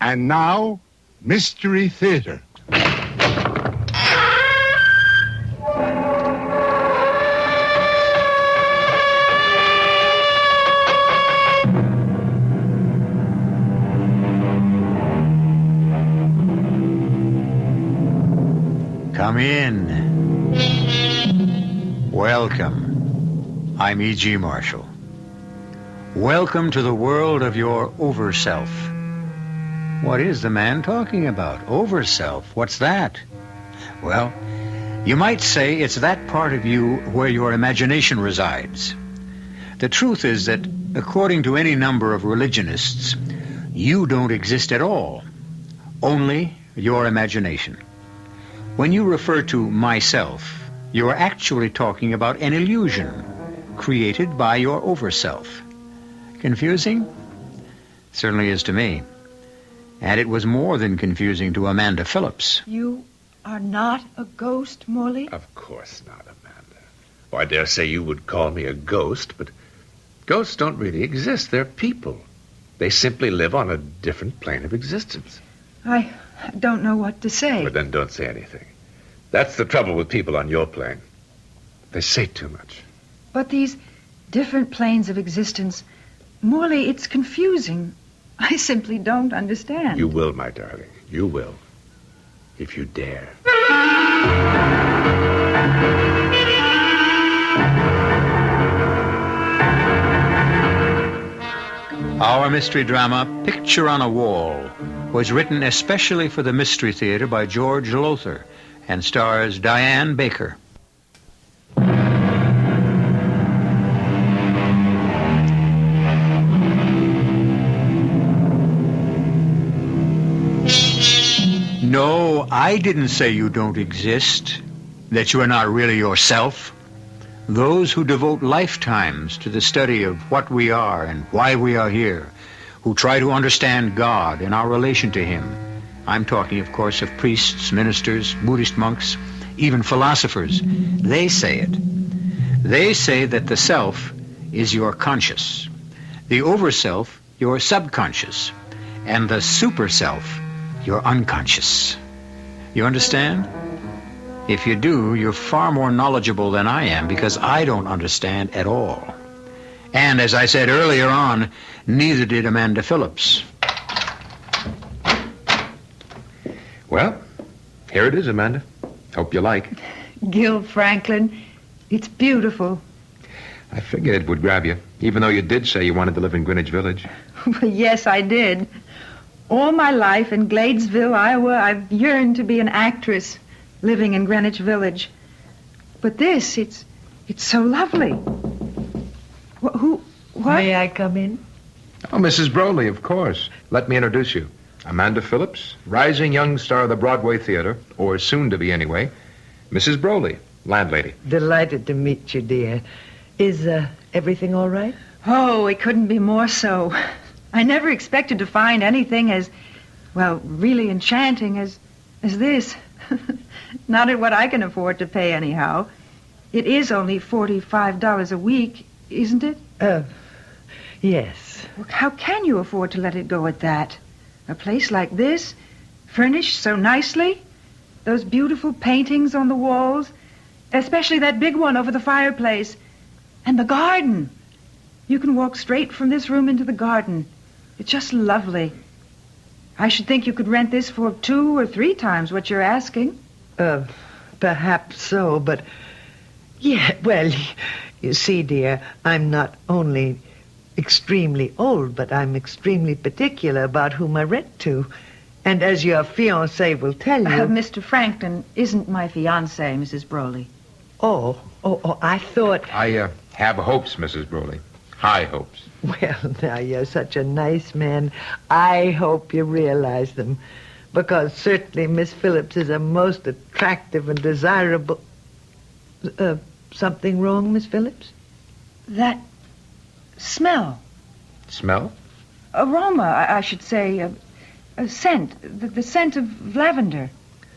And now, Mystery Theater. Come in. Welcome. I'm E.G. Marshall. Welcome to the world of your over-self. What is the man talking about? Over-self? What's that? Well, you might say it's that part of you where your imagination resides. The truth is that, according to any number of religionists, you don't exist at all. Only your imagination. When you refer to myself, you're actually talking about an illusion created by your over-self. Confusing? Certainly is to me. And it was more than confusing to Amanda Phillips. You are not a ghost, Morley? Of course not, Amanda. Oh, I dare say you would call me a ghost, but ghosts don't really exist. They're people. They simply live on a different plane of existence. I don't know what to say. But then don't say anything. That's the trouble with people on your plane. They say too much. But these different planes of existence, Morley, it's confusing. I simply don't understand. You will, my darling. You will. If you dare. Our mystery drama, Picture on a Wall, was written especially for the Mystery Theater by George Lothar and stars Diane Baker. No, I didn't say you don't exist, that you are not really yourself. Those who devote lifetimes to the study of what we are and why we are here, who try to understand God and our relation to Him. I'm talking, of course, of priests, ministers, Buddhist monks, even philosophers. They say it. They say that the self is your conscious, the over-self your subconscious, and the super-self your unconscious. You understand? If you do, you're far more knowledgeable than I am, because I don't understand at all. And as I said earlier on, neither did Amanda Phillips. Well, here it is, Amanda. Hope you like. Gil Franklin, it's beautiful. I figured it would grab you, even though you did say you wanted to live in Greenwich Village. Yes, I did. All my life in Gladesville, Iowa, I've yearned to be an actress living in Greenwich Village. But this, it's so lovely. What? May I come in? Oh, Mrs. Broley, of course. Let me introduce you. Amanda Phillips, rising young star of the Broadway Theater, or soon to be anyway. Mrs. Broley, landlady. Delighted to meet you, dear. Is everything all right? Oh, it couldn't be more so. I never expected to find anything as, well, really enchanting as this. Not at what I can afford to pay, anyhow. It is only $45 a week, isn't it? Yes. Well, how can you afford to let it go at that? A place like this, furnished so nicely, those beautiful paintings on the walls, especially that big one over the fireplace, and the garden. You can walk straight from this room into the garden. It's just lovely. I should think you could rent this for 2 or 3 times what you're asking. Perhaps so, but... Yeah, well, you see, dear, I'm not only extremely old, but I'm extremely particular about whom I rent to. And as your fiancé will tell you... Mr. Franklin isn't my fiancé, Mrs. Broley. Oh, I thought... I have hopes, Mrs. Broley. High hopes. Well, now, you're such a nice man. I hope you realize them. Because certainly Miss Phillips is a most attractive and desirable... something wrong, Miss Phillips? That smell. Smell? Aroma, I should say. A scent. The scent of lavender.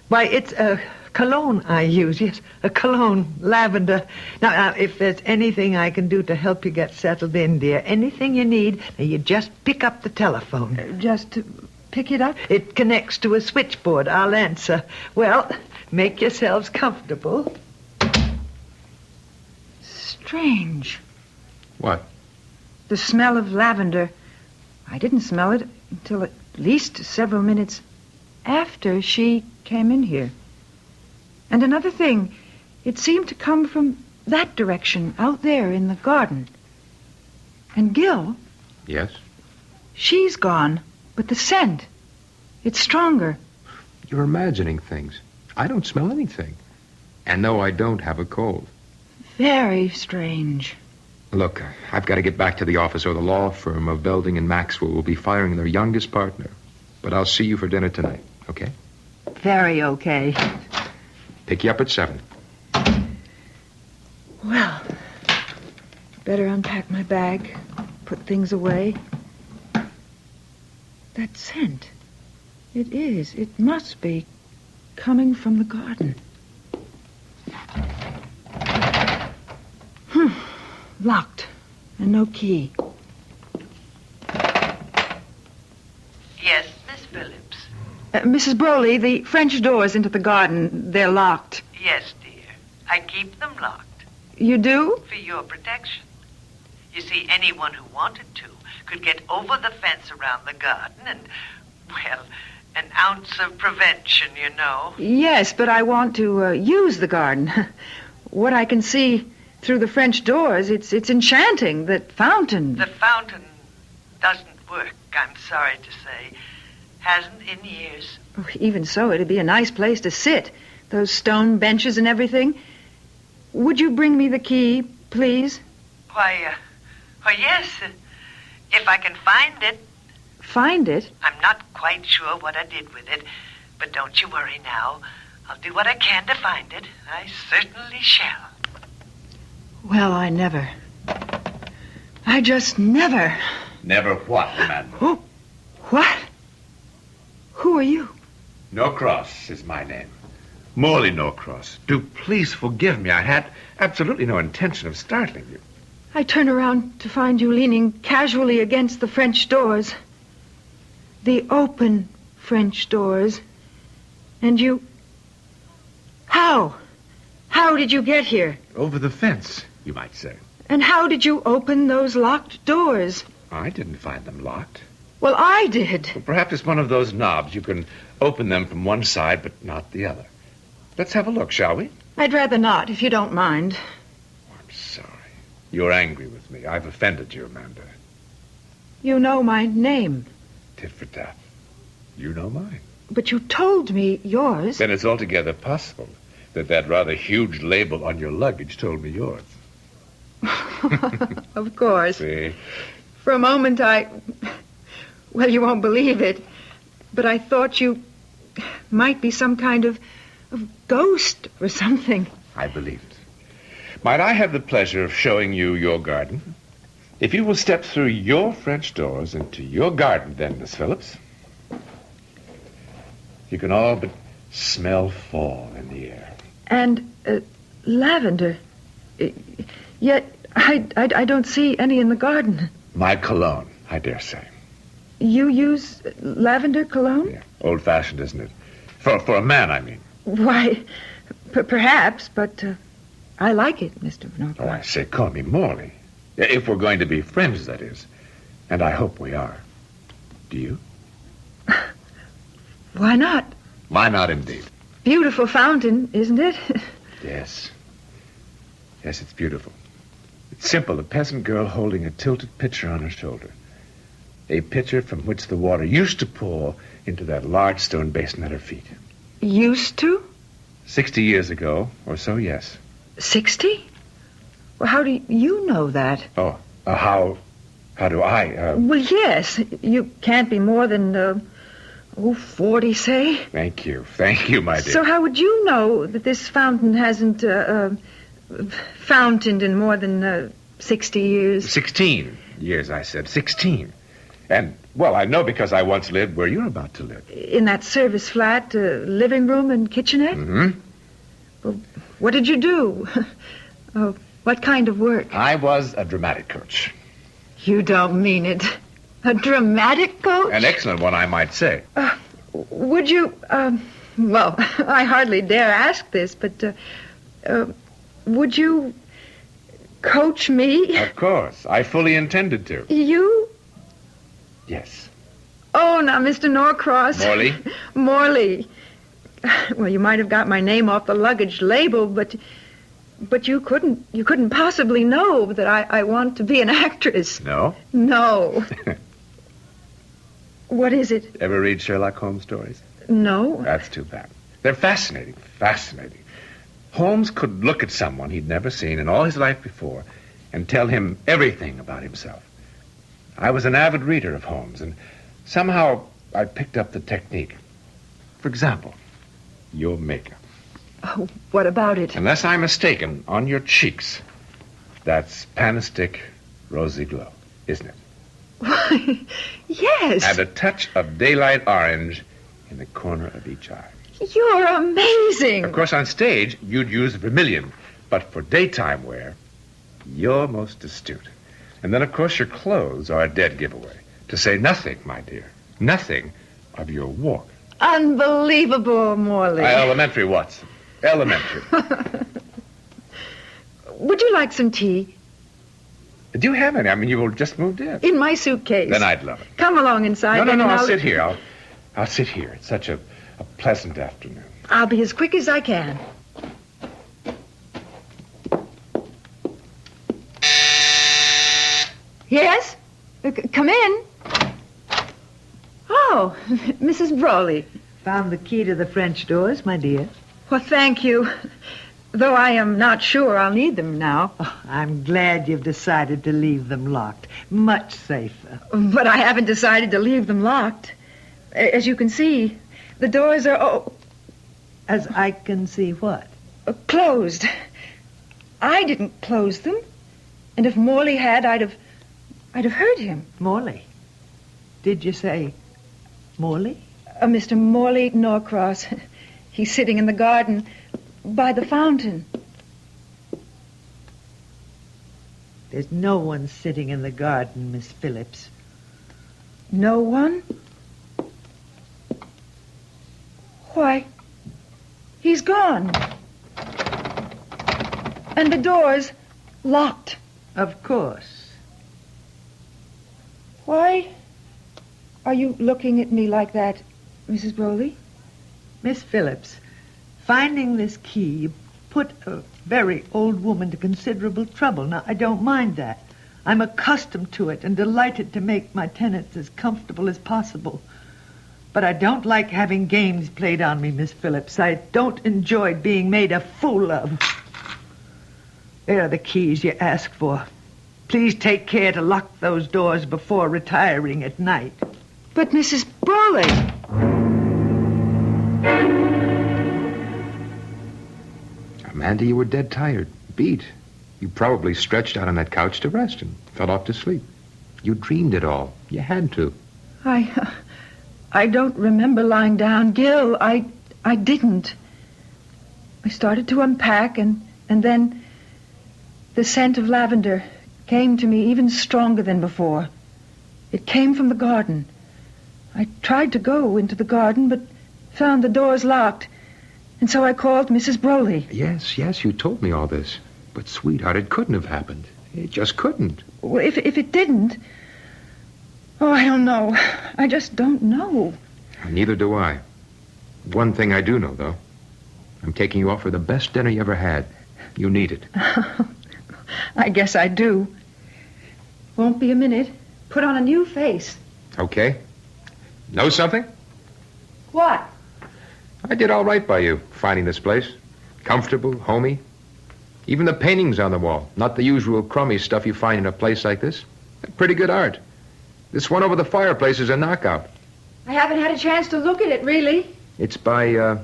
Why, it's a cologne I use. Yes, a cologne, lavender. Now, if there's anything I can do to help you get settled in, dear, anything you need, now you just pick up the telephone. Just to pick it up? It connects to a switchboard. I'll answer. Well, make yourselves comfortable. Strange. What? The smell of lavender. I didn't smell it until at least several minutes after she came in here. And another thing, it seemed to come from that direction, out there in the garden. And Gil, Yes? she's gone, but the scent, it's stronger. You're imagining things. I don't smell anything. And no, I don't have a cold. Very strange. Look, I've got to get back to the office, or the law firm of Belding and Maxwell will be firing their youngest partner. But I'll see you for dinner tonight, okay? Very okay. Pick you up at 7. Well, better unpack my bag, put things away. That scent. It must be coming from the garden. Locked, and no key. Yes, Miss Phillips. Mrs. Broley, the French doors into the garden, they're locked. Yes, dear. I keep them locked You do? for your protection. You see, anyone who wanted to could get over the fence around the garden and, well, an ounce of prevention, you know. Yes, but I want to use the garden. What I can see through the French doors, it's enchanting. That fountain. The fountain doesn't work, I'm sorry to say. Hasn't in years. Oh, even so, it'd be a nice place to sit. Those stone benches and everything. Would you bring me the key, please? Why, yes, if I can find it. Find it? I'm not quite sure what I did with it, but don't you worry now. I'll do what I can to find it. I certainly shall. Well, I just never. Never what, madam? Oh, what? Who are you? Norcross is my name. Morley Norcross. Do please forgive me. I had absolutely no intention of startling you. I turn around to find you leaning casually against the French doors. The open French doors. And you... How? How did you get here? Over the fence, you might say. And how did you open those locked doors? I didn't find them locked. Well, I did. Well, perhaps it's one of those knobs. You can open them from one side, but not the other. Let's have a look, shall we? I'd rather not, if you don't mind. I'm sorry. You're angry with me. I've offended you, Amanda. You know my name, Tit for tat. You know mine. but you told me yours. Then it's altogether possible that rather huge label on your luggage told me yours. Of course. See? For a moment well, you won't believe it, but I thought you might be some kind of ghost or something. I believe it. Might I have the pleasure of showing you your garden? If you will step through your French doors into your garden, then, Miss Phillips, you can all but smell fall in the air. And lavender. Yet I don't see any in the garden. My cologne, I dare say. You use lavender cologne? Yeah, old-fashioned, isn't it? For a man, I mean. Why, perhaps, but I like it, Mr. Norcross. Oh, I say, call me Morley. If we're going to be friends, that is. And I hope we are. Do you? Why not? Why not, indeed? Beautiful fountain, isn't it? Yes. Yes, it's beautiful. It's simple, a peasant girl holding a tilted pitcher on her shoulder. A pitcher from which the water used to pour into that large stone basin at her feet. Used to? 60 years ago, or so, yes. 60? Well, how do you know that? Oh, how do I? Well, yes. You can't be more than, 40, say. Thank you, my dear. So how would you know that this fountain hasn't, fountained in more than, 60 years? 16 years, I said. 16. And, well, I know because I once lived where you're about to live. In that service flat, living room and kitchenette? Mm-hmm. Well, what did you do? What kind of work? I was a dramatic coach. You don't mean it. A dramatic coach? An excellent one, I might say. Would you, well, I hardly dare ask this, but, would you coach me? Of course. I fully intended to. You? Yes. Oh, now, Mr. Norcross. Morley? Morley. Well, you might have got my name off the luggage label, but you couldn't possibly know that I want to be an actress. No? No. What is it? Ever read Sherlock Holmes stories? No. That's too bad. They're fascinating, fascinating. Holmes could look at someone he'd never seen in all his life before and tell him everything about himself. I was an avid reader of Holmes, and somehow I picked up the technique. For example, your makeup. Oh, what about it? Unless I'm mistaken, on your cheeks, that's Panastic Rosy Glow, isn't it? Why, yes. And a touch of daylight orange in the corner of each eye. You're amazing. Of course, on stage, you'd use vermilion, but for daytime wear, you're most astute. And then, of course, your clothes are a dead giveaway. To say nothing, my dear, nothing of your walk. Unbelievable, Morley. Elementary, Watson. Elementary. Would you like some tea? Do you have any? I mean, you just moved in. In my suitcase. Then I'd love it. Come along inside. No, then, and I'll sit here. I'll sit here. It's such a pleasant afternoon. I'll be as quick as I can. Yes? Come in. Oh, Mrs. Brawley. Found the key to the French doors, my dear. Well, thank you. Though I am not sure I'll need them now. Oh, I'm glad you've decided to leave them locked. Much safer. But I haven't decided to leave them locked. As you can see, the doors are As I can see what? Closed. I didn't close them. And if Morley had, I'd have heard him. Morley. Did you say Morley? Mr. Morley Norcross. He's sitting in the garden by the fountain. There's no one sitting in the garden, Miss Phillips. No one? Why, he's gone. And the door's locked. Of course. Why are you looking at me like that, Mrs. Broley? Miss Phillips, finding this key put a very old woman to considerable trouble. Now, I don't mind that. I'm accustomed to it and delighted to make my tenants as comfortable as possible. But I don't like having games played on me, Miss Phillips. I don't enjoy being made a fool of. There are the keys you asked for. Please take care to lock those doors before retiring at night. But, Mrs. Broley... Amanda, you were dead tired, beat. You probably stretched out on that couch to rest and fell off to sleep. You dreamed it all. You had to. I don't remember lying down. Gil, I didn't. I started to unpack, and then the scent of lavender came to me even stronger than before. It came from the garden. I tried to go into the garden, but found the doors locked. And so I called Mrs. Broley. Yes, you told me all this. But, sweetheart, it couldn't have happened. It just couldn't. Well, if it didn't... Oh, I don't know. I just don't know. Neither do I. One thing I do know, though. I'm taking you out for the best dinner you ever had. You need it. I guess I do. Won't be a minute. Put on a new face. Okay. Know something? What? I did all right by you, finding this place. Comfortable, homey. Even the paintings on the wall. Not the usual crummy stuff you find in a place like this. Pretty good art. This one over the fireplace is a knockout. I haven't had a chance to look at it, really. It's by, I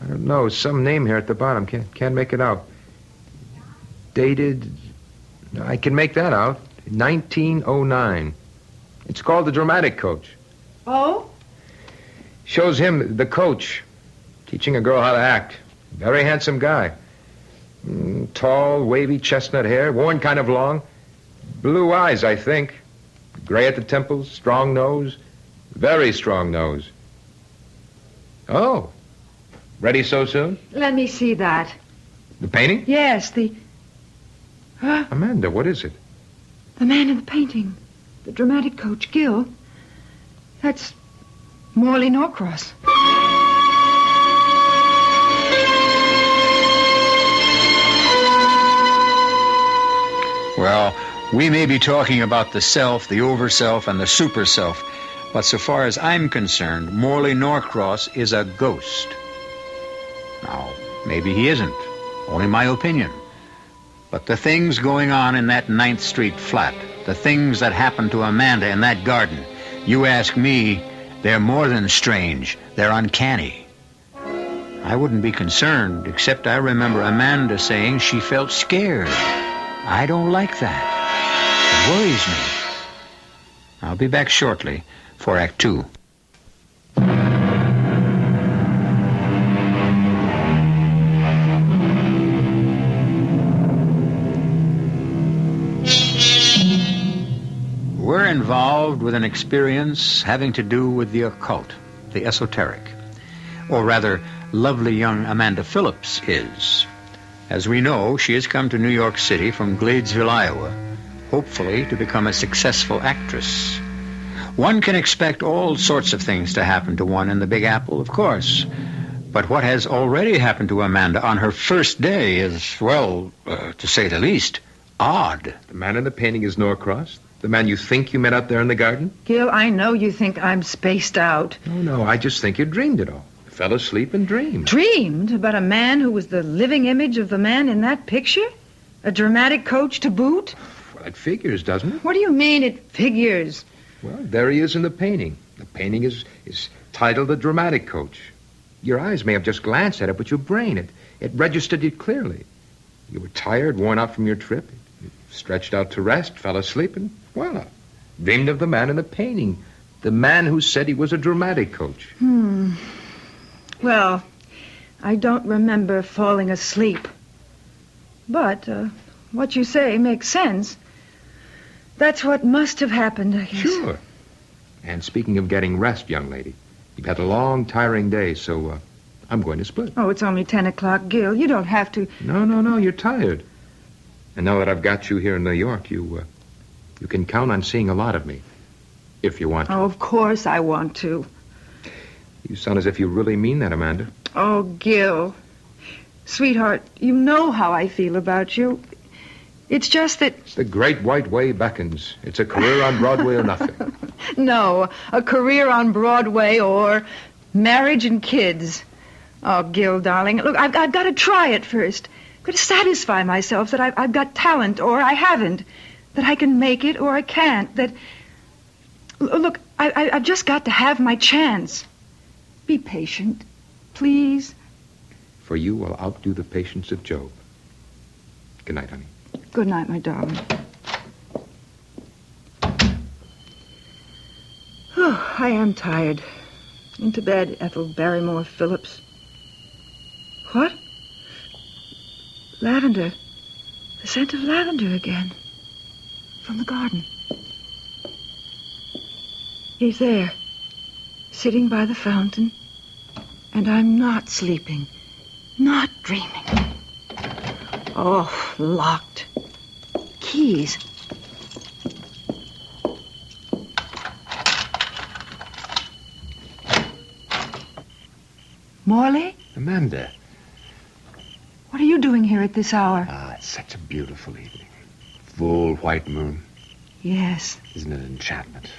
don't know, some name here at the bottom. Can't make it out. Dated, I can make that out. 1909. It's called The Dramatic Coach. Oh? Shows him, the coach, teaching a girl how to act. Very handsome guy. Tall, wavy chestnut hair, worn kind of long. Blue eyes, I think. Gray at the temples, strong nose, very strong nose. Oh, ready so soon? Let me see that. The painting? Yes, Amanda, what is it? the man in the painting. The dramatic coach, Gil. That's Morley Norcross. Well, we may be talking about the self, the over-self, and the super-self, but so far as I'm concerned, Morley Norcross is a ghost. Now, maybe he isn't. Only my opinion. But the things going on in that 9th Street flat, the things that happened to Amanda in that garden, you ask me, they're more than strange. They're uncanny. I wouldn't be concerned, except I remember Amanda saying she felt scared. I don't like that. It worries me. I'll be back shortly for Act 2. We're involved with an experience having to do with the occult, the esoteric. Or rather, lovely young Amanda Phillips is. As we know, she has come to New York City from Gladesville, Iowa, hopefully to become a successful actress. One can expect all sorts of things to happen to one in the Big Apple, of course. But what has already happened to Amanda on her first day is, well, to say the least, odd. The man in the painting is Norcross? The man you think you met out there in the garden? Gil, I know you think I'm spaced out. No, I just think you dreamed it all. Fell asleep and dreamed. Dreamed about a man who was the living image of the man in that picture? A dramatic coach to boot? Well, it figures, doesn't it? What do you mean it figures? Well, there he is in the painting. The painting is titled The Dramatic Coach. Your eyes may have just glanced at it, but your brain, it registered it clearly. You were tired, worn out from your trip. You stretched out to rest, fell asleep, and voila. Dreamed of the man in the painting. The man who said he was a dramatic coach. Well, I don't remember falling asleep. But what you say makes sense. That's what must have happened, I guess. Sure. And speaking of getting rest, young lady, you've had a long, tiring day, so I'm going to split. Oh, it's only 10 o'clock, Gil. You don't have to... No, you're tired. And now that I've got you here in New York, you can count on seeing a lot of me, if you want to. Oh, of course I want to. You sound as if you really mean that, Amanda. Oh, Gil. Sweetheart, you know how I feel about you. It's just that... The great white way beckons. It's a career on Broadway or nothing. No, a career on Broadway or marriage and kids. Oh, Gil, darling, look, I've got to try it first. I've got to satisfy myself that I've got talent or I haven't. That I can make it or I can't. That... Look, I've just got to have my chance. Be patient, please. For you will outdo the patience of Job. Good night, honey. Good night, my darling. Oh, I am tired. Into bed, Ethel Barrymore Phillips. What? Lavender. The scent of lavender again. From the garden. He's there. Sitting by the fountain. And I'm not sleeping. Not dreaming. Oh, locked. Keys. Morley? Amanda. What are you doing here at this hour? It's such a beautiful evening. Full white moon. Yes. Isn't it an enchantment?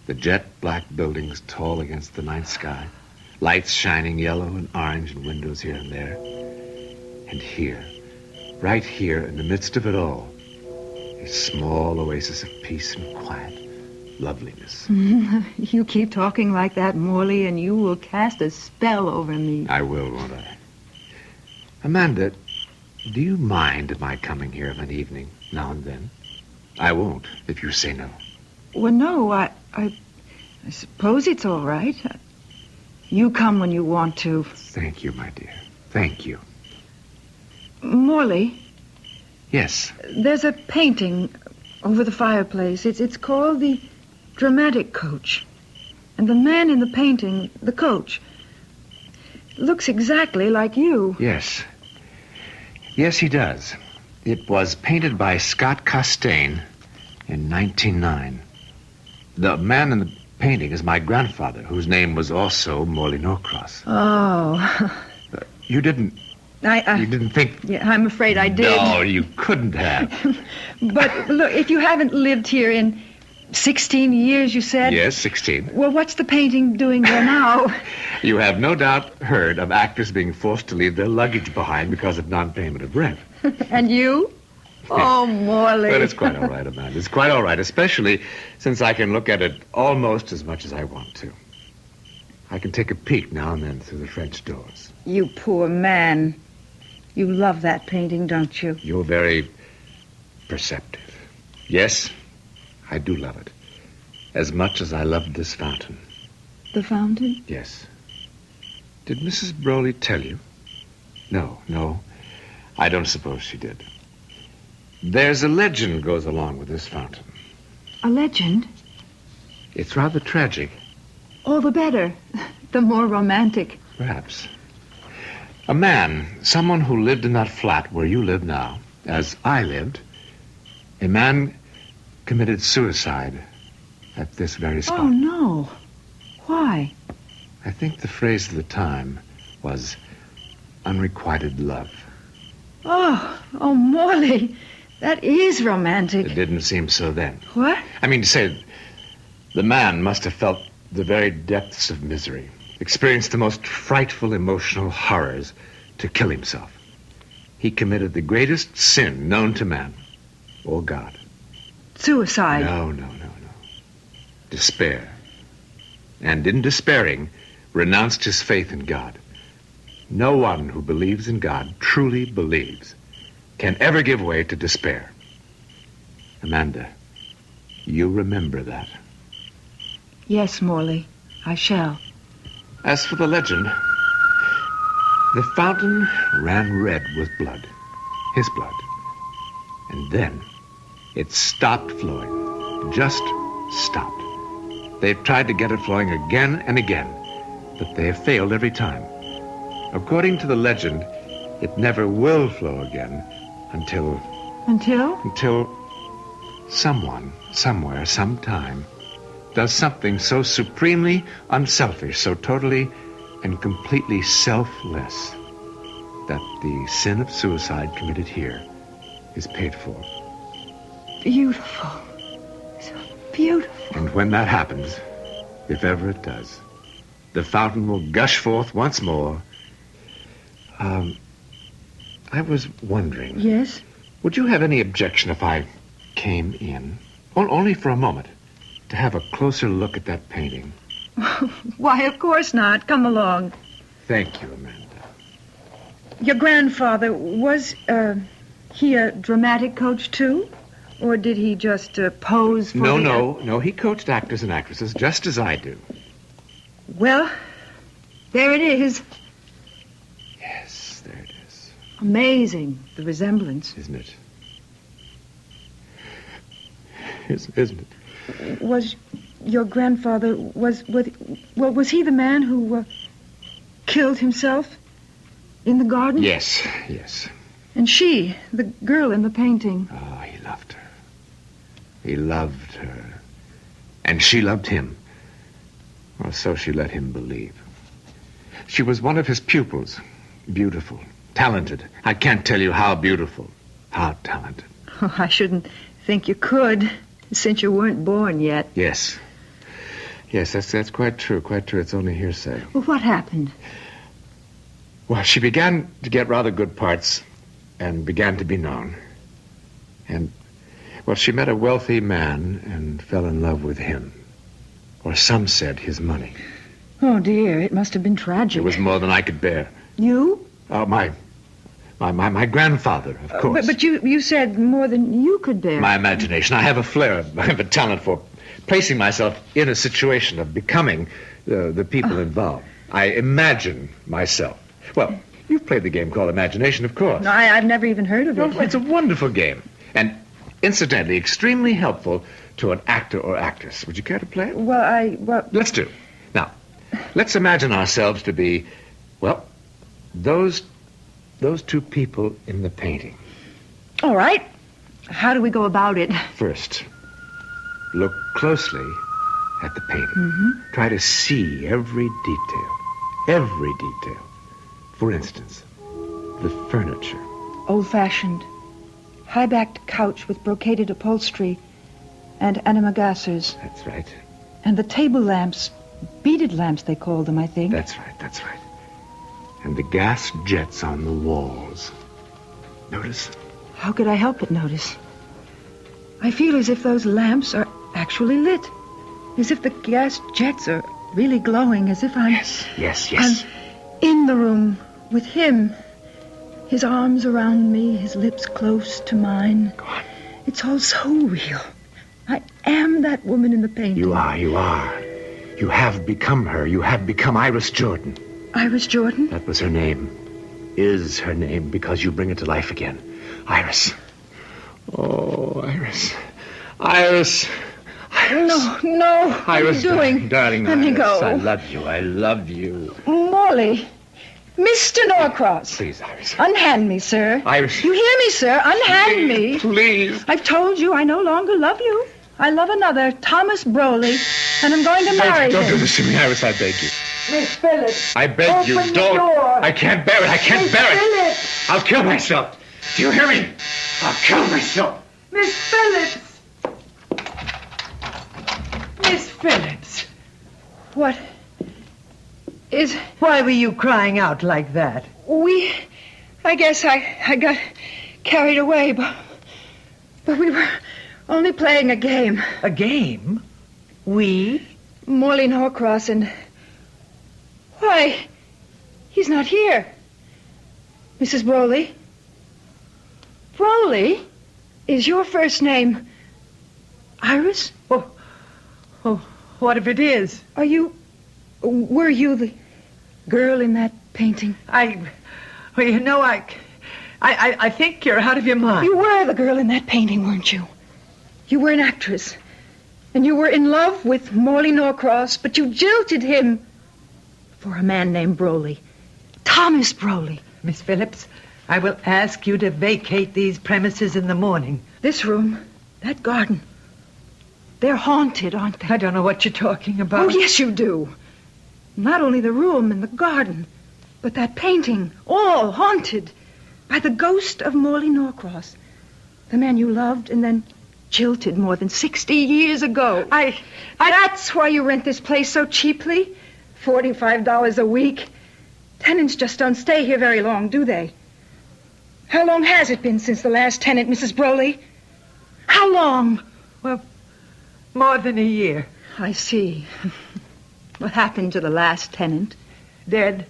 The jet black buildings tall against the night sky. Lights shining yellow and orange in windows here and there. And here, right here in the midst of it all, a small oasis of peace and quiet. Loveliness. You keep talking like that, Morley, and you will cast a spell over me. I will, won't I? Amanda, do you mind my coming here of an evening, now and then? I won't, if you say no. Well, no, I suppose it's all right. You come when you want to. Thank you, my dear. Thank you. Morley, Yes. there's a painting over the fireplace. It's called the dramatic coach. And the man in the painting, the coach, looks exactly like you. Yes. Yes, he does. It was painted by Scott Costain in 1909. The man in the painting is my grandfather, whose name was also Morley Norcross. Oh. You didn't You didn't think... Yeah, I'm afraid I did. No, you couldn't have. But look, if you haven't lived here in 16 years, you said? Yes, 16. Well, what's the painting doing there now? You have no doubt heard of actors being forced to leave their luggage behind because of non-payment of rent. And you? Oh, Morley. But it's quite all right, Amanda. It's quite all right, especially since I can look at it almost as much as I want to. I can take a peek now and then through the French doors. You poor man. You love that painting, don't you? You're very perceptive. Yes, I do love it. As much as I loved this fountain. The fountain? Yes. Did Mrs. Broley tell you? No. I don't suppose she did. There's a legend goes along with this fountain. A legend? It's rather tragic. All the better. The more romantic. Perhaps. A man, someone who lived in that flat where you live now, as I lived, a man committed suicide at this very spot. Oh, no. Why? I think the phrase of the time was unrequited love. Oh, Morley. That is romantic. It didn't seem so then. What? I mean to say, the man must have felt the very depths of misery, experienced the most frightful emotional horrors to kill himself. He committed the greatest sin known to man or God. Suicide? No. Despair. And in despairing, renounced his faith in God. No one who believes in God, truly believes, can ever give way to despair. Amanda, you remember that. Yes, Morley, I shall. As for the legend, the fountain ran red with blood, his blood. And then it stopped flowing, just stopped. They've tried to get it flowing again and again, but they have failed every time. According to the legend, it never will flow again until someone, somewhere, sometime, does something so supremely unselfish, so totally and completely selfless, that the sin of suicide committed here is paid for. Beautiful. So beautiful. And when that happens, if ever it does, the fountain will gush forth once more. I was wondering... Yes? Would you have any objection if I came in, only for a moment, to have a closer look at that painting? Why, of course not. Come along. Thank you, Amanda. Your grandfather, was he a dramatic coach, too? Or did he just pose for No. He coached actors and actresses just as I do. Well, there it is. Yes, there it is. Amazing, the resemblance. Isn't it? Isn't it? Was your grandfather, was he the man who killed himself in the garden? Yes. And she, the girl in the painting. Oh, he loved her. He loved her. And she loved him. Or so she let him believe. She was one of his pupils. Beautiful. Talented. I can't tell you how beautiful. How talented. Oh, I shouldn't think you could, since you weren't born yet. Yes, that's quite true. Quite true. It's only hearsay. Well, what happened? Well, she began to get rather good parts and began to be known. And, well, she met a wealthy man and fell in love with him. Or some said his money. Oh, dear, it must have been tragic. It was more than I could bear. You? Oh, my grandfather, of course. But you said more than you could bear. My imagination. I have a flair, I have a talent for placing myself in a situation of becoming the people involved. I imagine myself. Well, you've played the game called imagination, of course. No, I've never even heard of it. Well, it's a wonderful game. And Incidentally, extremely helpful to an actor or actress. Would you care to play it? Well, Let's do. Now, let's imagine ourselves to be, well, those two people in the painting. all right. How do we go about it? First, look closely at the painting. Try to see every detail. Every detail. For instance, the furniture. Old-fashioned, high-backed couch with brocaded upholstery and antimacassars. That's right. And the table lamps, beaded lamps they call them, I think. That's right, that's right. And the gas jets on the walls. Notice? How could I help but notice? I feel as if those lamps are actually lit. As if the gas jets are really glowing, as if I'm... Yes. I'm in the room with him. His arms around me, his lips close to mine. Go on. It's all so real. I am that woman in the painting. You are. You have become her. You have become Iris Jordan. Iris Jordan? That was her name. Is her name, because you bring it to life again. Iris. Oh, Iris. Iris. No. Iris, What are you doing? darling Let me Iris, go. I love you. Molly. Mr. Norcross. Please, Iris. Unhand me, sir. Iris. You hear me, sir? Unhand me. Please. I've told you I no longer love you. I love another, Thomas Broley, and I'm going to marry Don't him. do this to me, Iris, I beg you. Miss Phillips. I beg you, Open the don't. door. I can't bear it. I can't Miss bear it. Phillips. I'll kill myself. Do you hear me? I'll kill myself. Miss Phillips! Miss Phillips! What is... Why were you crying out like that? I guess I got carried away, but we were only playing a game. A game? We? Morley Norcross and... Why, he's not here. Mrs. Broley? Broley? Is your first name Iris? Oh, what if it is? Were you the girl in that painting? I think you're out of your mind. You were the girl in that painting, weren't you? You were an actress. And you were in love with Morley Norcross, but you jilted him for a man named Broley. Thomas Broley. Miss Phillips, I will ask you to vacate these premises in the morning. This room, that garden, they're haunted, aren't they? I don't know what you're talking about. Oh, yes, you do. Not only the room and the garden, but that painting, all haunted by the ghost of Morley Norcross, the man you loved and then jilted more than 60 years ago. That's why you rent this place so cheaply. $45 a week. Tenants just don't stay here very long, do they? How long has it been since the last tenant, Mrs. Broley? How long? Well, more than a year. I see. What happened to the last tenant? Dead.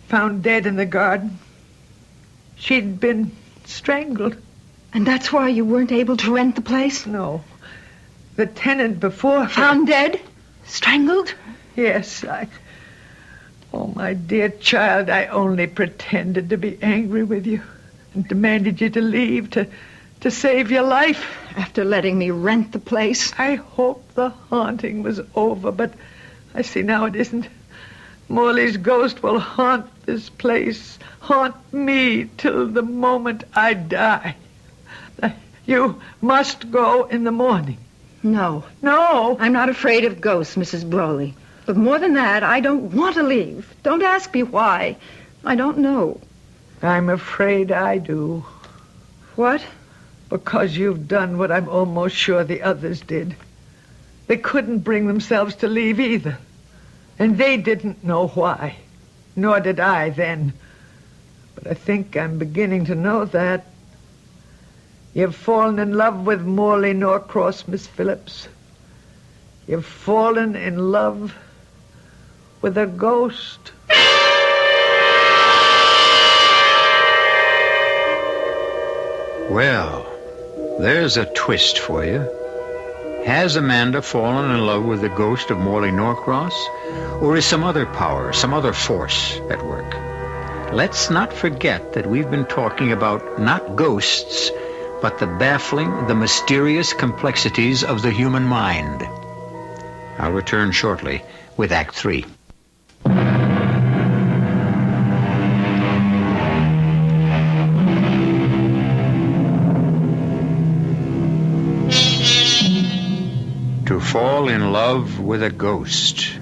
Found dead in the garden. She'd been strangled. And that's why you weren't able to rent the place? No. The tenant before her... Found dead? Strangled? Yes, Oh, my dear child, I only pretended to be angry with you and demanded you to leave to save your life. After letting me rent the place? I hoped the haunting was over, but I see now it isn't. Morley's ghost will haunt this place, haunt me till the moment I die. You must go in the morning. No. No. I'm not afraid of ghosts, Mrs. Broley. But more than that, I don't want to leave. Don't ask me why. I don't know. I'm afraid I do. What? Because you've done what I'm almost sure the others did. They couldn't bring themselves to leave either. And they didn't know why. Nor did I then. But I think I'm beginning to know that. You've fallen in love with Morley Norcross, Miss Phillips. You've fallen in love with a ghost. Well, there's a twist for you. Has Amanda fallen in love with the ghost of Morley Norcross? Or is some other power, some other force at work? Let's not forget that we've been talking about not ghosts, but the baffling, the mysterious complexities of the human mind. I'll return shortly with Act 3. To fall in love with a ghost.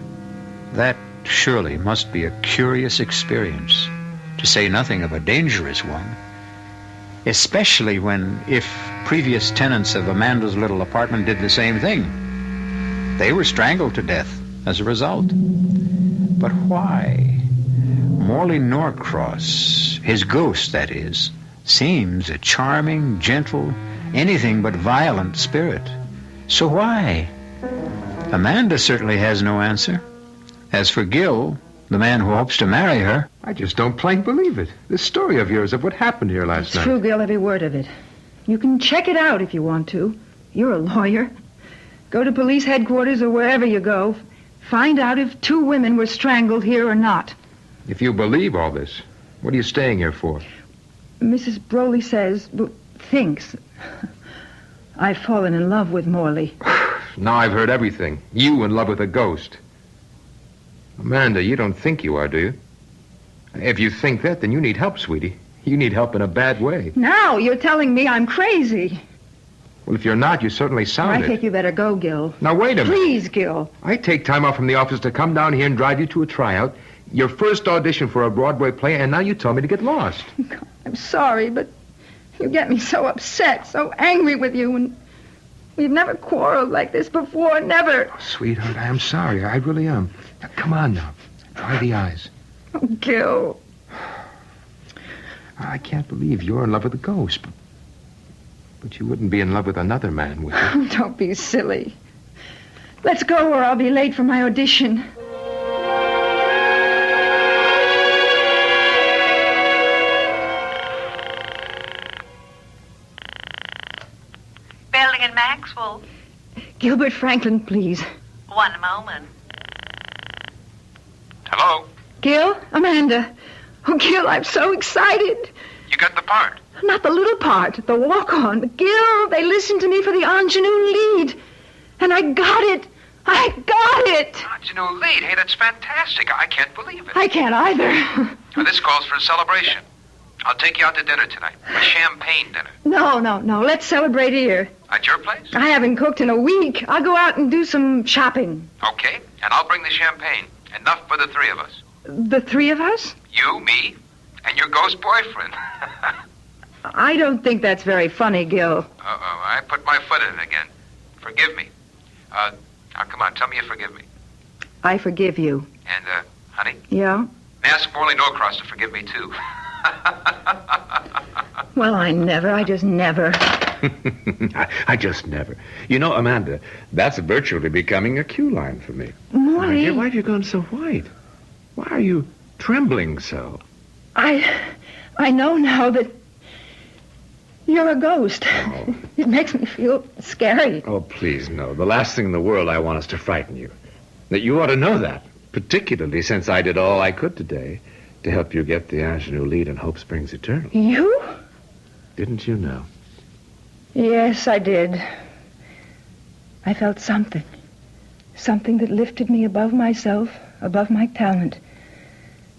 That surely must be a curious experience, to say nothing of a dangerous one. Especially when, if previous tenants of Amanda's little apartment did the same thing, they were strangled to death as a result. But why? Morley Norcross, his ghost, that is, seems a charming, gentle, anything but violent spirit. So why? Amanda certainly has no answer. As for Gil, the man who hopes to marry her... I just don't plain believe it. This story of yours of what happened here last night. It's true, Gil, every word of it. You can check it out if you want to. You're a lawyer. Go to police headquarters or wherever you go. Find out if 2 women were strangled here or not. If you believe all this, what are you staying here for? Mrs. Broley says, thinks, I've fallen in love with Morley. Now I've heard everything. You in love with a ghost. Amanda, you don't think you are, do you? If you think that, then you need help, sweetie. You need help in a bad way. Now you're telling me I'm crazy. Well, if you're not, you certainly sound I think you better go, Gil. Now, wait a minute. Please, Gil. I take time off from the office to come down here and drive you to a tryout, your first audition for a Broadway play, and now you tell me to get lost. I'm sorry, but you get me so upset, so angry with you, and we've never quarreled like this before, never. Oh, sweetheart, I am sorry. I really am. Now, come on now. Dry the eyes. Oh, Gil. I can't believe you're in love with a ghost, but you wouldn't be in love with another man, would you? Don't be silly. Let's go or I'll be late for my audition. Building in Maxwell. Gilbert Franklin, please. One moment. Hello? Gil? Amanda. Oh, Gil, I'm so excited. You got the part. Not the little part, the walk-on. But Gil, they listened to me for the ingenue lead. And I got it. I got it. Ingenue lead. Hey, that's fantastic. I can't believe it. I can't either. Now, this calls for a celebration. I'll take you out to dinner tonight. A champagne dinner. No. Let's celebrate here. At your place? I haven't cooked in a week. I'll go out and do some shopping. Okay, and I'll bring the champagne. Enough for the 3 of us. The 3 of us? You, me, and your ghost boyfriend. I don't think that's very funny, Gil. Uh-oh, I put my foot in it again. Forgive me. Now, come on, tell me you forgive me. I forgive you. And, honey, Yeah? ask Morley Norcross to forgive me, too. Well, I just never. I just never. You know, Amanda, that's virtually becoming a cue line for me. Morley. My dear, why have you gone so white? Why are you trembling so? I know now that you're a ghost. Oh. It makes me feel scary. Oh, please, no. The last thing in the world I want is to frighten you. That you ought to know that, particularly since I did all I could today to help you get the ingenue lead in Hope Springs Eternal. You? Didn't you know? Yes, I did. I felt something. Something that lifted me above myself, above my talent.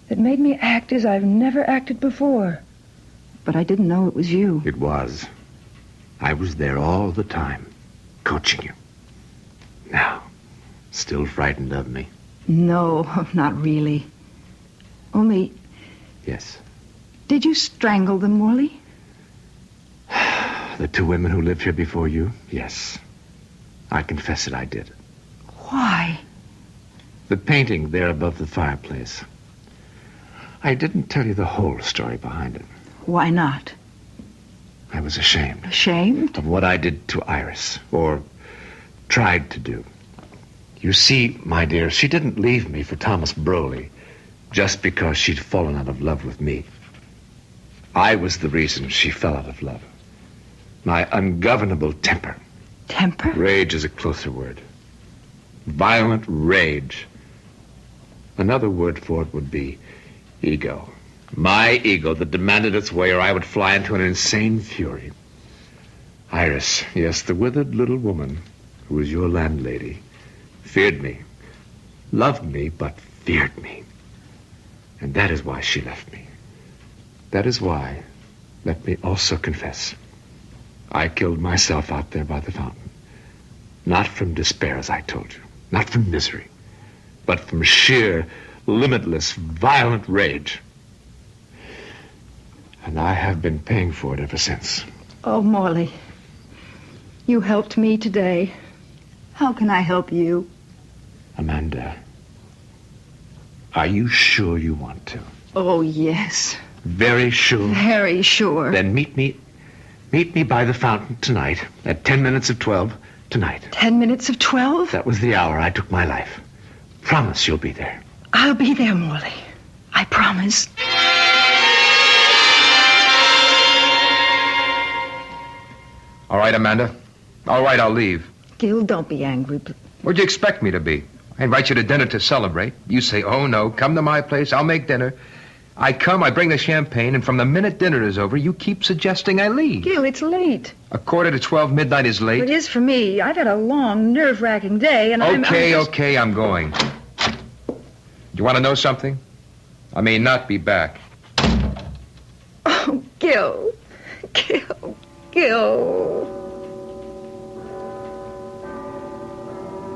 That made me act as I've never acted before. But I didn't know it was you. It was. I was there all the time, coaching you. Now, still frightened of me? No, not really. Only, Yes. did you strangle them, Morley? The 2 women who lived here before you? Yes. I confess it, I did. Why? The painting there above the fireplace. I didn't tell you the whole story behind it. Why not? I was ashamed Ashamed? of what I did to Iris, or tried to do. You see, my dear, she didn't leave me for Thomas Broley just because she'd fallen out of love with me. I was the reason she fell out of love. My ungovernable temper. Temper? Rage is a closer word. Violent rage. Another word for it would be ego. My ego that demanded its way, or I would fly into an insane fury. Iris, yes, the withered little woman who was your landlady, feared me, loved me, but feared me. And that is why she left me. That is why, let me also confess, I killed myself out there by the fountain. Not from despair, as I told you, not from misery, but from sheer, limitless, violent rage. And I have been paying for it ever since. Oh, Morley, you helped me today. How can I help you? Amanda, are you sure you want to? Oh, yes. Very sure? Very sure. Then meet me by the fountain tonight at 10 minutes of 12 tonight. 10 minutes of 12? That was the hour I took my life. Promise you'll be there. I'll be there, Morley. I promise. All right, Amanda. All right, I'll leave. Gil, don't be angry. What'd you expect me to be? I invite you to dinner to celebrate. You say, oh, no, come to my place. I'll make dinner. I come, I bring the champagne, and from the minute dinner is over, you keep suggesting I leave. Gil, it's late. 11:45 midnight is late. It is for me. I've had a long, nerve-wracking day, and Okay, I'm going. You want to know something? I may not be back. Oh, Gil. Gil.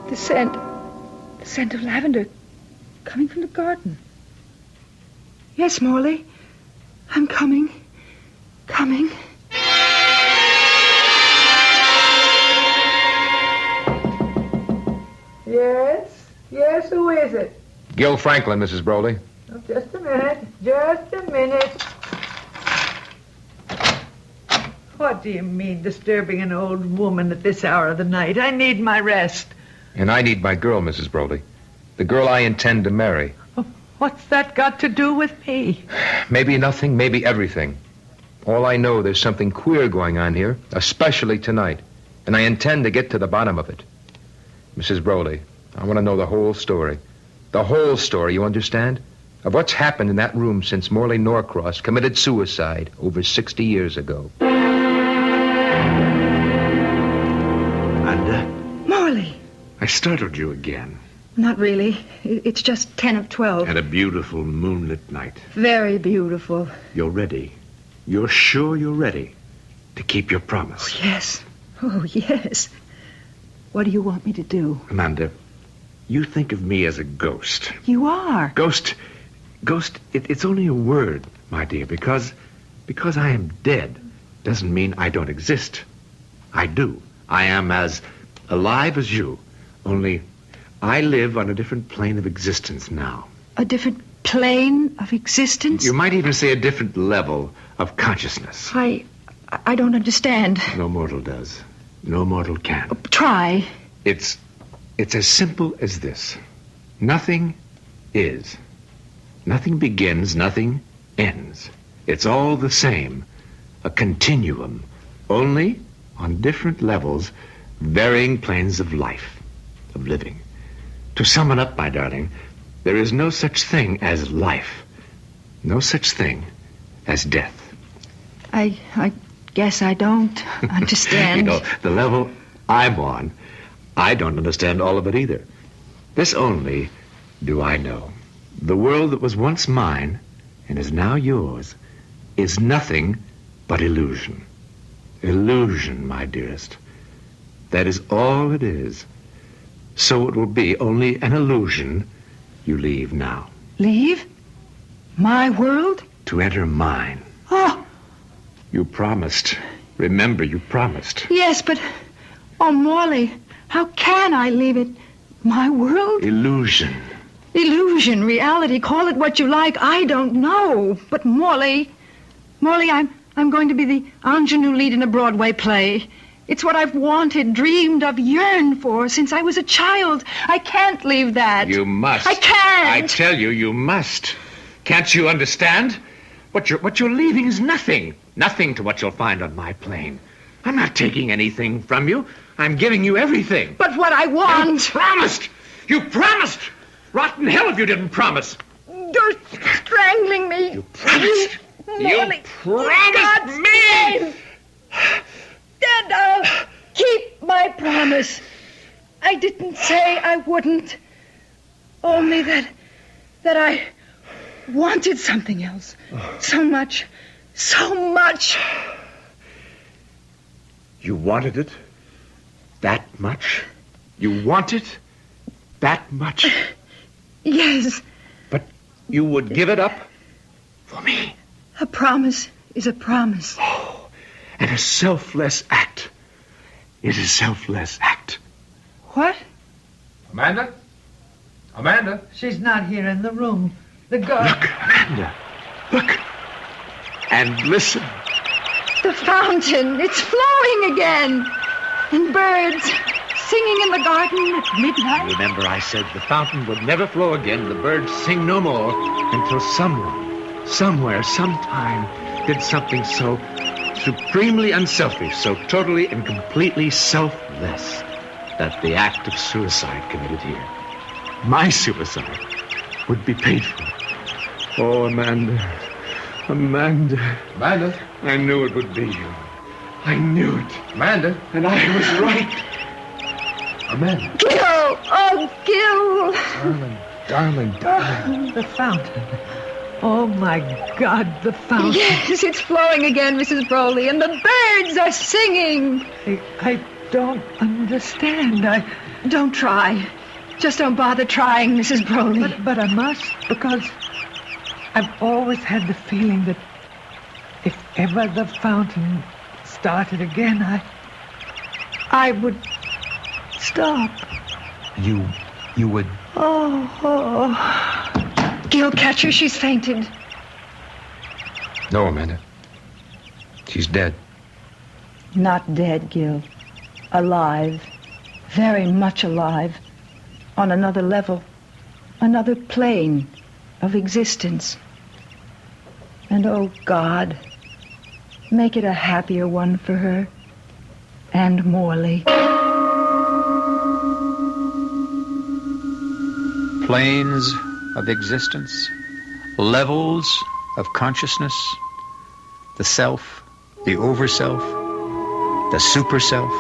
The scent of lavender coming from the garden. Yes, Morley. I'm coming. Yes, who is it? Gil Franklin, Mrs. Broley. Oh, just a minute. What do you mean, disturbing an old woman at this hour of the night? I need my rest. And I need my girl, Mrs. Broley. The girl I intend to marry. What's that got to do with me? Maybe nothing, maybe everything. All I know, there's something queer going on here, especially tonight. And I intend to get to the bottom of it. Mrs. Broley, I want to know the whole story. The whole story, you understand? Of what's happened in that room since Morley Norcross committed suicide over 60 years ago. Amanda, Morley. I startled you again. Not really. It's just 10 of 12. And a beautiful moonlit night. Very beautiful. You're ready. You're sure you're ready to keep your promise. Yes. Oh, yes. What do you want me to do? Amanda, you think of me as a ghost. You are. Ghost, it's only a word, my dear, because I am dead doesn't mean I don't exist. I do. I am as alive as you, only I live on a different plane of existence now. A different plane of existence? You might even say a different level of consciousness. I don't understand. No mortal does. No mortal can. Try. It's as simple as this. Nothing is. Nothing begins, nothing ends. It's all the same. A continuum. Only on different levels, varying planes of life, of living. To sum it up, my darling, there is no such thing as life. No such thing as death. I guess I don't understand. You know, the level I'm on, I don't understand all of it either. This only do I know. The world that was once mine and is now yours is nothing but illusion. Illusion, my dearest. That is all it is. So it will be only an illusion you leave now. Leave? My world? To enter mine. Oh, You promised. Remember, you promised. yes, but... Oh, Morley, how can I leave it? My world? Illusion. Illusion, reality, call it what you like. I don't know. But Morley, I'm going to be the ingenue lead in a Broadway play. It's what I've wanted, dreamed of, yearned for since I was a child. I can't leave that. You must. I can't. I tell you, you must. Can't you understand? What you're leaving is nothing. Nothing to what you'll find on my plane. I'm not taking anything from you. I'm giving you everything. But what I want... You promised! You promised! Rotten hell if you didn't promise. You're strangling me. You promised. Morley, You promised me! Dead And I'll keep my promise. I didn't say I wouldn't. Only that I wanted something else. So much. So much. You wanted it? That much? You want it? That much? Yes. But you would give it up? For me? A promise is a promise. Oh, and a selfless act is a selfless act. What? Amanda? Amanda? She's not here in the room. The girl... Look, Amanda. Look. And listen. The fountain. It's flowing again. And birds singing in the garden at midnight. Remember I said the fountain would never flow again, the birds sing no more, until someone, somewhere, sometime, did something so supremely unselfish, so totally and completely selfless, that the act of suicide committed here, my suicide, would be paid for. Oh, Amanda. Amanda. Amanda? I knew it would be you. I knew it. Amanda? And I was right. Amanda. Gil! Oh, Gil! Darling, darling. The fountain. Oh, my God, the fountain. Yes, it's flowing again, Mrs. Broley, and the birds are singing. I don't understand. Don't try. Just don't bother trying, Mrs. Broley. But I must, because I've always had the feeling that if ever the fountain started again, I would stop. You would... Oh. Gil, catch her. She's fainted. No, Amanda. She's dead. Not dead, Gil. Alive. Very much alive. On another level. Another plane of existence. And oh, God, make it a happier one for her. And Morley. Planes of existence, levels of consciousness, the self, the overself, the super-self.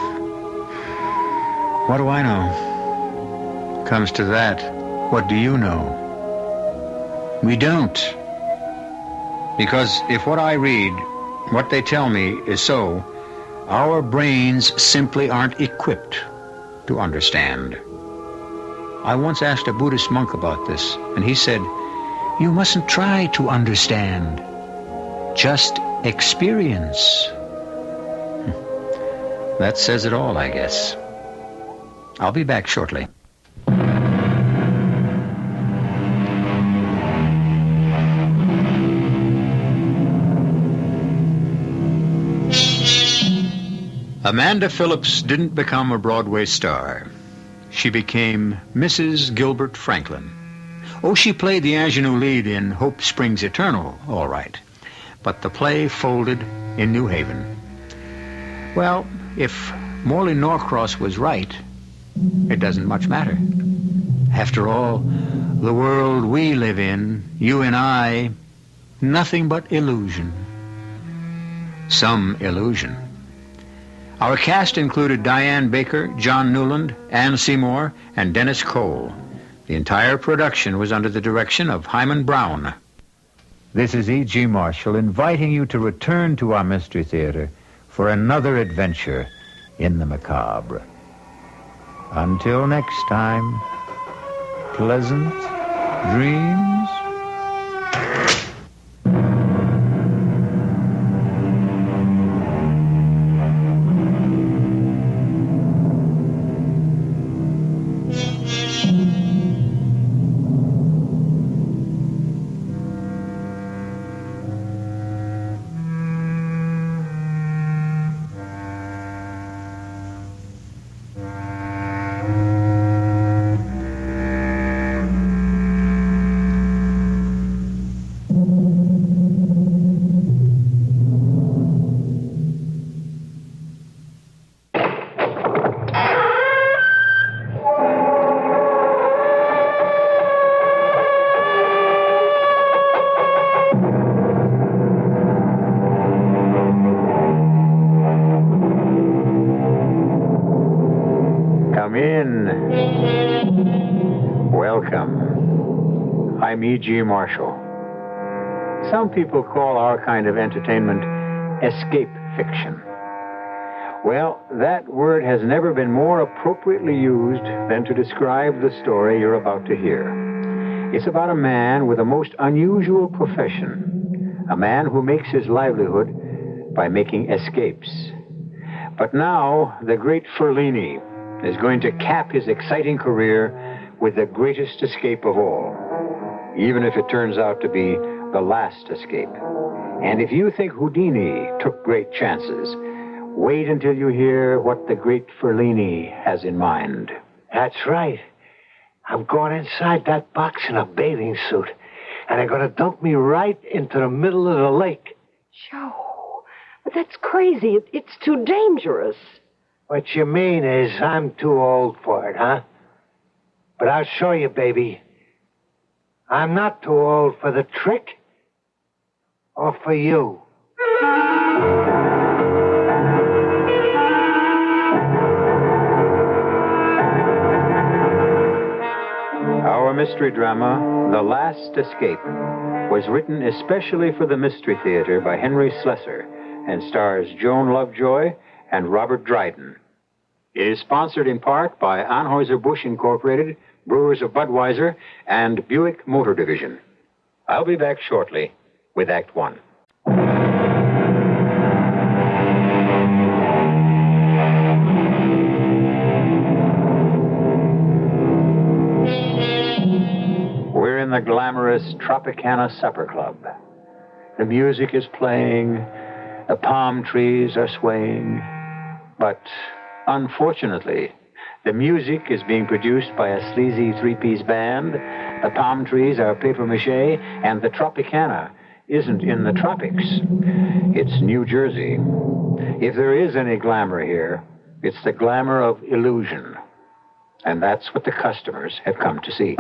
What do I know? Comes to that, what do you know? We don't. Because if what I read, what they tell me is so, our brains simply aren't equipped to understand. I once asked a Buddhist monk about this, and he said, you mustn't try to understand. Just experience. That says it all, I guess. I'll be back shortly. Amanda Phillips didn't become a Broadway star. She became Mrs. Gilbert Franklin. Oh, she played the ingenue lead in Hope Springs Eternal, all right. But the play folded in New Haven. Well, if Morley Norcross was right, it doesn't much matter. After all, the world we live in, you and I, nothing but illusion. Some illusion. Our cast included Diane Baker, John Newland, Ann Seymour, and Dennis Cole. The entire production was under the direction of Hyman Brown. This is E.G. Marshall inviting you to return to our Mystery Theater for another adventure in the macabre. Until next time, pleasant dreams. Welcome. I'm E.G. Marshall. Some people call our kind of entertainment escape fiction. Well, that word has never been more appropriately used than to describe the story you're about to hear. It's about a man with a most unusual profession, a man who makes his livelihood by making escapes. But now, the great Fellini is going to cap his exciting career with the greatest escape of all, even if it turns out to be the last escape. And if you think Houdini took great chances, wait until you hear what the great Fellini has in mind. That's right. I'm going inside that box in a bathing suit, and they're going to dump me right into the middle of the lake. Joe, but that's crazy. It's too dangerous. What you mean is I'm too old for it, huh? But I'll show you, baby. I'm not too old for the trick or for you. Our mystery drama, The Last Escape, was written especially for the Mystery Theater by Henry Slessor and stars Joan Lovejoy and Robert Dryden. It is sponsored in part by Anheuser-Busch Incorporated, Brewers of Budweiser, and Buick Motor Division. I'll be back shortly with Act One. We're in the glamorous Tropicana Supper Club. The music is playing, the palm trees are swaying, but unfortunately, the music is being produced by a sleazy three-piece band, the palm trees are papier-mâché, and the Tropicana isn't in the tropics. It's New Jersey. If there is any glamour here, it's the glamour of illusion. And that's what the customers have come to see.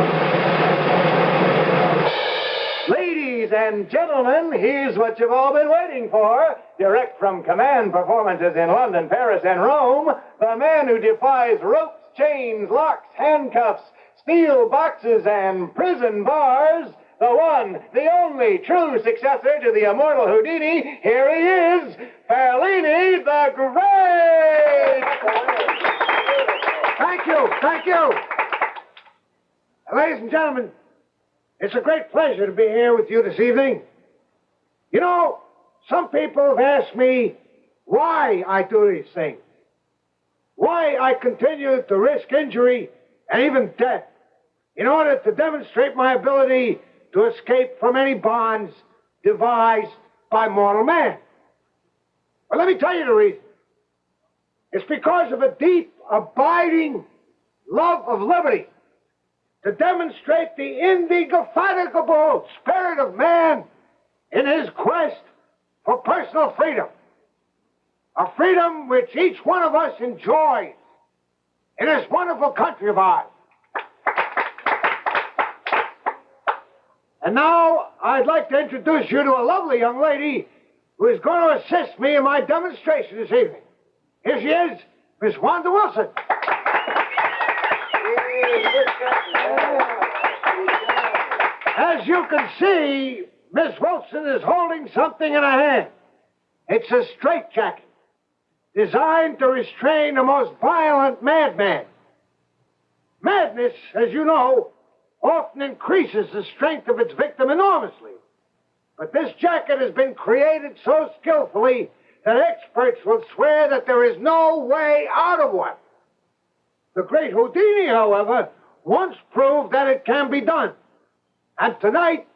Ladies and gentlemen, here's what you've all been waiting for. Direct from Command performances in London, Paris, and Rome, the man who defies ropes, chains, locks, handcuffs, steel boxes, and prison bars, the one, the only true successor to the immortal Houdini. Here he is, Fellini the Great! Thank you, thank you. Ladies and gentlemen, it's a great pleasure to be here with you this evening. You know, some people have asked me why I do these things, why I continue to risk injury and even death in order to demonstrate my ability to escape from any bonds devised by mortal man. Well, let me tell you the reason. It's because of a deep, abiding love of liberty, to demonstrate the indefatigable spirit of man in his quest for personal freedom. A freedom which each one of us enjoys in this wonderful country of ours. And now I'd like to introduce you to a lovely young lady who is going to assist me in my demonstration this evening. Here she is, Miss Wanda Wilson. As you can see, Miss Wilson is holding something in her hand. It's a straitjacket designed to restrain the most violent madman. Madness, as you know, often increases the strength of its victim enormously. But this jacket has been created so skillfully that experts will swear that there is no way out of one. The great Houdini, however, once proved that it can be done. And tonight,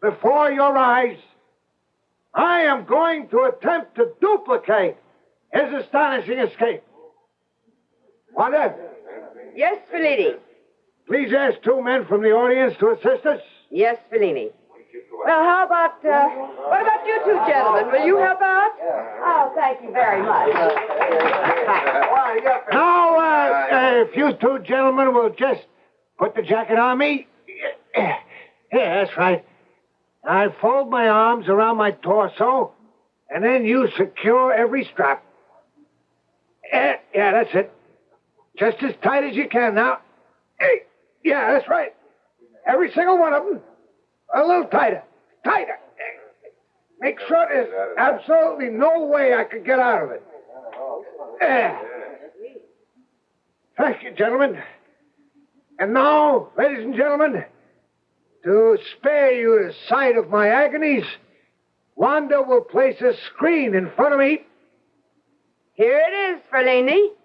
before your eyes, I am going to attempt to duplicate his astonishing escape. Wanda? Yes, Fellini. Please ask two men from the audience to assist us. Yes, Fellini. Well, how about, what about you two gentlemen? Will you help out? Oh, thank you very much. Now, if you two gentlemen will just put the jacket on me. Yeah, that's right. I fold my arms around my torso, and then you secure every strap. Yeah, that's it. Just as tight as you can now. Hey, yeah, that's right. Every single one of them. A little tighter. Tighter. Make sure there's absolutely no way I could get out of it. There. Thank you, gentlemen. And now, ladies and gentlemen, to spare you the sight of my agonies, Wanda will place a screen in front of me. Here it is, Ferlini.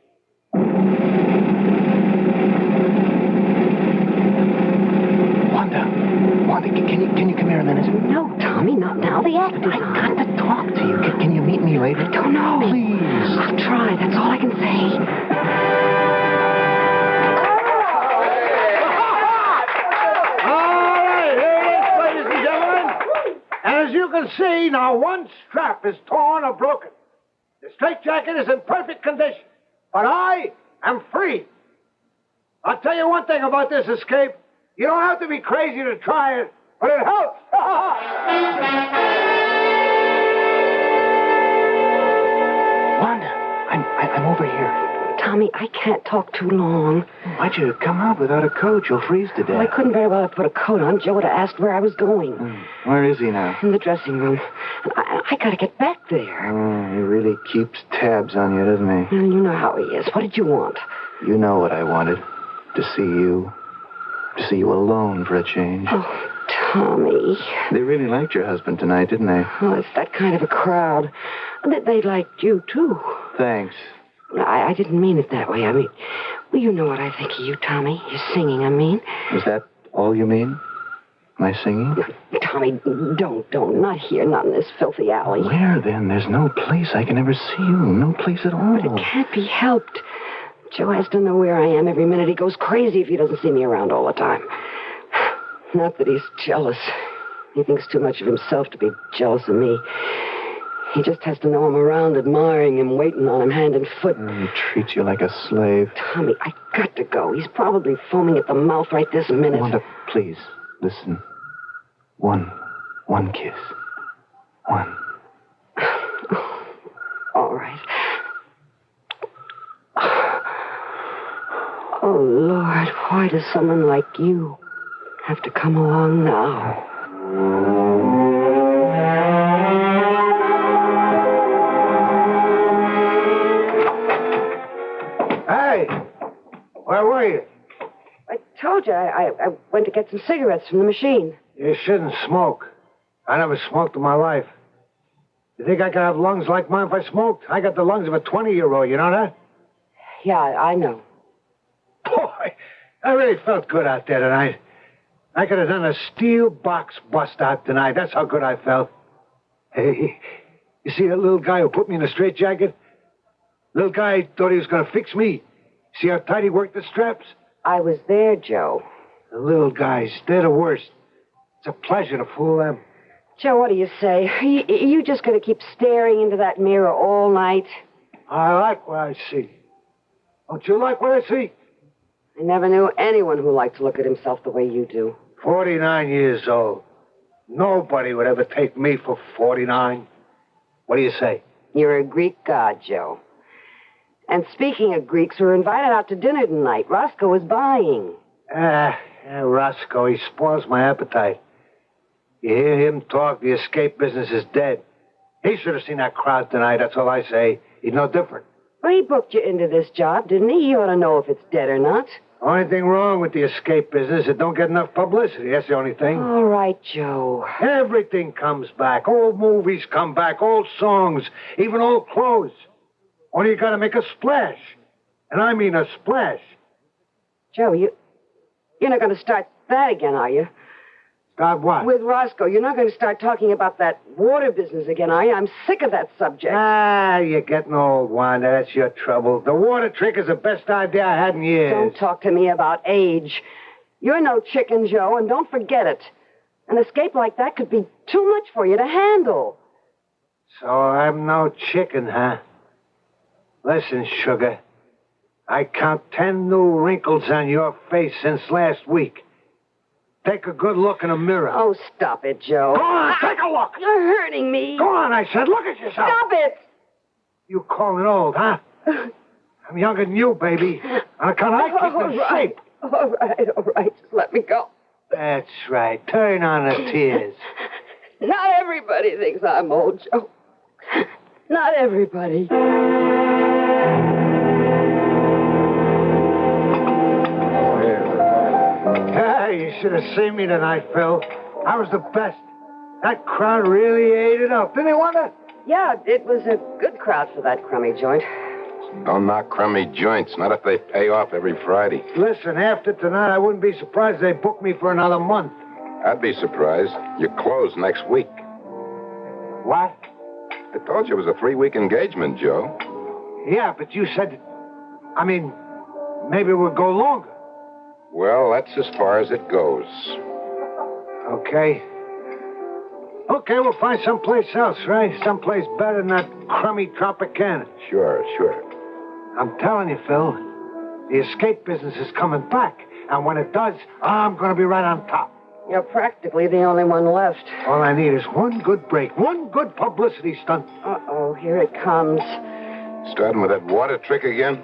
Wanda, can you come here a minute? No, Tommy, not now. The actor's I got to talk to you. Can you meet me later? I don't know. Please. I'll try. That's all I can say. All right, here it is, ladies and gentlemen. As you can see, now one strap is torn or broken. The straitjacket is in perfect condition, but I am free. I'll tell you one thing about this escape. You don't have to be crazy to try it, but it helps. Wanda, I'm over here. Tommy, I can't talk too long. Why'd you come out without a coat? You'll freeze to death. Well, I couldn't very well have put a coat on. Joe would have asked where I was going. Where is he now? In the dressing room. And I got to get back there. Oh, he really keeps tabs on you, doesn't he? And you know how he is. What did you want? You know what I wanted. To see you. To see you alone for a change. Oh, Tommy. They really liked your husband tonight, didn't they? Oh, it's that kind of a crowd. They liked you, too. Thanks. I didn't mean it that way. I mean, well, you know what I think of you, Tommy. Your singing, I mean. Is that all you mean? My singing? Tommy, don't. Not here, not in this filthy alley. Where, then? There's no place I can ever see you. No place at all. But it can't be helped. Joe has to know where I am every minute. He goes crazy if he doesn't see me around all the time. Not that he's jealous. He thinks too much of himself to be jealous of me. He just has to know I'm around, admiring him, waiting on him hand and foot. He treats you like a slave. Tommy, I got to go. He's probably foaming at the mouth right this minute. Wanda, please, listen. One kiss. One. All right. Oh, Lord, why does someone like you have to come along now? Hey, where were you? I told you, I went to get some cigarettes from the machine. You shouldn't smoke. I never smoked in my life. You think I could have lungs like mine if I smoked? I got the lungs of a 20-year-old, you know that? Yeah, I know. Boy, I really felt good out there tonight. I could have done a steel box bust out tonight. That's how good I felt. Hey, you see that little guy who put me in a straitjacket? Little guy thought he was going to fix me. See how tight he worked the straps? I was there, Joe. The little guys, they're the worst. It's a pleasure to fool them. Joe, what do you say? You just going to keep staring into that mirror all night? I like what I see. Don't you like what I see? I never knew anyone who liked to look at himself the way you do. 49 years old. Nobody would ever take me for 49. What do you say? You're a Greek god, Joe. And speaking of Greeks, we're invited out to dinner tonight. Roscoe is buying. Roscoe, he spoils my appetite. You hear him talk, the escape business is dead. He should have seen that crowd tonight, that's all I say. He's no different. Well, he booked you into this job, didn't he? He ought to know if it's dead or not. Only thing wrong with the escape business, it don't get enough publicity. That's the only thing. All right, Joe. Everything comes back. Old movies come back, old songs, even old clothes. Only you gotta make a splash. And I mean a splash. Joe, you're not going to start that again, are you? Start what? With Roscoe. You're not going to start talking about that water business again, are you? I'm sick of that subject. You're getting old, Wanda. That's your trouble. The water trick is the best idea I had in years. Don't talk to me about age. You're no chicken, Joe, and don't forget it. An escape like that could be too much for you to handle. So I'm no chicken, huh? Listen, sugar. I count 10 new wrinkles on your face since last week. Take a good look in the mirror. Oh, stop it, Joe. Go on, take a look. You're hurting me. Go on, I said. Look at yourself. Stop it. You calling old, huh? I'm younger than you, baby. On account I keep in shape. All right. Just let me go. That's right. Turn on the tears. Not everybody thinks I'm old, Joe. Not everybody. Ah, you should have seen me tonight, Phil. I was the best. That crowd really ate it up. Didn't they wonder? Yeah, it was a good crowd for that crummy joint. Don't knock crummy joints, not if they pay off every Friday. Listen, after tonight, I wouldn't be surprised if they booked me for another month. I'd be surprised. You close next week. What? I told you it was a 3-week engagement, Joe. Yeah, but you said... maybe it would go longer. Well, that's as far as it goes. Okay. Okay, we'll find someplace else, right? Someplace better than that crummy Tropicana. Sure. I'm telling you, Phil, the escape business is coming back. And when it does, I'm going to be right on top. You're practically the only one left. All I need is one good break, one good publicity stunt. Uh-oh, here it comes. Starting with that water trick again?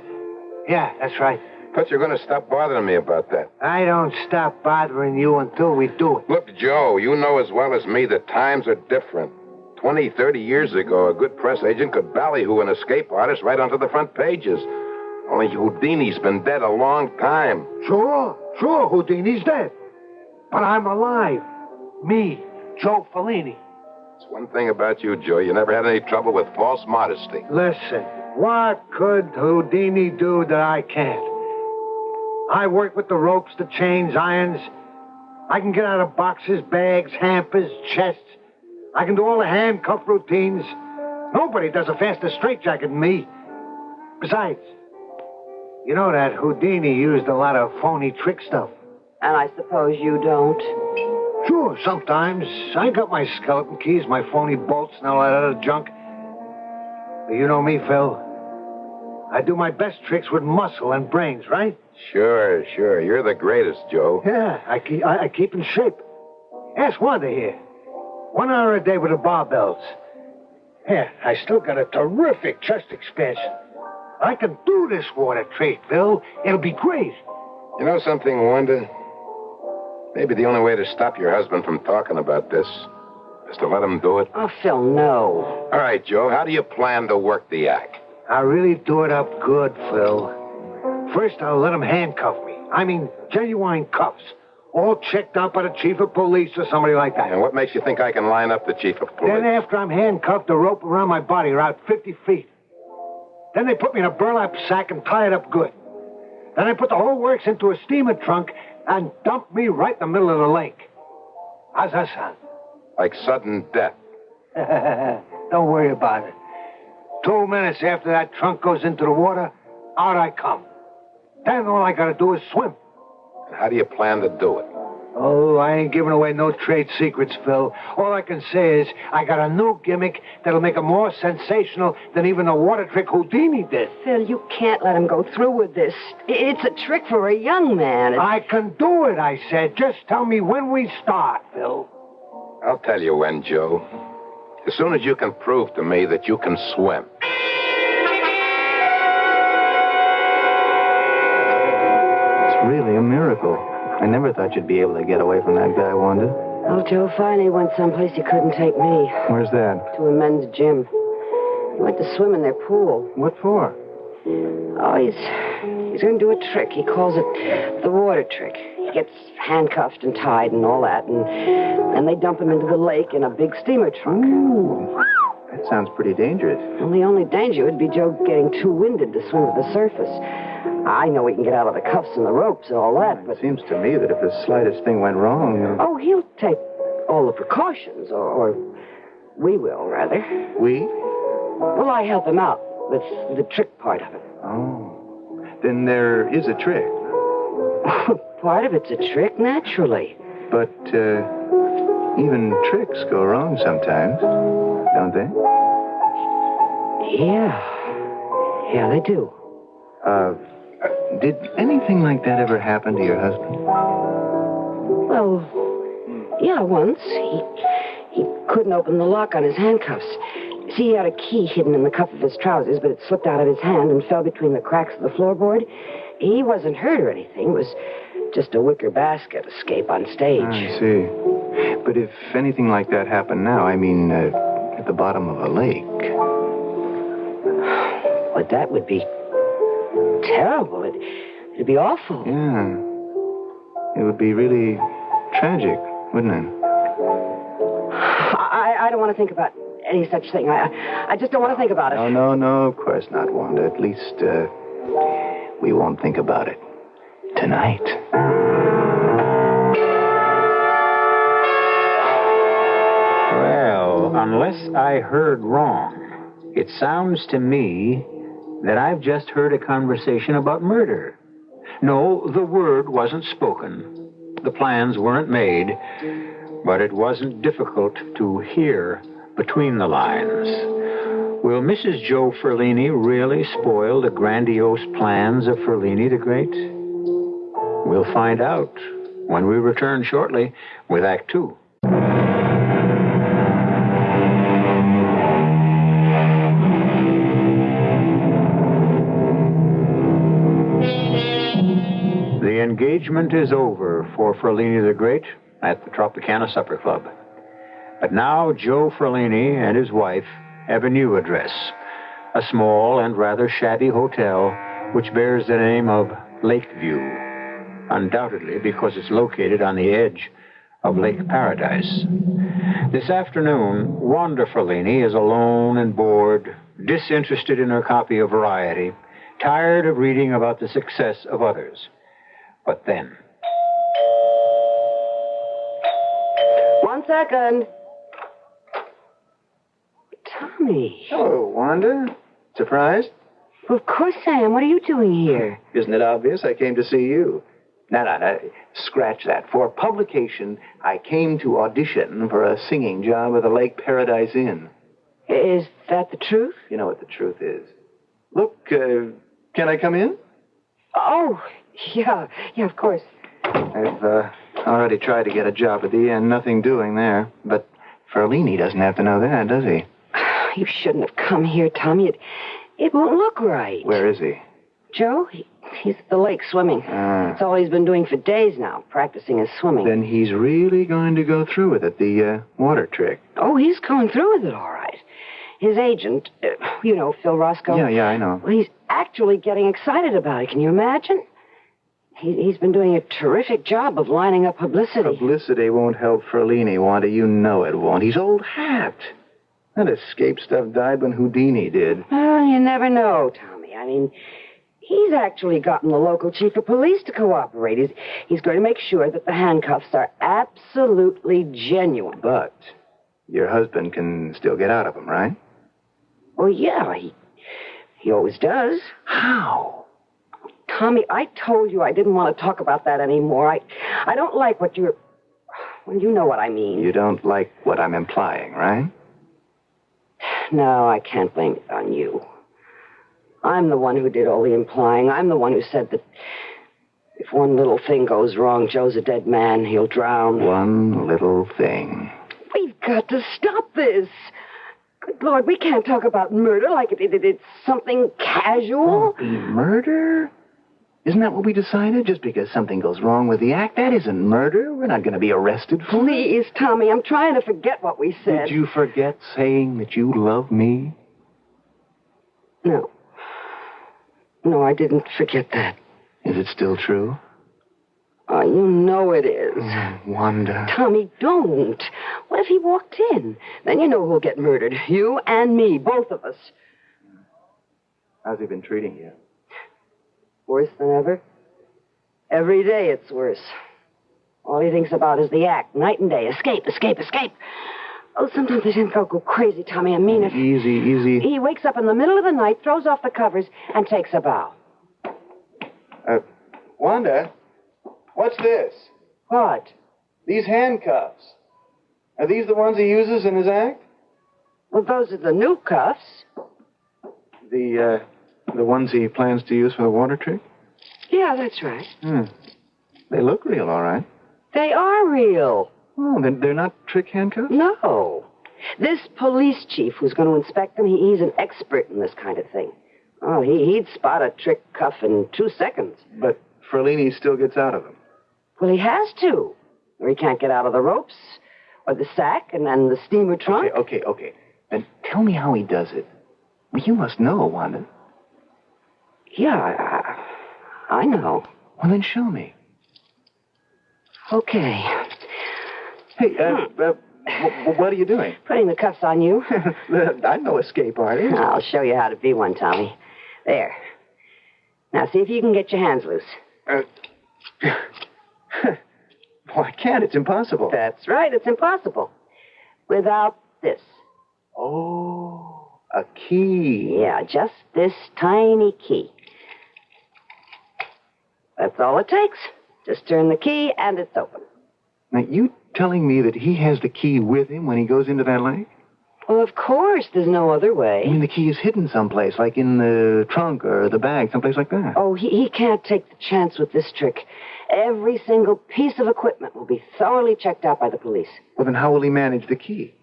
Yeah, that's right. Thought you were going to stop bothering me about that. I don't stop bothering you until we do it. Look, Joe, you know as well as me that times are different. 20, 30 years ago, a good press agent could ballyhoo an escape artist right onto the front pages. Only Houdini's been dead a long time. Sure, Houdini's dead. But I'm alive. Me, Joe Fellini. It's one thing about you, Joe. You never had any trouble with false modesty. Listen, what could Houdini do that I can't? I work with the ropes, the chains, irons. I can get out of boxes, bags, hampers, chests. I can do all the handcuff routines. Nobody does a faster straitjacket than me. Besides, you know that Houdini used a lot of phony trick stuff. And I suppose you don't? Sure, sometimes. I got my skeleton keys, my phony bolts, and all that other junk. But you know me, Phil. I do my best tricks with muscle and brains, right? Sure. You're the greatest, Joe. Yeah, I keep in shape. Ask Wanda here. 1 hour a day with the barbells. Yeah, I still got a terrific chest expansion. I can do this water trick, Phil. It'll be great. You know something, Wanda? Maybe the only way to stop your husband from talking about this is to let him do it. Oh, Phil, no. All right, Joe, how do you plan to work the act? I'll really do it up good, Phil. First, I'll let him handcuff me. I mean, genuine cuffs. All checked out by the chief of police or somebody like that. And what makes you think I can line up the chief of police? Then after I'm handcuffed, the rope around my body around 50 feet. Then they put me in a burlap sack and tie it up good. Then they put the whole works into a steamer trunk and dump me right in the middle of the lake. How's that sound? Like sudden death. Don't worry about it. 2 minutes after that trunk goes into the water, out I come. Then all I gotta do is swim. And how do you plan to do it? Oh, I ain't giving away no trade secrets, Phil. All I can say is I got a new gimmick that'll make it more sensational than even the water trick Houdini did. Phil, you can't let him go through with this. It's a trick for a young man. I can do it, I said. Just tell me when we start, Phil. I'll tell you when, Joe. As soon as you can prove to me that you can swim. It's really a miracle. I never thought you'd be able to get away from that guy, Wanda. Oh, Joe finally went someplace he couldn't take me. Where's that? To a men's gym. He went to swim in their pool. What for? Oh, he's going to do a trick. He calls it the water trick. He gets handcuffed and tied and all that, and then they dump him into the lake in a big steamer trunk. Ooh, that sounds pretty dangerous. Well, the only danger would be Joe getting too winded to swim to the surface. I know he can get out of the cuffs and the ropes and all that, but... It seems to me that if the slightest thing went wrong... Oh, he'll take all the precautions, or we will, rather. We? Well, I help him out with the trick part of it. Oh. Then there is a trick. Part of it's a trick, naturally. But, even tricks go wrong sometimes, don't they? Yeah, they do. Did anything like that ever happen to your husband? Well, yeah, once. He couldn't open the lock on his handcuffs. See, he had a key hidden in the cuff of his trousers, but it slipped out of his hand and fell between the cracks of the floorboard. He wasn't hurt or anything. It was Just a wicker basket escape on stage. I see. But if anything like that happened now, I mean, at the bottom of a lake. But that would be terrible. It'd be awful. Yeah. It would be really tragic, wouldn't it? I don't want to think about any such thing. I just don't want to think about it. No, of course not, Wanda. At least, we won't think about it tonight. Well, unless I heard wrong, it sounds to me that I've just heard a conversation about murder. No, the word wasn't spoken. The plans weren't made, but it wasn't difficult to hear between the lines. Will Mrs. Joe Ferlini really spoil the grandiose plans of Ferlini the Great? We'll find out when we return shortly with Act Two. The engagement is over for Ferlini the Great at the Tropicana Supper Club. But now Joe Ferlini and his wife have a new address, a small and rather shabby hotel which bears the name of Lakeview, undoubtedly because it's located on the edge of Lake Paradise. This afternoon, Wanda Ferlini is alone and bored, disinterested in her copy of Variety, tired of reading about the success of others. But then... One second. Tommy. Hello, Wanda. Surprised? Well, of course I am. What are you doing here? Isn't it obvious? I came to see you. No. Scratch that. For publication, I came to audition for a singing job at the Lake Paradise Inn. Is that the truth? You know what the truth is. Look, can I come in? Oh, yeah, of course. I've already tried to get a job at the inn. Nothing doing there. But Ferlini doesn't have to know that, does he? You shouldn't have come here, Tommy. It won't look right. Where is he? Joe? He's at the lake swimming. That's all he's been doing for days now, practicing his swimming. Then he's really going to go through with it, the water trick. Oh, he's going through with it, all right. His agent, Phil Roscoe. Yeah, I know. Well, he's actually getting excited about it. Can you imagine? He's been doing a terrific job of lining up publicity. Publicity won't help Ferlini, Wanda. You know it won't. He's old hat. That escape stuff died when Houdini did. Well, you never know, Tommy. I mean, he's actually gotten the local chief of police to cooperate. He's going to make sure that the handcuffs are absolutely genuine. But your husband can still get out of them, right? Oh, yeah, he always does. How? Tommy, I told you I didn't want to talk about that anymore. I don't like what you're... Well, you know what I mean. You don't like what I'm implying, right? No, I can't blame it on you. I'm the one who did all the implying. I'm the one who said that if one little thing goes wrong, Joe's a dead man. He'll drown. One little thing. We've got to stop this. Good Lord, we can't talk about murder like it's something casual. Murder? Isn't that what we decided? Just because something goes wrong with the act, that isn't murder. We're not going to be arrested for it. Please, Tommy, I'm trying to forget what we said. Did you forget saying that you love me? No. No, I didn't forget that. Is it still true? Oh, you know it is. Wanda. Tommy, don't. What if he walked in? Then you know who'll get murdered. You and me, both of us. How's he been treating you? Worse than ever. Every day it's worse. All he thinks about is the act, night and day. Escape. Oh, sometimes I think I'll go crazy, Tommy. I mean it. Easy. He wakes up in the middle of the night, throws off the covers, and takes a bow. Wanda, what's this? What? These handcuffs. Are these the ones he uses in his act? Well, those are the new cuffs. The ones he plans to use for the water trick? Yeah, that's right. They look real, all right. They are real. Oh, they're not trick handcuffs? No. This police chief who's going to inspect them, he's an expert in this kind of thing. Oh, he'd spot a trick cuff in 2 seconds. But Ferlini still gets out of them. Well, he has to, or he can't get out of the ropes, or the sack, and then the steamer trunk. Okay. Then tell me how he does it. Well, you must know, Wanda. Yeah, I know. Well, then show me. Okay. Hey, what are you doing? Putting the cuffs on you. I'm no escape artist. I'll show you how to be one, Tommy. There. Now, see if you can get your hands loose. Well, I can't. It's impossible. That's right. It's impossible. Without this. Oh, a key. Yeah, just this tiny key. That's all it takes. Just turn the key and it's open. Now, you telling me that he has the key with him when he goes into that lake? Well, of course. There's no other way. I mean, the key is hidden someplace, like in the trunk or the bag, someplace like that. Oh, he can't take the chance with this trick. Every single piece of equipment will be thoroughly checked out by the police. Well, then how will he manage the key?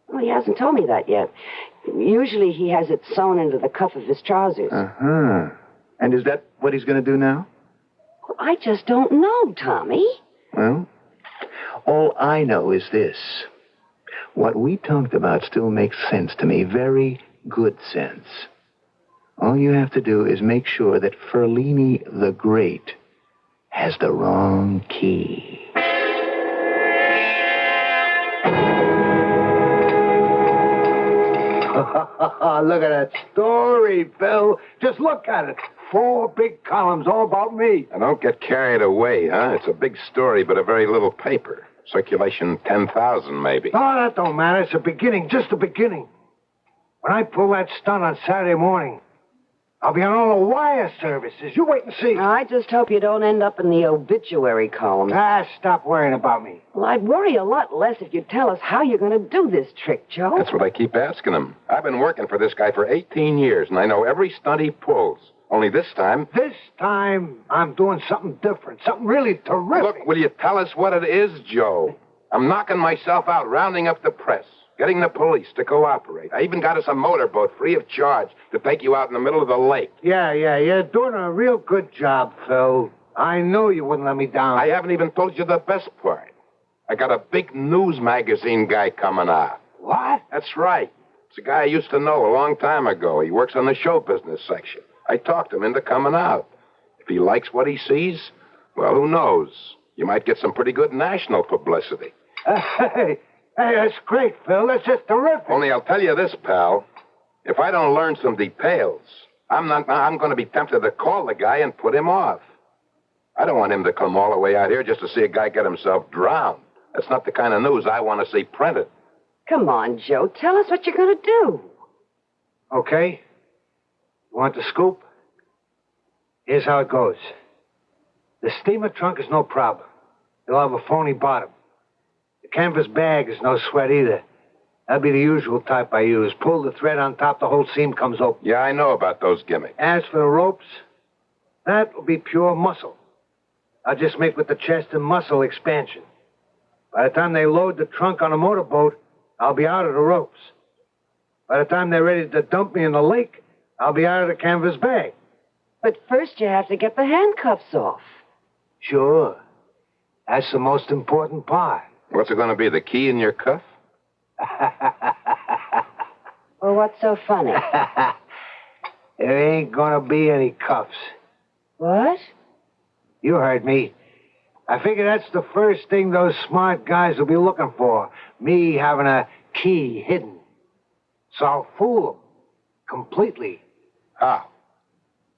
Well, he hasn't told me that yet. Usually he has it sewn into the cuff of his trousers. Uh-huh. And is that what he's going to do now? Well, I just don't know, Tommy. Well, all I know is this. What we talked about still makes sense to me. Very good sense. All you have to do is make sure that Ferlini the Great has the wrong key. Look at that story, Bill. Just look at it. 4 big columns all about me. Now, don't get carried away, huh? It's a big story, but a very little paper. Circulation 10,000, maybe. Oh, that don't matter. It's the beginning, just the beginning. When I pull that stunt on Saturday morning, I'll be on all the wire services. You wait and see. I just hope you don't end up in the obituary column. Stop worrying about me. Well, I'd worry a lot less if you'd tell us how you're going to do this trick, Joe. That's what I keep asking him. I've been working for this guy for 18 years, and I know every stunt he pulls. Only this time... This time, I'm doing something different. Something really terrific. Look, will you tell us what it is, Joe? I'm knocking myself out, rounding up the press, getting the police to cooperate. I even got us a motorboat free of charge to take you out in the middle of the lake. Yeah, you're doing a real good job, Phil. I knew you wouldn't let me down. I haven't even told you the best part. I got a big news magazine guy coming out. What? That's right. It's a guy I used to know a long time ago. He works on the show business section. I talked him into coming out. If he likes what he sees, well, who knows? You might get some pretty good national publicity. Hey, that's great, Phil. That's just terrific. Only I'll tell you this, pal. If I don't learn some details, I'm going to be tempted to call the guy and put him off. I don't want him to come all the way out here just to see a guy get himself drowned. That's not the kind of news I want to see printed. Come on, Joe. Tell us what you're going to do. Okay. You want the scoop? Here's how it goes. The steamer trunk is no problem. It'll have a phony bottom. The canvas bag is no sweat either. That'll be the usual type I use. Pull the thread on top, the whole seam comes open. Yeah, I know about those gimmicks. As for the ropes, that will be pure muscle. I'll just make with the chest and muscle expansion. By the time they load the trunk on a motorboat, I'll be out of the ropes. By the time they're ready to dump me in the lake, I'll be out of the canvas bag. But first you have to get the handcuffs off. Sure. That's the most important part. What's it going to be, the key in your cuff? Well, what's so funny? There ain't gonna be any cuffs. What? You heard me. I figure that's the first thing those smart guys will be looking for. Me having a key hidden. So I'll fool them. Completely. How?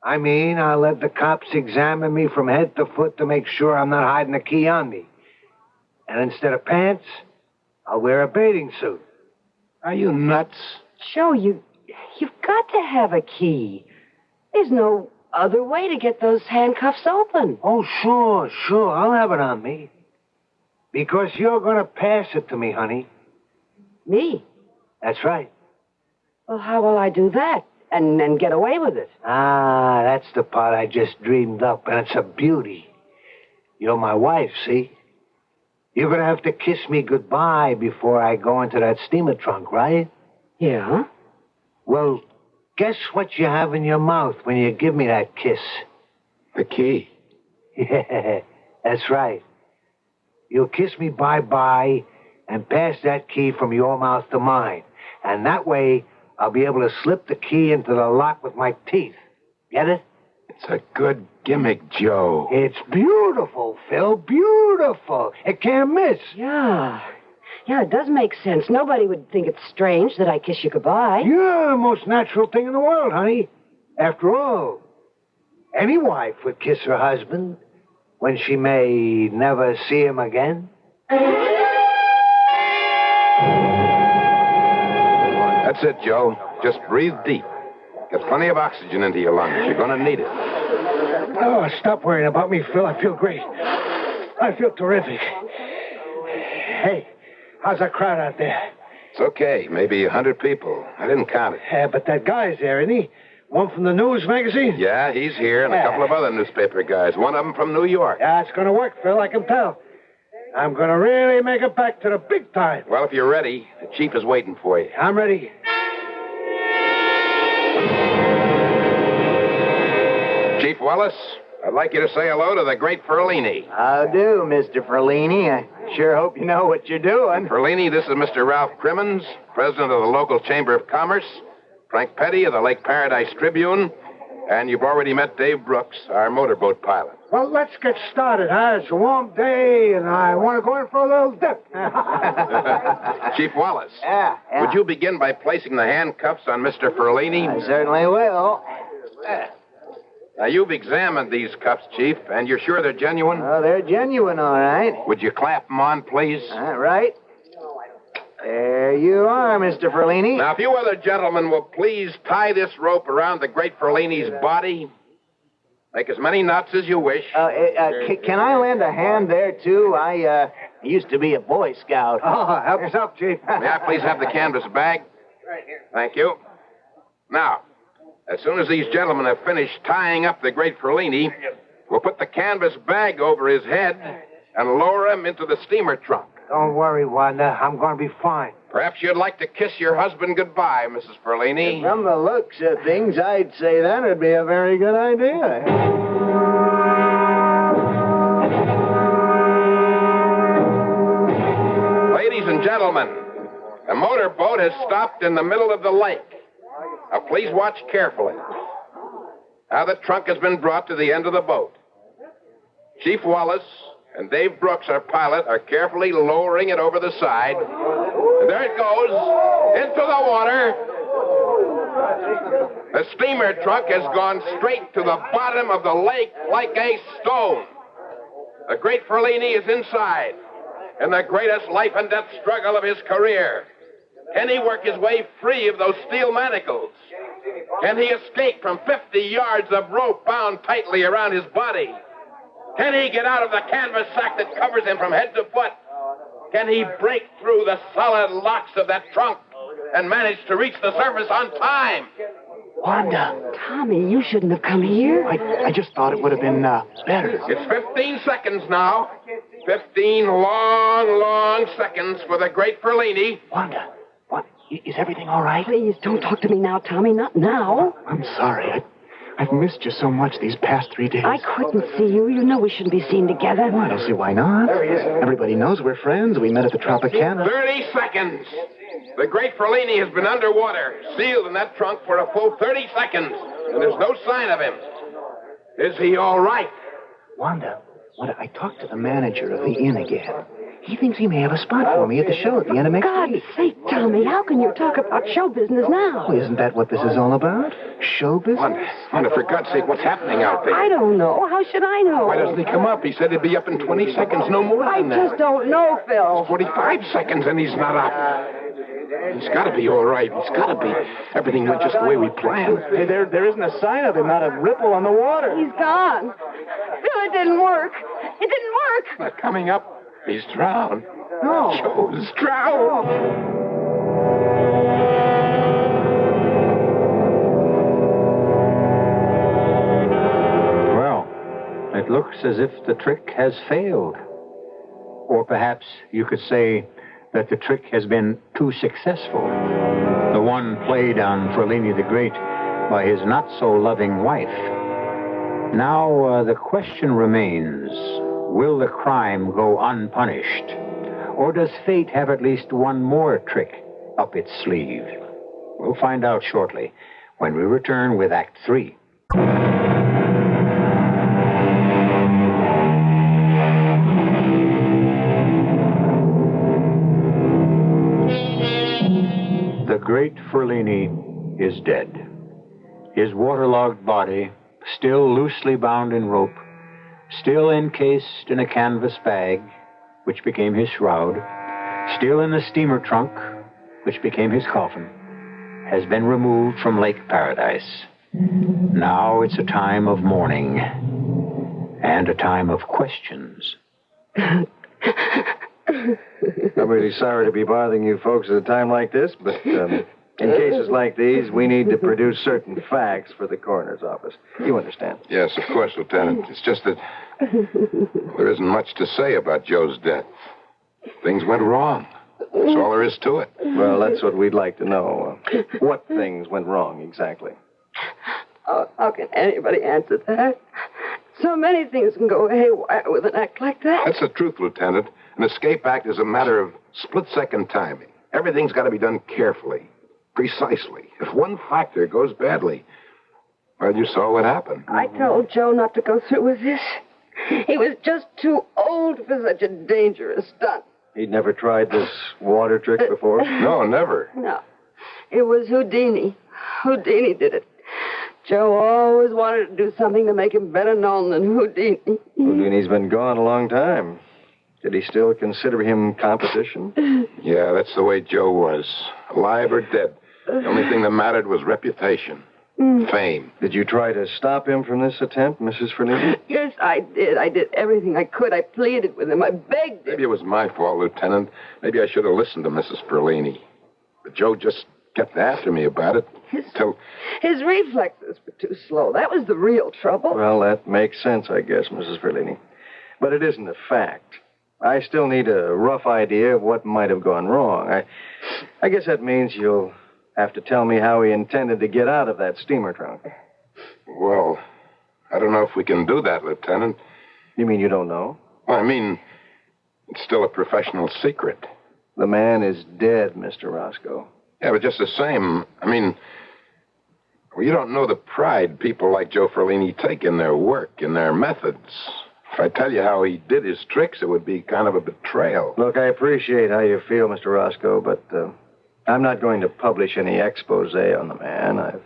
I mean, I'll let the cops examine me from head to foot to make sure I'm not hiding a key on me. And instead of pants, I'll wear a bathing suit. Are you nuts? Joe, you've got to have a key. There's no other way to get those handcuffs open. Oh, sure. I'll have it on me. Because you're going to pass it to me, honey. Me? That's right. Well, how will I do that? And get away with it? Ah, that's the part I just dreamed up, and it's a beauty. You're my wife, see? You're going to have to kiss me goodbye before I go into that steamer trunk, right? Yeah? Well, guess what you have in your mouth when you give me that kiss? The key. Yeah, that's right. you'll kiss me bye-bye and pass that key from your mouth to mine. And that way, I'll be able to slip the key into the lock with my teeth. Get it? It's a good gimmick, Joe. It's beautiful, Phil. Beautiful. It can't miss. Yeah. Yeah, it does make sense. Nobody would think it's strange that I kiss you goodbye. Yeah, most natural thing in the world, honey. After all, any wife would kiss her husband when she may never see him again. That's it, Joe. Just breathe deep. Get plenty of oxygen into your lungs. You're going to need it. Oh, stop worrying about me, Phil. I feel great. I feel terrific. Hey, how's that crowd out there? It's okay. Maybe 100 people. I didn't count it. Yeah, but that guy's there, isn't he? One from the news magazine? Yeah, he's here, and a couple of other newspaper guys. One of them from New York. Yeah, it's going to work, Phil. I can tell. I'm going to really make it back to the big time. Well, if you're ready, the chief is waiting for you. I'm ready. Chief Wallace, I'd like you to say hello to the great Ferlini. How do, Mr. Ferlini? I sure hope you know what you're doing. Ferlini, this is Mr. Ralph Crimmins, president of the local Chamber of Commerce, Frank Petty of the Lake Paradise Tribune, and you've already met Dave Brooks, our motorboat pilot. Well, let's get started, huh? It's a warm day, and I want to go in for a little dip. Chief Wallace, Yeah. would you begin by placing the handcuffs on Mr. Ferlini? I certainly will. Now, you've examined these cuffs, Chief, and you're sure they're genuine? Oh, they're genuine, all right. Would you clap them on, please? Right. There you are, Mr. Ferlini. Now, if you other gentlemen will please tie this rope around the great Ferlini's body. Make as many knots as you wish. Can I lend a hand there, too? I used to be a Boy Scout. Oh, help yourself, Chief. May I please have the canvas bag? Thank you. Now, as soon as these gentlemen have finished tying up the great Ferlini, we'll put the canvas bag over his head and lower him into the steamer trunk. Don't worry, Wanda. I'm going to be fine. Perhaps you'd like to kiss your husband goodbye, Mrs. Ferlini. From the looks of things, I'd say that would be a very good idea. Ladies and gentlemen, the motorboat has stopped in the middle of the lake. Now, please watch carefully. Now, the trunk has been brought to the end of the boat. Chief Wallace and Dave Brooks, our pilot, are carefully lowering it over the side. And there it goes, into the water. The steamer trunk has gone straight to the bottom of the lake like a stone. The great Ferlini is inside, in the greatest life and death struggle of his career. Can he work his way free of those steel manacles? Can he escape from 50 yards of rope bound tightly around his body? Can he get out of the canvas sack that covers him from head to foot? Can he break through the solid locks of that trunk and manage to reach the surface on time? Wanda. Tommy, you shouldn't have come here. I just thought it would have been better. It's 15 seconds now. 15 long seconds for the great Ferlini. Wanda, what? Is everything all right? Please, don't talk to me now, Tommy. Not now. I'm sorry. I've missed you so much these past 3 days. I couldn't see you. You know we shouldn't be seen together. Well, I don't see why not. Everybody knows we're friends. We met at the Tropicana. 30 seconds. The great Ferlini has been underwater, sealed in that trunk for a full 30 seconds, and there's no sign of him. Is he all right? Wanda, I talked to the manager of the inn again. He thinks he may have a spot for me at the show at the end of next week. God's sake, Tommy, how can you talk about show business now? Oh, isn't that what this is all about? Show business? Wanda, for God's sake, what's happening out there? I don't know. How should I know? Why doesn't he come up? He said he'd be up in 20 seconds, no more than that. I just don't know, Phil. 45 seconds and he's not up. He's got to be all right. He's got to be. Everything went just the way we planned. Hey, there isn't a sign of him, not a ripple on the water. He's gone. Phil, it didn't work. It didn't work. Not coming up. He's drowned. No. Joe's drowned. Well, it looks as if the trick has failed. Or perhaps you could say that the trick has been too successful. The one played on Ferlini the Great by his not-so-loving wife. Now, the question remains, Will the crime go unpunished? Or does fate have at least one more trick up its sleeve? We'll find out shortly when we return with Act 3. The great Ferlini is dead. His waterlogged body, still loosely bound in rope, still encased in a canvas bag, which became his shroud, still in the steamer trunk, which became his coffin, has been removed from Lake Paradise. Now it's a time of mourning and a time of questions. I'm really sorry to be bothering you folks at a time like this, but in cases like these, we need to produce certain facts for the coroner's office. You understand? Yes, of course, Lieutenant. It's just that there isn't much to say about Joe's death. Things went wrong. That's all there is to it. Well, that's what we'd like to know. What things went wrong, exactly? How can anybody answer that? So many things can go haywire with an act like that. That's the truth, Lieutenant. An escape act is a matter of split-second timing. Everything's got to be done carefully, precisely. If one factor goes badly, well, you saw what happened. I told Joe not to go through with this. He was just too old for such a dangerous stunt. He'd never tried this water trick before? No, never. No. It was Houdini. Houdini did it. Joe always wanted to do something to make him better known than Houdini. Houdini's been gone a long time. Did he still consider him competition? Yeah, that's the way Joe was. Alive or dead. The only thing that mattered was reputation. Fame. Did you try to stop him from this attempt, Mrs. Ferlini? Yes, I did. I did everything I could. I pleaded with him. I begged him. Maybe it was my fault, Lieutenant. Maybe I should have listened to Mrs. Ferlini. But Joe just kept after me about it until... His reflexes were too slow. That was the real trouble. Well, that makes sense, I guess, Mrs. Ferlini. But it isn't a fact. I still need a rough idea of what might have gone wrong. I guess that means you'll have to tell me how he intended to get out of that steamer trunk. Well, I don't know if we can do that, Lieutenant. You mean you don't know? Well, I mean, it's still a professional secret. The man is dead, Mr. Roscoe. Yeah, but just the same, I mean, well, you don't know the pride people like Joe Ferlini take in their work, in their methods. If I tell you how he did his tricks, it would be kind of a betrayal. Look, I appreciate how you feel, Mr. Roscoe, but I'm not going to publish any expose on the man. I've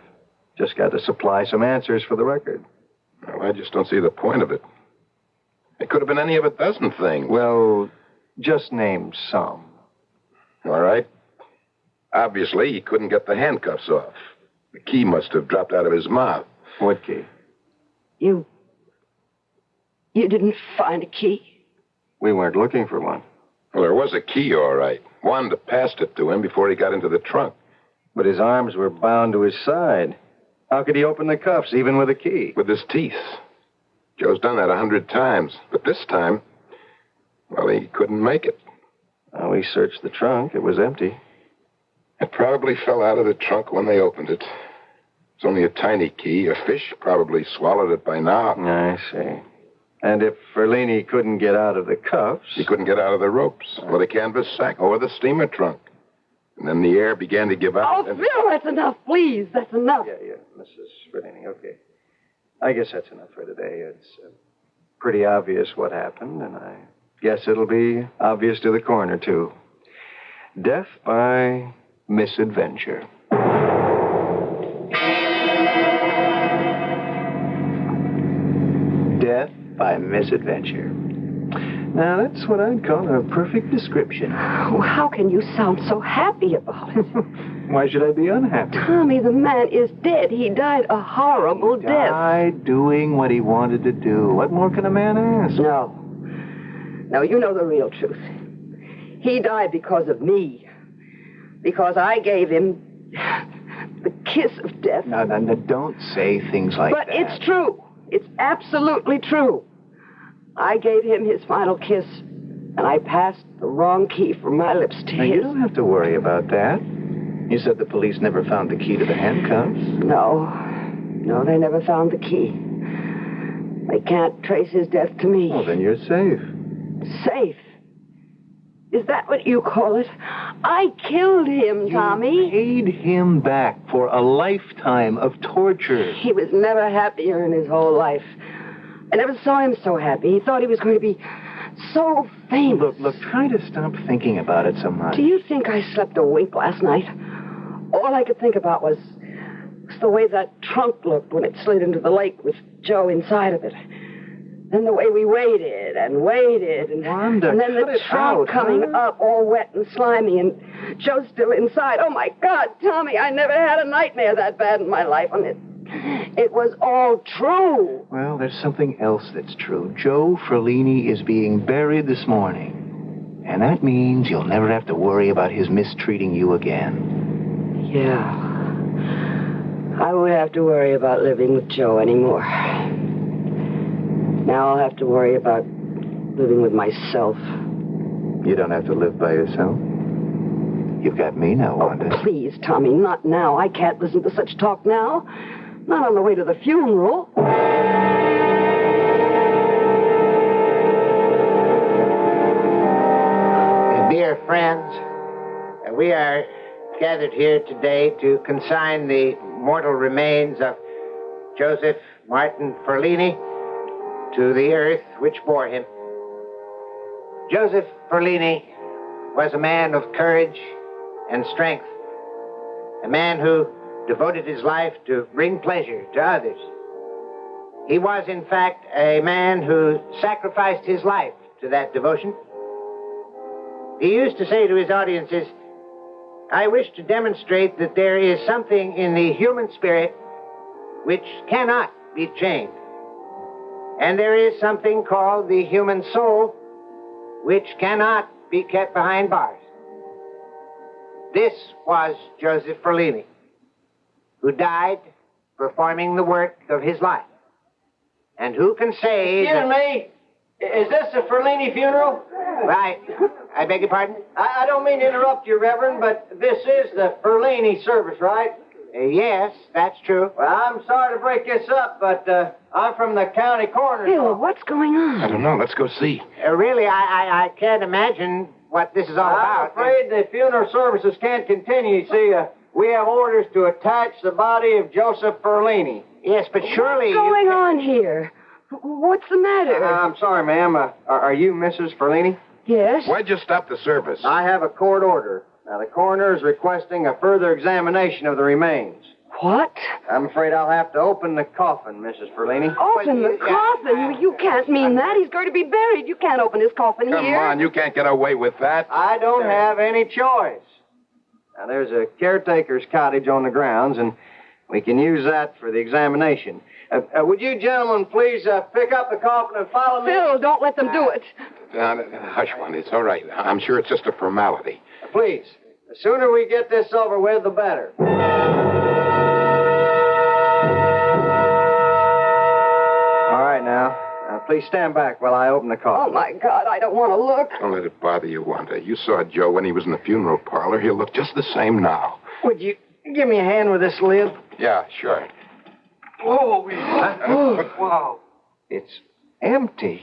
just got to supply some answers for the record. Well, I just don't see the point of it. It could have been any of a dozen things. Well, just name some. All right. Obviously, he couldn't get the handcuffs off. The key must have dropped out of his mouth. What key? You didn't find a key? We weren't looking for one. Well, there was a key, all right. Wanda passed it to him before he got into the trunk. But his arms were bound to his side. How could he open the cuffs, even with a key? With his teeth. Joe's done that 100 times. But this time, well, he couldn't make it. Well, we searched the trunk. It was empty. It probably fell out of the trunk when they opened it. It's only a tiny key. A fish probably swallowed it by now. I see. And if Ferlini couldn't get out of the cuffs... He couldn't get out of the ropes, or the canvas sack, or the steamer trunk. And then the air began to give out. Oh, Phil, that's enough, please. That's enough. Yeah, Mrs. Ferlini, okay. I guess that's enough for today. It's pretty obvious what happened, and I guess it'll be obvious to the coroner, too. Death by misadventure. Death by misadventure. Now, that's what I'd call a perfect description. Oh, how can you sound so happy about it? Why should I be unhappy? Tommy, the man is dead. He died a horrible death. Died doing what he wanted to do. What more can a man ask? No, you know the real truth. He died because of me. Because I gave him the kiss of death. No, don't say things like that. But it's true. It's absolutely true. I gave him his final kiss, and I passed the wrong key from my lips to his. You don't have to worry about that. You said the police never found the key to the handcuffs. No, they never found the key. They can't trace his death to me. Well, then you're safe. Safe? Is that what you call it? I killed him, Tommy. You paid him back for a lifetime of torture. He was never happier in his whole life. I never saw him so happy. He thought he was going to be so famous. Look, try to stop thinking about it so much. Do you think I slept a wink last night? All I could think about was the way that trunk looked when it slid into the lake with Joe inside of it. Then the way we waited, and Wanda, and then the cut it trunk out, coming huh? up all wet and slimy, and Joe still inside. Oh, my God, Tommy, I never had a nightmare that bad in my life. I mean, it was all true. Well, there's something else that's true. Joe Ferlini is being buried this morning. And that means you'll never have to worry about his mistreating you again. Yeah. I won't have to worry about living with Joe anymore. Now I'll have to worry about living with myself. You don't have to live by yourself. You've got me now, Wanda. Oh, please, Tommy, not now. I can't listen to such talk now. Not on the way to the funeral. Dear friends, we are gathered here today to consign the mortal remains of Joseph Martin Ferlini to the earth which bore him. Joseph Ferlini was a man of courage and strength, a man who devoted his life to bring pleasure to others. He was, in fact, a man who sacrificed his life to that devotion. He used to say to his audiences, "I wish to demonstrate that there is something in the human spirit which cannot be chained. And there is something called the human soul which cannot be kept behind bars." This was Joseph Ferlini, who died performing the work of his life. And who can say... Excuse me? Is this a Ferlini funeral? Right. I beg your pardon? I don't mean to interrupt you, Reverend, but this is the Ferlini service, right? Yes, that's true. Well, I'm sorry to break this up, but I'm from the county coroner's Bill, office. what's going on? I don't know. Let's go see. Really, I can't imagine what this is all I'm about. afraid the funeral services can't continue. You see, we have orders to attach the body of Joseph Ferlini. Yes, but surely... What's going on here? What's the matter? I'm sorry, ma'am. Are you Mrs. Ferlini? Yes? Why'd you stop the service? I have a court order. Now, the coroner is requesting a further examination of the remains. What? I'm afraid I'll have to open the coffin, Mrs. Ferlini. Open the coffin? You can't mean that. He's going to be buried. You can't open his coffin Come here. on, you can't get away with that. I don't have any choice. Now, there's a caretaker's cottage on the grounds, and we can use that for the examination. Would you gentlemen please pick up the coffin and follow me? Phil, don't let them do it. Hush, Wanda. It's all right. I'm sure it's just a formality. Please. The sooner we get this over with, the better. All right, now. Please stand back while I open the coffin. Oh, my God, I don't want to look. Don't let it bother you, Wanda. You saw Joe when he was in the funeral parlor. He'll look just the same now. Would you give me a hand with this lid? Yeah, sure. Oh, wow. It's empty.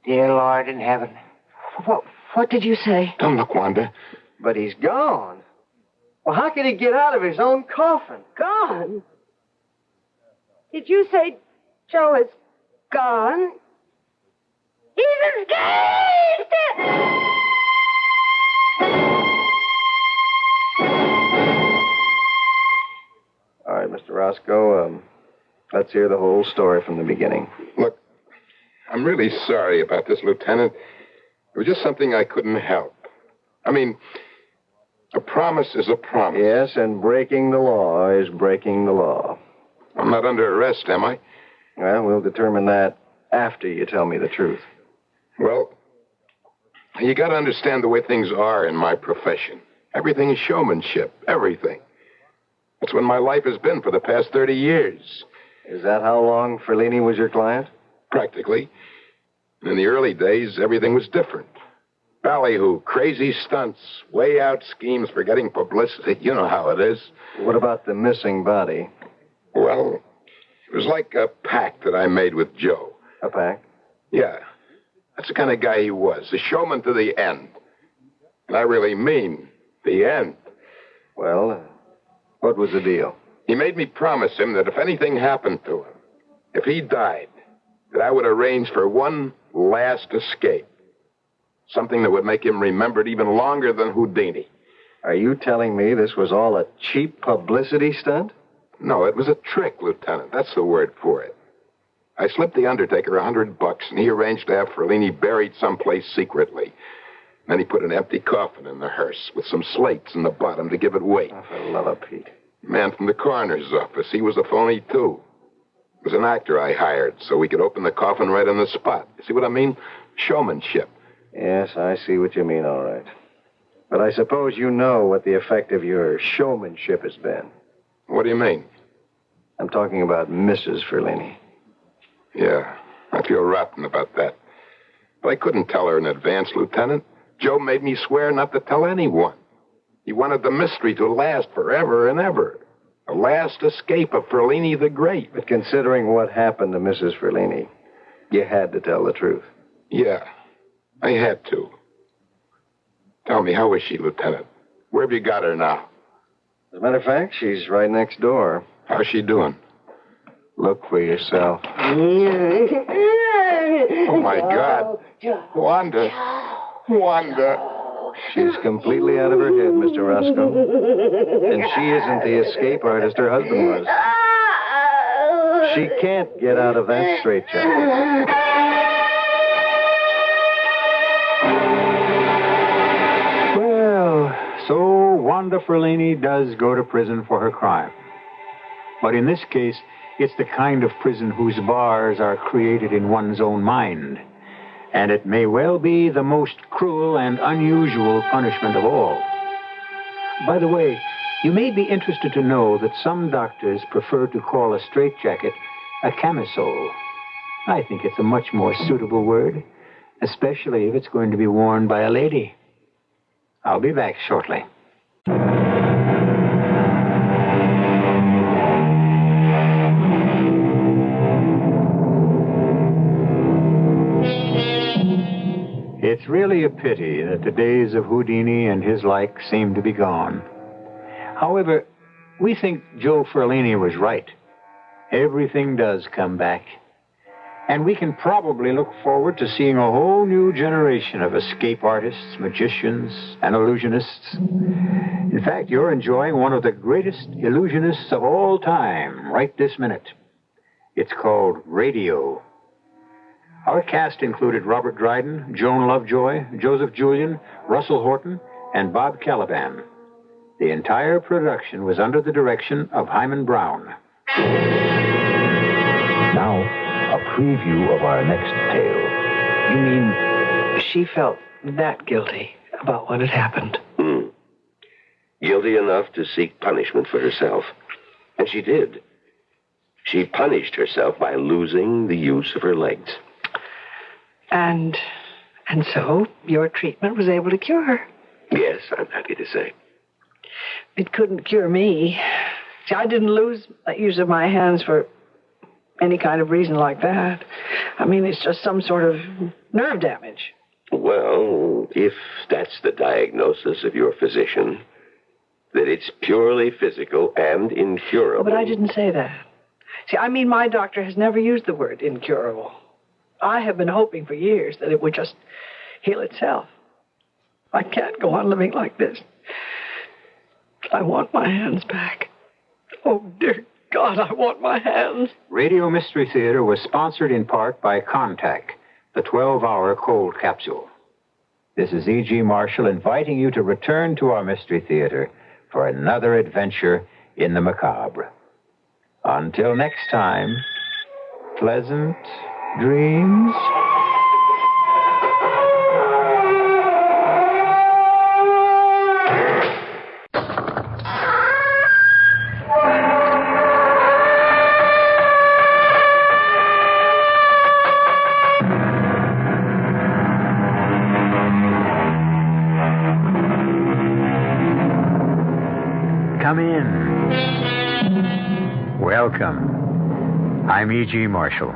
Dear Lord in heaven. What did you say? Don't look, Wanda. But he's gone. Well, how could he get out of his own coffin? Gone? Did you say Joe is gone? He's escaped! All right, Mr. Roscoe, let's hear the whole story from the beginning. Look, I'm really sorry about this, Lieutenant. It was just something I couldn't help. I mean, a promise is a promise. Yes, and breaking the law is breaking the law. I'm not under arrest, am I? Well, we'll determine that after you tell me the truth. Well, you got to understand the way things are in my profession. Everything is showmanship. Everything. That's what my life has been for the past 30 years. Is that how long Ferlini was your client? Practically. In the early days, everything was different. Ballyhoo, crazy stunts, way out schemes for getting publicity. You know how it is. What about the missing body? Well, it was like a pact that I made with Joe. A pack? Yeah. That's the kind of guy he was, a showman to the end. And I really mean the end. Well, what was the deal? He made me promise him that if anything happened to him, if he died, that I would arrange for one last escape. Something that would make him remembered even longer than Houdini. Are you telling me this was all a cheap publicity stunt? No, it was a trick, Lieutenant. That's the word for it. I slipped the undertaker $100, and he arranged to have Ferlini buried someplace secretly. Then he put an empty coffin in the hearse with some slates in the bottom to give it weight. Oh, for the love of Pete. Man from the coroner's office. He was a phony, too. It was an actor I hired so we could open the coffin right on the spot. You see what I mean? Showmanship. Yes, I see what you mean, all right. But I suppose you know what the effect of your showmanship has been. What do you mean? I'm talking about Mrs. Ferlini. Yeah, I feel rotten about that. But I couldn't tell her in advance, Lieutenant. Joe made me swear not to tell anyone. He wanted the mystery to last forever and ever. The last escape of Ferlini the Great. But considering what happened to Mrs. Ferlini, you had to tell the truth. Yeah, I had to. Tell me, how is she, Lieutenant? Where have you got her now? As a matter of fact, she's right next door. How's she doing? Look for yourself. Oh, my God. Wanda. Wanda. She's completely out of her head, Mr. Roscoe. And she isn't the escape artist her husband was. She can't get out of that straitjacket. Well, so Wanda Ferlini does go to prison for her crime. But in this case, it's the kind of prison whose bars are created in one's own mind. And it may well be the most cruel and unusual punishment of all. By the way, you may be interested to know that some doctors prefer to call a straitjacket a camisole. I think it's a much more suitable word, especially if it's going to be worn by a lady. I'll be back shortly. It's really a pity that the days of Houdini and his like seem to be gone. However, we think Joe Ferlini was right. Everything does come back. And we can probably look forward to seeing a whole new generation of escape artists, magicians, and illusionists. In fact, you're enjoying one of the greatest illusionists of all time right this minute. It's called radio. Our cast included Robert Dryden, Joan Lovejoy, Joseph Julian, Russell Horton, and Bob Caliban. The entire production was under the direction of Hyman Brown. Now, a preview of our next tale. You mean she felt that guilty about what had happened? Guilty enough to seek punishment for herself. And she did. She punished herself by losing the use of her legs. And so your treatment was able to cure her. Yes, I'm happy to say. It couldn't cure me. See, I didn't lose the use of my hands for any kind of reason like that. I mean, it's just some sort of nerve damage. Well, if that's the diagnosis of your physician, that it's purely physical and incurable. Oh, but I didn't say that. See, I mean, my doctor has never used the word incurable. I have been hoping for years that it would just heal itself. I can't go on living like this. I want my hands back. Oh, dear God, I want my hands. Radio Mystery Theater was sponsored in part by Contact, the 12-hour cold capsule. This is E.G. Marshall inviting you to return to our Mystery Theater for another adventure in the macabre. Until next time, pleasant dreams. Come in. Welcome. I'm E.G. Marshall.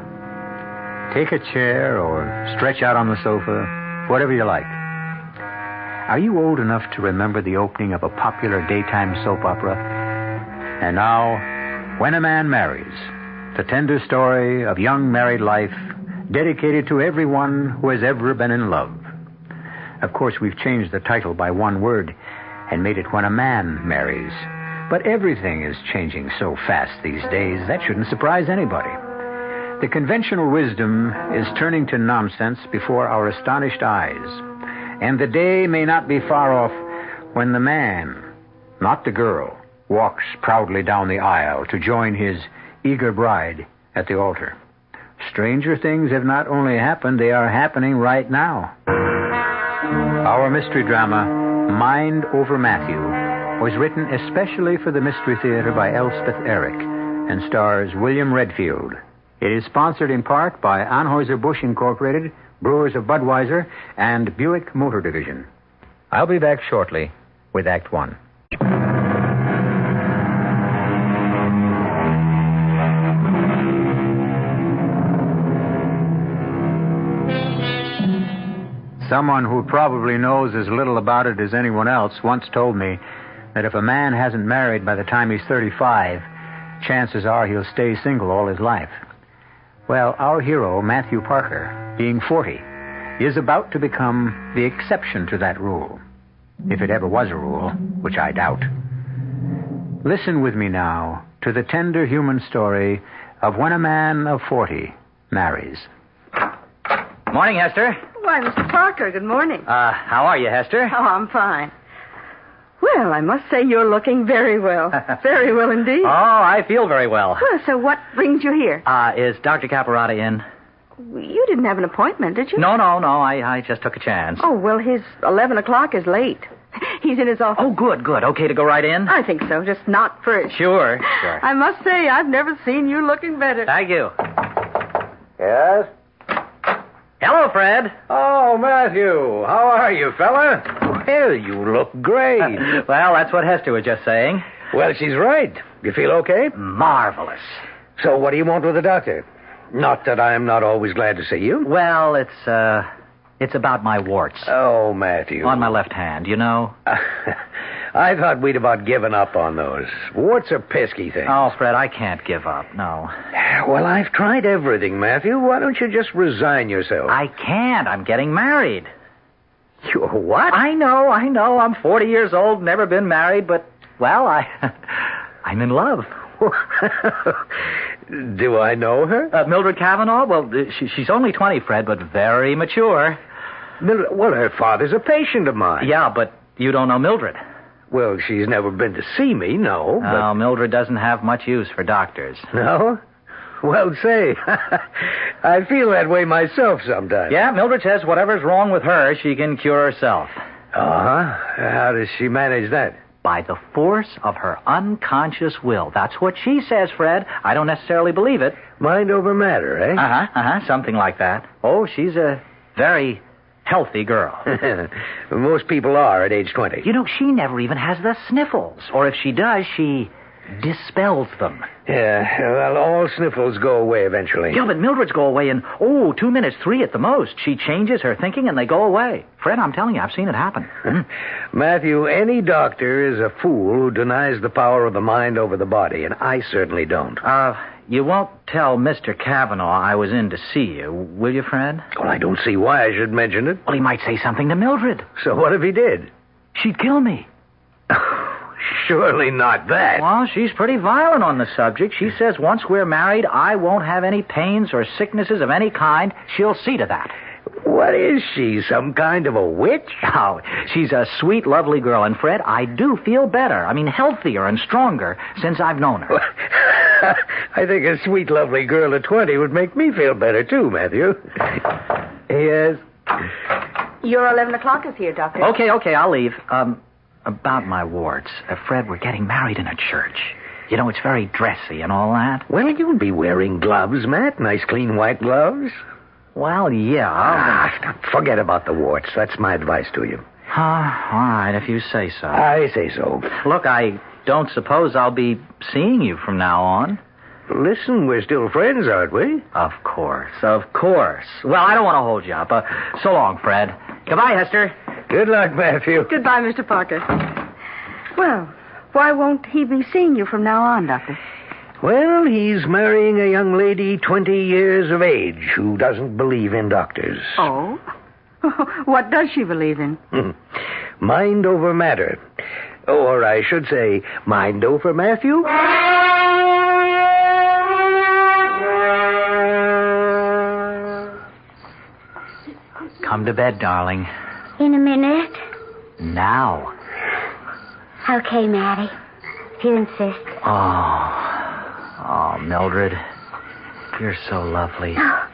Take a chair or stretch out on the sofa, whatever you like. Are you old enough to remember the opening of a popular daytime soap opera? And now, When a Man Marries, the tender story of young married life dedicated to everyone who has ever been in love. Of course, we've changed the title by one word and made it When a Man Marries. But everything is changing so fast these days, that shouldn't surprise anybody. The conventional wisdom is turning to nonsense before our astonished eyes. And the day may not be far off when the man, not the girl, walks proudly down the aisle to join his eager bride at the altar. Stranger things have not only happened, they are happening right now. Our mystery drama, Mind Over Matthew, was written especially for the Mystery Theater by Elspeth Eric and stars William Redfield. It is sponsored in part by Anheuser-Busch Incorporated, Brewers of Budweiser, and Buick Motor Division. I'll be back shortly with Act One. Someone who probably knows as little about it as anyone else once told me that if a man hasn't married by the time he's 35, chances are he'll stay single all his life. Well, our hero, Matthew Parker, being 40, is about to become the exception to that rule. If it ever was a rule, which I doubt. Listen with me now to the tender human story of when a man of 40 marries. Morning, Hester. Why, Mr. Parker, good morning. How are you, Hester? Oh, I'm fine. Well, I must say you're looking very well. Very well indeed. Oh, I feel very well. Well, so what brings you here? Is Dr. Caparata in? You didn't have an appointment, did you? No. I just took a chance. Oh, well, his 11 o'clock is late. He's in his office. Oh, good. Okay to go right in? I think so, just not first. Sure. I must say, I've never seen you looking better. Thank you. Yes? Hello, Fred. Oh, Matthew. How are you, fella? Well, you look great. Well, that's what Hester was just saying. Well, she's right. You feel okay? Marvelous. So what do you want with the doctor? Not that I'm not always glad to see you. Well, it's about my warts. Oh, Matthew. On my left hand, you know. I thought we'd about given up on those. Warts are pesky things. Oh, Fred, I can't give up, no. Well, I've tried everything, Matthew. Why don't you just resign yourself? I can't. I'm getting married. You're what? I know. I'm 40 years old, never been married, but, well, I'm in love. Do I know her? Mildred Cavanaugh? Well, she's only 20, Fred, but very mature. Well, her father's a patient of mine. Yeah, but you don't know Mildred. Well, she's never been to see me, no. But... No, Mildred doesn't have much use for doctors. No? Well, say, I feel that way myself sometimes. Yeah, Mildred says whatever's wrong with her, she can cure herself. Uh-huh. How does she manage that? By the force of her unconscious will. That's what she says, Fred. I don't necessarily believe it. Mind over matter, eh? Something like that. Oh, she's a very healthy girl. Most people are at age 20. You know, she never even has the sniffles. Or if she does, she dispels them. Yeah, well, all sniffles go away eventually. Yeah, but Mildred's go away in, 2 minutes, 3 at the most. She changes her thinking and they go away. Fred, I'm telling you, I've seen it happen. Matthew, any doctor is a fool who denies the power of the mind over the body, and I certainly don't. You won't tell Mr. Cavanaugh I was in to see you, will you, Fred? Well, I don't see why I should mention it. Well, he might say something to Mildred. So what if he did? She'd kill me. Surely not that. Well, she's pretty violent on the subject. She says once we're married, I won't have any pains or sicknesses of any kind. She'll see to that. What is she, some kind of a witch? Oh, she's a sweet, lovely girl. And, Fred, I do feel better. I mean, healthier and stronger since I've known her. I think a sweet, lovely girl at 20 would make me feel better, too, Matthew. Yes? Your 11 o'clock is here, Doctor. Okay, I'll leave. About my warts. Fred, we're getting married in a church. You know, it's very dressy and all that. Well, you'll be wearing gloves, Matt. Nice, clean, white gloves. Well, yeah. Forget about the warts. That's my advice to you. All right, if you say so. I say so. Look, I don't suppose I'll be seeing you from now on. Listen, we're still friends, aren't we? Of course, of course. Well, I don't want to hold you up. So long, Fred. Goodbye, Hester. Good luck, Matthew. Goodbye, Mr. Parker. Well, why won't he be seeing you from now on, Doctor? Well, he's marrying a young lady 20 years of age who doesn't believe in doctors. Oh? What does she believe in? Mind over matter. Or I should say, mind over Matthew? Come to bed, darling. In a minute. Now. Okay, Maddie. If you insist. Oh, Mildred. You're so lovely. Oh,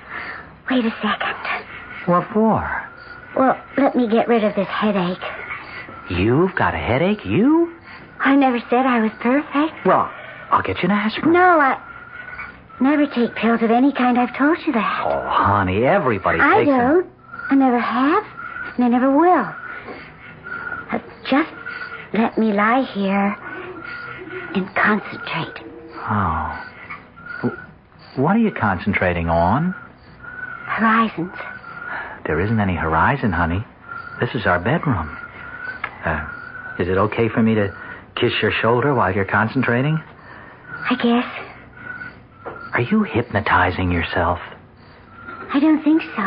wait a second. What for? Well, let me get rid of this headache. You've got a headache? You? I never said I was perfect. Well, I'll get you an aspirin. No, I never take pills of any kind. I've told you that. Oh, honey, everybody I takes them. don't. I never have, and I never will. Just let me lie here and concentrate. Oh. What are you concentrating on? Horizons. There isn't any horizon, honey. This is our bedroom. Is it okay for me to kiss your shoulder while you're concentrating? I guess. Are you hypnotizing yourself? I don't think so.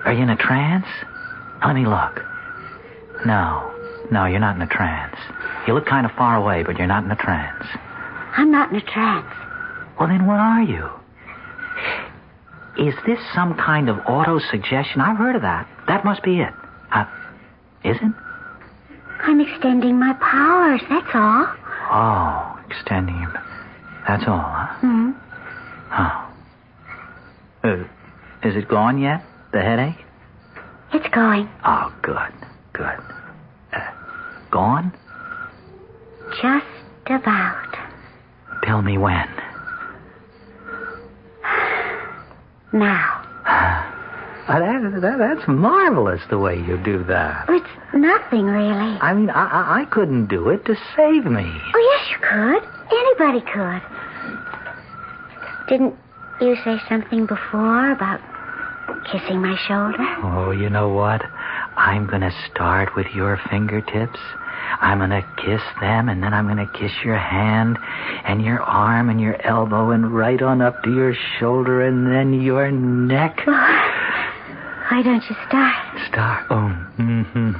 Are you in a trance? Let me look. No, you're not in a trance. You look kind of far away, but you're not in a trance. I'm not in a trance. Well, then what are you? Is this some kind of auto-suggestion? I've heard of that. That must be it. Is it? I'm extending my powers, that's all. Oh, extending your... That's all, huh? Mm-hmm. Oh. Is it gone yet, the headache? It's going. Oh, good. Gone? Just about. Tell me when. Now. That's marvelous, the way you do that. It's nothing, really. I mean, I couldn't do it to save me. Oh, yes, you could. Anybody could. Didn't you say something before about kissing my shoulder? Oh, you know what? I'm going to start with your fingertips. I'm going to kiss them, and then I'm going to kiss your hand and your arm and your elbow and right on up to your shoulder and then your neck. Why don't you start? Start? Oh, mm-hmm.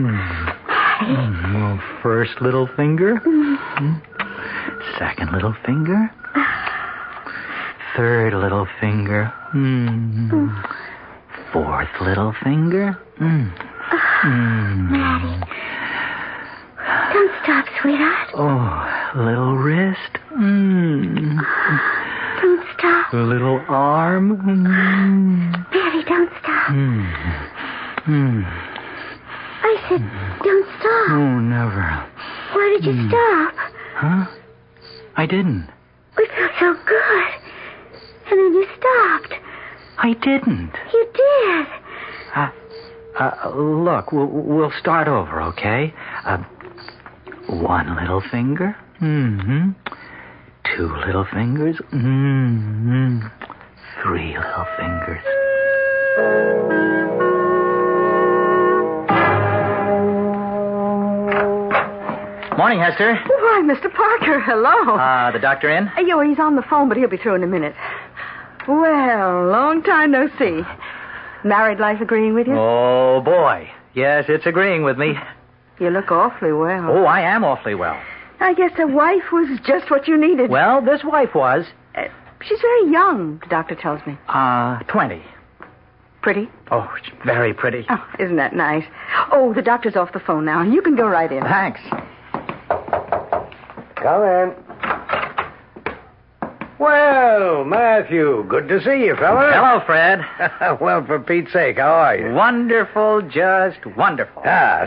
Maddie. Well, first little finger. Second little finger. Third little finger. Fourth little finger. Maddie. Don't stop, sweetheart. Oh, little wrist. Don't stop. Little arm. Maddie, don't stop. I said, don't stop. Oh, never. Why did you stop? Huh? I didn't. It felt so good. And then you stopped. I didn't. You did. Look, we'll start over, okay? One little finger. Two little fingers. 3 little fingers. Morning, Hester. Why, Mr. Parker, hello. The doctor in? He's on the phone, but he'll be through in a minute. Well, long time no see. Married life agreeing with you? Oh, boy. Yes, it's agreeing with me. You look awfully well. Oh, I am awfully well. I guess a wife was just what you needed. Well, this wife was. She's very young, the doctor tells me. 20. Pretty? Oh, she's very pretty. Oh, isn't that nice? Oh, the doctor's off the phone now. You can go right in. Thanks. Come in. Well, Matthew, good to see you, fella. Hello, Fred. Well, for Pete's sake, how are you? Wonderful, just wonderful.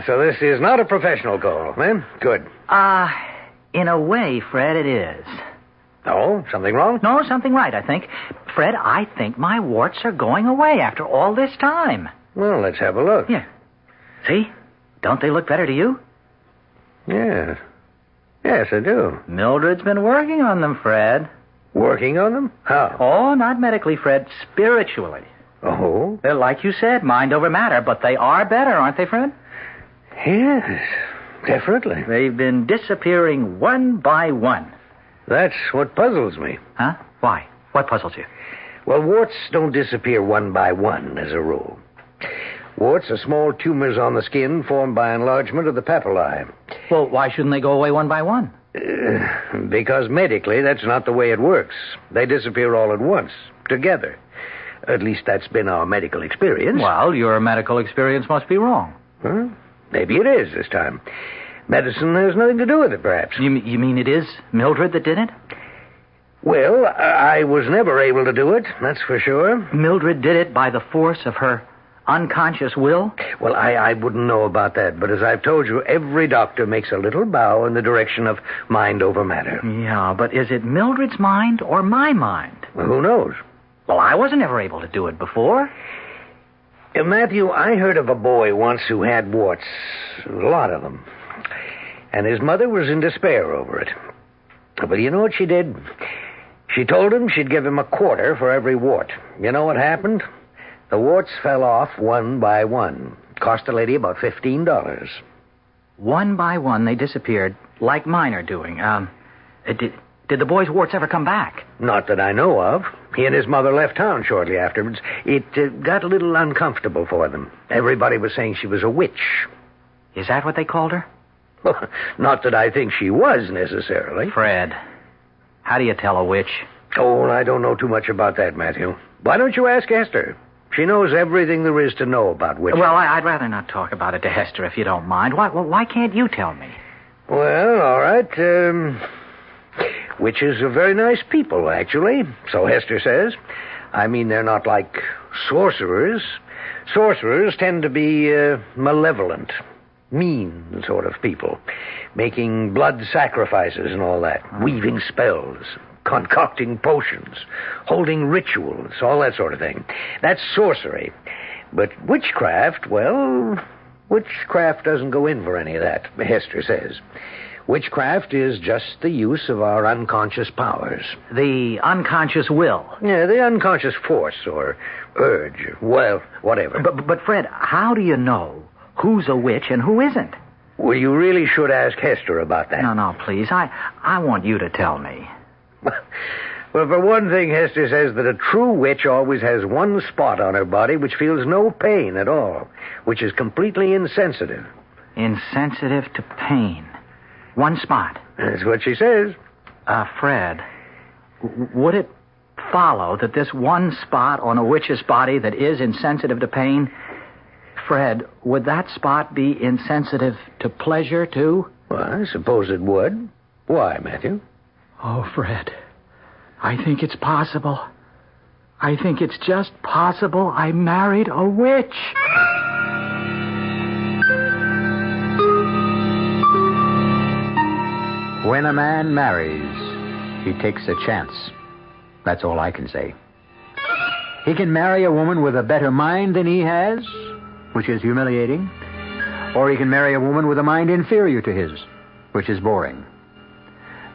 So this is not a professional call, eh? Good. In a way, Fred, it is. Oh, something wrong? No, something right, I think. Fred, I think my warts are going away after all this time. Well, let's have a look. Here. See? Don't they look better to you? Yeah. Yes, I do. Mildred's been working on them, Fred. Working on them? How? Oh, not medically, Fred. Spiritually. Oh? They're like you said, mind over matter, but they are better, aren't they, Fred? Yes, definitely. They've been disappearing one by one. That's what puzzles me. Huh? Why? What puzzles you? Well, warts don't disappear one by one, as a rule. Warts are small tumors on the skin formed by enlargement of the papillae. Well, why shouldn't they go away one by one? Because medically, that's not the way it works. They disappear all at once, together. At least that's been our medical experience. Well, your medical experience must be wrong. Huh? Maybe it is this time. Medicine has nothing to do with it, perhaps. You mean it is Mildred that did it? Well, I was never able to do it, that's for sure. Mildred did it by the force of her unconscious will? Well, I wouldn't know about that, but as I've told you, every doctor makes a little bow in the direction of mind over matter. Yeah, but is it Mildred's mind or my mind? Well, who knows? Well, I wasn't ever able to do it before. Matthew, I heard of a boy once who had warts. A lot of them. And his mother was in despair over it. But you know what she did? She told him she'd give him a quarter for every wart. You know what happened? The warts fell off one by one. Cost the lady about $15. One by one, they disappeared, like mine are doing. Did the boy's warts ever come back? Not that I know of. He and his mother left town shortly afterwards. It got a little uncomfortable for them. Everybody was saying she was a witch. Is that what they called her? Not that I think she was, necessarily. Fred, how do you tell a witch? Oh, I don't know too much about that, Matthew. Why don't you ask Esther? She knows everything there is to know about witches. Well, I'd rather not talk about it to Hester, if you don't mind. Why can't you tell me? Well, all right. Witches are very nice people, actually. So Hester says. I mean, they're not like sorcerers. Sorcerers tend to be malevolent, mean sort of people, making blood sacrifices and all that, weaving spells, concocting potions, holding rituals, all that sort of thing. That's sorcery. But witchcraft, well, witchcraft doesn't go in for any of that, Hester says. Witchcraft is just the use of our unconscious powers. The unconscious will? Yeah, the unconscious force or urge, well, whatever. But Fred, how do you know who's a witch and who isn't? Well, you really should ask Hester about that. No, please. I want you to tell me. Well, for one thing, Hester says that a true witch always has one spot on her body which feels no pain at all, which is completely insensitive. Insensitive to pain. One spot. That's what she says. Fred, would it follow that this one spot on a witch's body that is insensitive to pain, Fred, would that spot be insensitive to pleasure, too? Well, I suppose it would. Why, Matthew? Oh, Fred, I think it's possible. I think it's just possible I married a witch. When a man marries, he takes a chance. That's all I can say. He can marry a woman with a better mind than he has, which is humiliating, or he can marry a woman with a mind inferior to his, which is boring.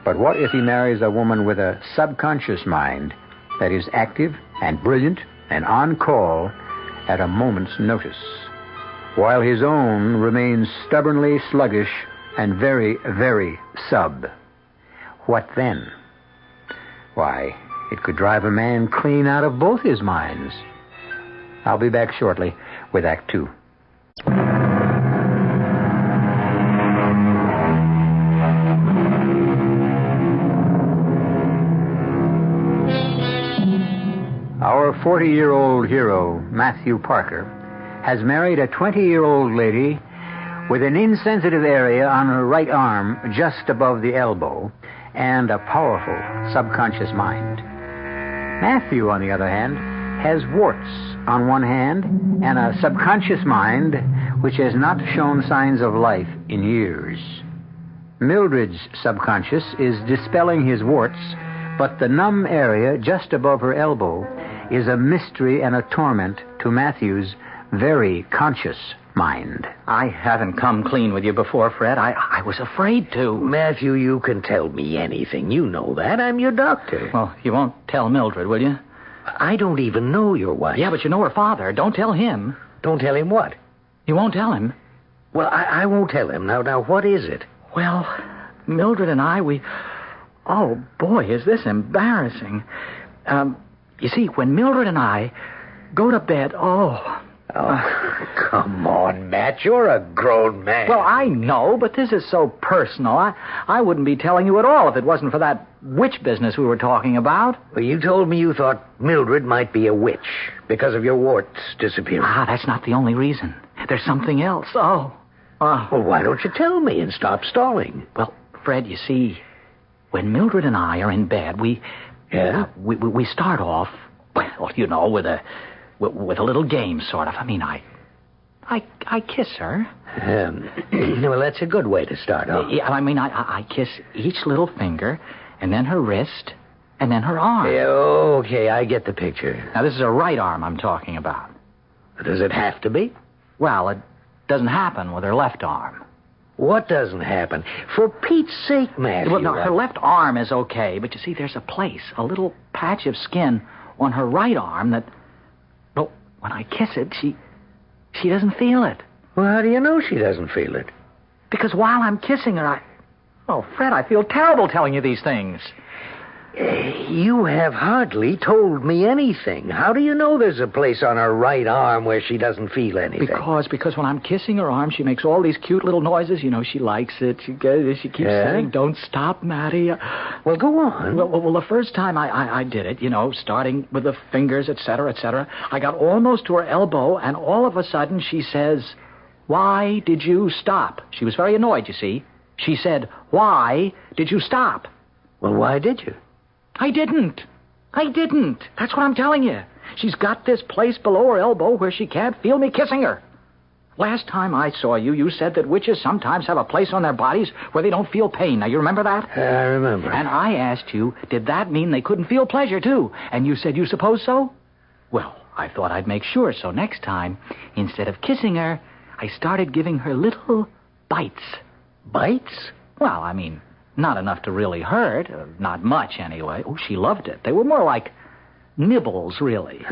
But what if he marries a woman with a subconscious mind that is active and brilliant and on call at a moment's notice, while his own remains stubbornly sluggish and very, very sub? What then? Why, it could drive a man clean out of both his minds. I'll be back shortly with Act 2. Our 40-year-old hero, Matthew Parker, has married a 20-year-old lady with an insensitive area on her right arm just above the elbow and a powerful subconscious mind. Matthew, on the other hand, has warts on one hand and a subconscious mind which has not shown signs of life in years. Mildred's subconscious is dispelling his warts, but the numb area just above her elbow is a mystery and a torment to Matthew's very conscious mind. I haven't come clean with you before, Fred. I was afraid to. Matthew, you can tell me anything. You know that. I'm your doctor. Well, you won't tell Mildred, will you? I don't even know your wife. Yeah, but you know her father. Don't tell him. Don't tell him what? You won't tell him? Well, I won't tell him. Now, what is it? Well, Mildred and I, Oh, boy, is this embarrassing. You see, when Mildred and I go to bed, come on, Matt. You're a grown man. Well, I know, but this is so personal. I wouldn't be telling you at all if it wasn't for that witch business we were talking about. Well, you told me you thought Mildred might be a witch because of your warts disappearing. That's not the only reason. There's something else. Well, why don't you tell me and stop stalling? Well, Fred, you see, when Mildred and I are in bed, we start off, well, you know, with a little game, sort of. I mean, I kiss her. Well, that's a good way to start off. Yeah, I mean, I kiss each little finger, and then her wrist, and then her arm. Yeah, okay, I get the picture. Now, this is her right arm I'm talking about. Does it have to be? Well, it doesn't happen with her left arm. What doesn't happen? For Pete's sake, Matthew. Well, no, her left arm is okay, but you see, there's a little patch of skin on her right arm that, well, when I kiss it, she doesn't feel it. Well, how do you know she doesn't feel it? Because while I'm kissing her, Fred, I feel terrible telling you these things. You have hardly told me anything. How do you know there's a place on her right arm where she doesn't feel anything? Because when I'm kissing her arm, she makes all these cute little noises. You know, she likes it. She keeps saying, "Don't stop, Matty." Well, go on. Well, the first time I did it, you know, starting with the fingers, etc., etc., I got almost to her elbow, and all of a sudden she says, "Why did you stop?" She was very annoyed, you see. She said, "Why did you stop?" Well, why did you? I didn't. That's what I'm telling you. She's got this place below her elbow where she can't feel me kissing her. Last time I saw you, you said that witches sometimes have a place on their bodies where they don't feel pain. Now, you remember that? I remember. And I asked you, did that mean they couldn't feel pleasure, too? And you said you suppose so? Well, I thought I'd make sure, so next time, instead of kissing her, I started giving her little bites. Bites? Well, I mean, not enough to really hurt. Not much, anyway. Oh, she loved it. They were more like nibbles, really.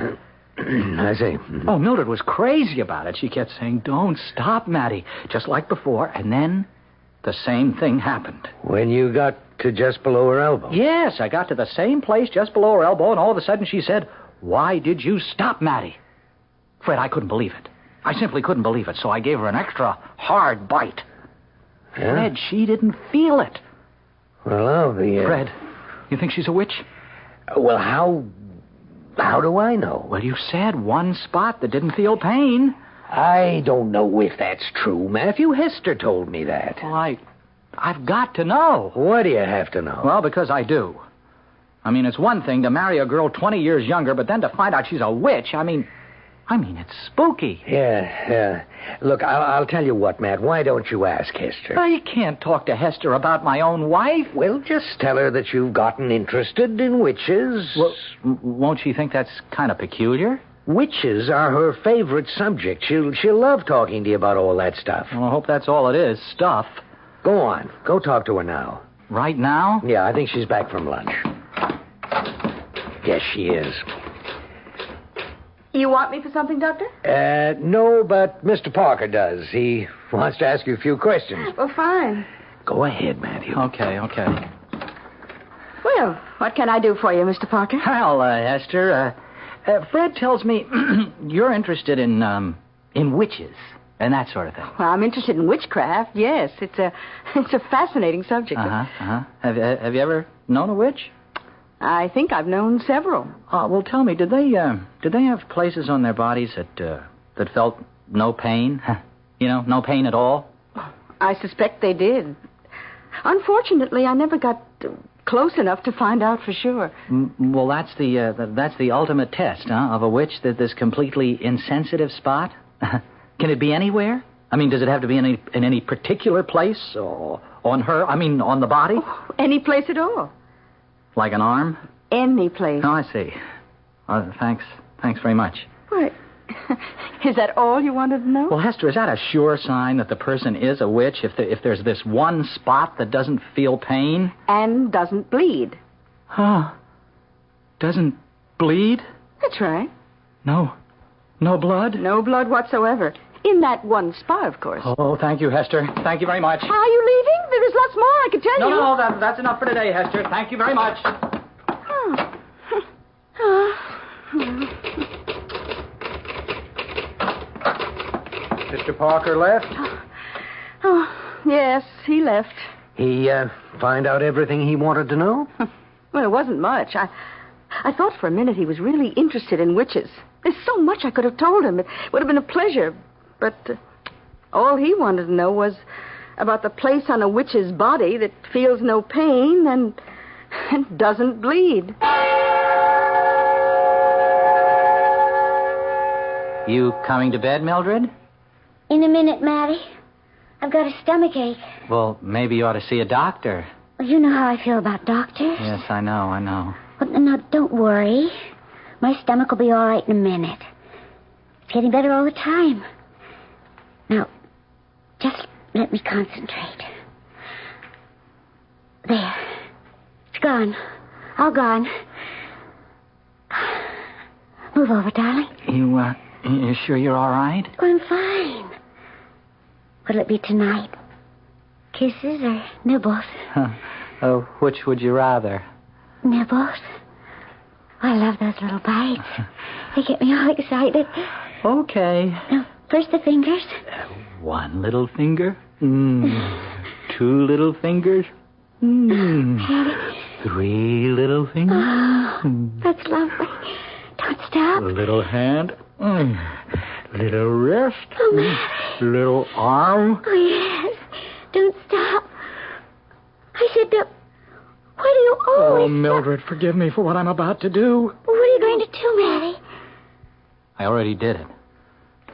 I see. Oh, Mildred was crazy about it. She kept saying, "Don't stop, Matty," just like before. And then the same thing happened. When you got to just below her elbow? Yes, I got to the same place just below her elbow, and all of a sudden she said, "Why did you stop, Matty?" Fred, I couldn't believe it. I simply couldn't believe it, so I gave her an extra hard bite. Yeah? Fred, she didn't feel it. Well, I'll be... Fred, you think she's a witch? Well, how do I know? Well, you said one spot that didn't feel pain. I don't know if that's true, Matthew. Hester told me that. Well, I've got to know. Why do you have to know? Well, because I do. I mean, it's one thing to marry a girl 20 years younger, but then to find out she's a witch, I mean, it's spooky. Yeah. Look, I'll tell you what, Matt. Why don't you ask Hester? I can't talk to Hester about my own wife. Well, just tell her that you've gotten interested in witches. Well, won't she think that's kind of peculiar? Witches are her favorite subject. She'll love talking to you about all that stuff. Well, I hope that's all it is, stuff. Go on. Go talk to her now. Right now? Yeah, I think she's back from lunch. Yes, she is. You want me for something, Doctor? No, but Mr. Parker does. He wants to ask you a few questions. Well, fine. Go ahead, Matthew. Okay. Well, what can I do for you, Mr. Parker? Well, Hester, Fred tells me you're interested in witches and that sort of thing. Well, I'm interested in witchcraft, yes. It's a fascinating subject. Uh-huh. Have you ever known a witch? I think I've known several. Well, tell me, did they have places on their bodies that felt no pain? You know, no pain at all? I suspect they did. Unfortunately, I never got close enough to find out for sure. Well, that's the ultimate test, of a witch, that this completely insensitive spot. Can it be anywhere? I mean, does it have to be in any particular place or on her? I mean, on the body? Oh, any place at all. Like an arm? Any place. Oh, I see. Thanks very much. Why, Is that all you wanted to know? Well, Hester, is that a sure sign that the person is a witch if there's this one spot that doesn't feel pain? And doesn't bleed. Huh. Doesn't bleed? That's right. No blood? No blood whatsoever. In that one spot, of course. Oh, thank you, Hester. Thank you very much. Are you leaving? There's lots more I could tell you. No, that's enough for today, Hester. Thank you very much. Mr. Parker left? Oh, yes, he left. He find out everything he wanted to know? Well, it wasn't much. I thought for a minute he was really interested in witches. There's so much I could have told him. It would have been a pleasure. But all he wanted to know was about the place on a witch's body that feels no pain and doesn't bleed. You coming to bed, Mildred? In a minute, Matty. I've got a stomachache. Well, maybe you ought to see a doctor. Well, you know how I feel about doctors. Yes, I know. Well, now, don't worry. My stomach will be all right in a minute. It's getting better all the time. Now, just let me concentrate. There. It's gone. All gone. Move over, darling. You sure you're all right? Oh, I'm fine. What'll it be tonight? Kisses or nibbles? Which would you rather? Nibbles. I love those little bites. They get me all excited. Okay. Now, first the fingers. One little finger. Two little fingers. Three little fingers. Oh, that's lovely. Don't stop. Little hand. Little wrist. Oh, Mary. Little arm. Oh, yes. Don't stop. I said don't. Why do you always... Oh, Mildred, forgive me for what I'm about to do. What are you going to do, Matty? I already did it.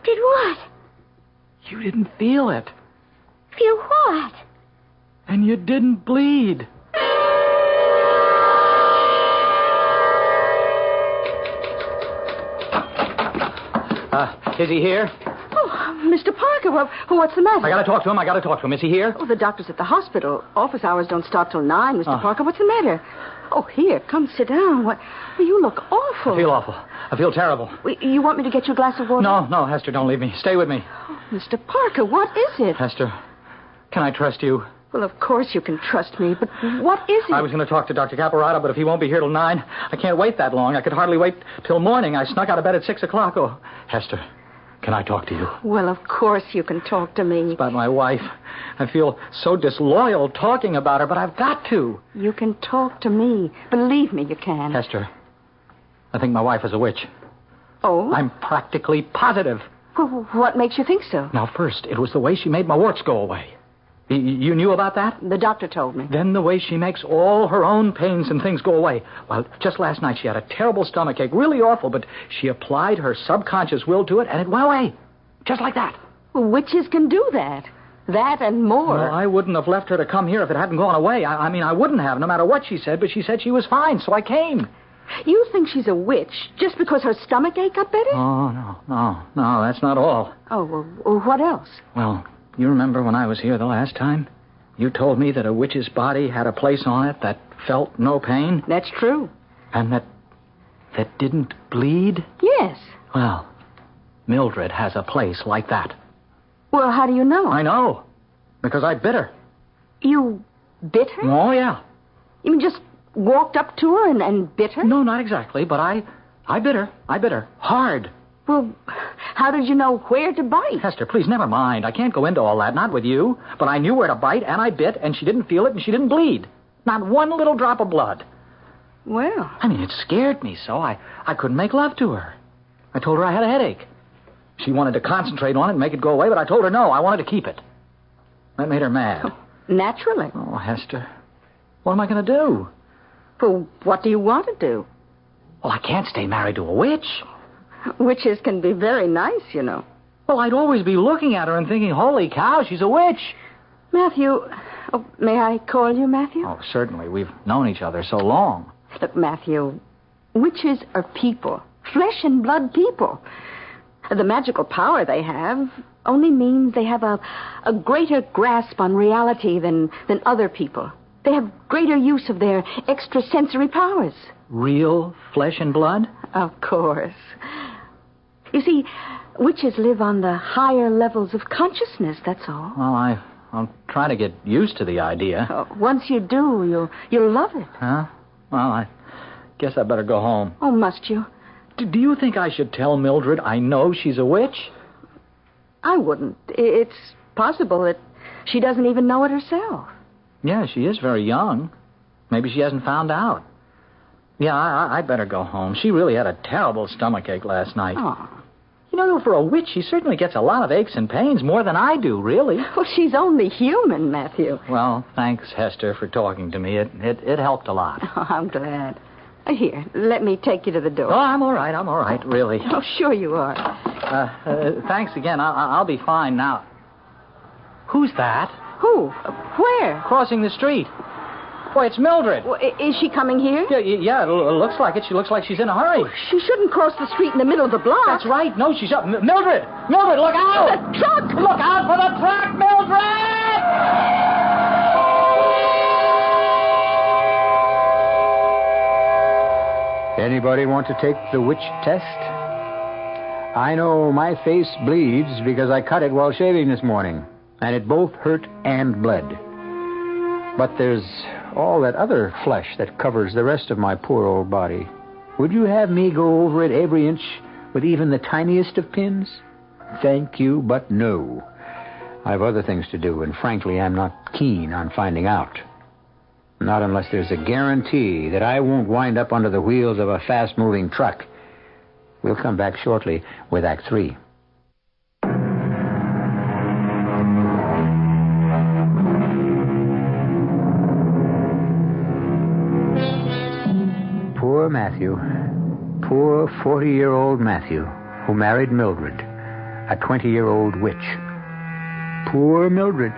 Did what? You didn't feel it. Feel what? And you didn't bleed. Is he here? Oh, Mr. Parker, what's the matter? I gotta talk to him. Is he here? Oh, the doctor's at the hospital. Office hours don't start till 9, Mr. Parker. What's the matter? Oh, here, come sit down. What? Well, you look awful. I feel awful. I feel terrible. You want me to get you a glass of water? No, Hester, don't leave me. Stay with me. Oh, Mr. Parker, what is it? Hester, can I trust you? Well, of course you can trust me, but what is it? I was going to talk to Dr. Caparata, but if he won't be here till 9, I can't wait that long. I could hardly wait till morning. I snuck out of bed at 6 o'clock. Oh, Hester, can I talk to you? Well, of course you can talk to me. It's about my wife. I feel so disloyal talking about her, but I've got to. You can talk to me. Believe me, you can. Hester, I think my wife is a witch. Oh? I'm practically positive. Well, what makes you think so? Now, first, it was the way she made my warts go away. You knew about that? The doctor told me. Then the way she makes all her own pains and things go away. Well, just last night she had a terrible stomachache, really awful, but she applied her subconscious will to it, and it went away. Just like that. Well, witches can do that. That and more. Well, I wouldn't have left her to come here if it hadn't gone away. I mean, I wouldn't have, no matter what she said, but she said she was fine, so I came. You think she's a witch just because her stomachache got better? Oh, no, that's not all. Oh, well, what else? Well, you remember when I was here the last time? You told me that a witch's body had a place on it that felt no pain? That's true. And that didn't bleed? Yes. Well, Mildred has a place like that. Well, how do you know? I know. Because I bit her. You bit her? Oh, yeah. You mean just walked up to her and bit her? No, not exactly, but I bit her. I bit her. Hard. Well, how did you know where to bite? Hester, please, never mind. I can't go into all that, not with you. But I knew where to bite, and I bit, and she didn't feel it, and she didn't bleed. Not one little drop of blood. Well. I mean, it scared me so I couldn't make love to her. I told her I had a headache. She wanted to concentrate on it and make it go away, but I told her no, I wanted to keep it. That made her mad. Oh, naturally. Oh, Hester, what am I going to do? Well, what do you want to do? Well, I can't stay married to a witch. Witches can be very nice, you know. Well, I'd always be looking at her and thinking, holy cow, she's a witch. Matthew, may I call you Matthew? Oh, certainly. We've known each other so long. Look, Matthew, witches are people. Flesh and blood people. The magical power they have only means they have a greater grasp on reality than other people. They have greater use of their extrasensory powers. Real flesh and blood? Of course. You see, witches live on the higher levels of consciousness, that's all. Well, I'll try to get used to the idea. Once you do, you'll love it. Huh? Well, I guess I better go home. Oh, must you? Do you think I should tell Mildred I know she's a witch? I wouldn't. It's possible that she doesn't even know it herself. Yeah, she is very young. Maybe she hasn't found out. Yeah, I better go home. She really had a terrible stomachache last night. Oh. You know, for a witch, she certainly gets a lot of aches and pains, more than I do, really. Well, she's only human, Matthew. Well, thanks, Hester, for talking to me. It helped a lot. Oh, I'm glad. Here, let me take you to the door. Oh, I'm all right, really. Oh, sure you are. Thanks again. I'll be fine now. Who's that? Who? Where? Crossing the street. Boy, it's Mildred. Well, is she coming here? Yeah, it looks like it. She looks like she's in a hurry. She shouldn't cross the street in the middle of the block. That's right. No, she's up. Mildred! Mildred, look out! The truck! Look out for the truck, Mildred! Anybody want to take the witch test? I know my face bleeds because I cut it while shaving this morning, and it both hurt and bled. But there's all that other flesh that covers the rest of my poor old body. Would you have me go over it every inch with even the tiniest of pins? Thank you, but no. I've other things to do, and frankly, I'm not keen on finding out. Not unless there's a guarantee that I won't wind up under the wheels of a fast-moving truck. We'll come back shortly with Act 3. Poor Matthew. Poor 40-year-old Matthew, who married Mildred, a 20-year-old witch. Poor Mildred,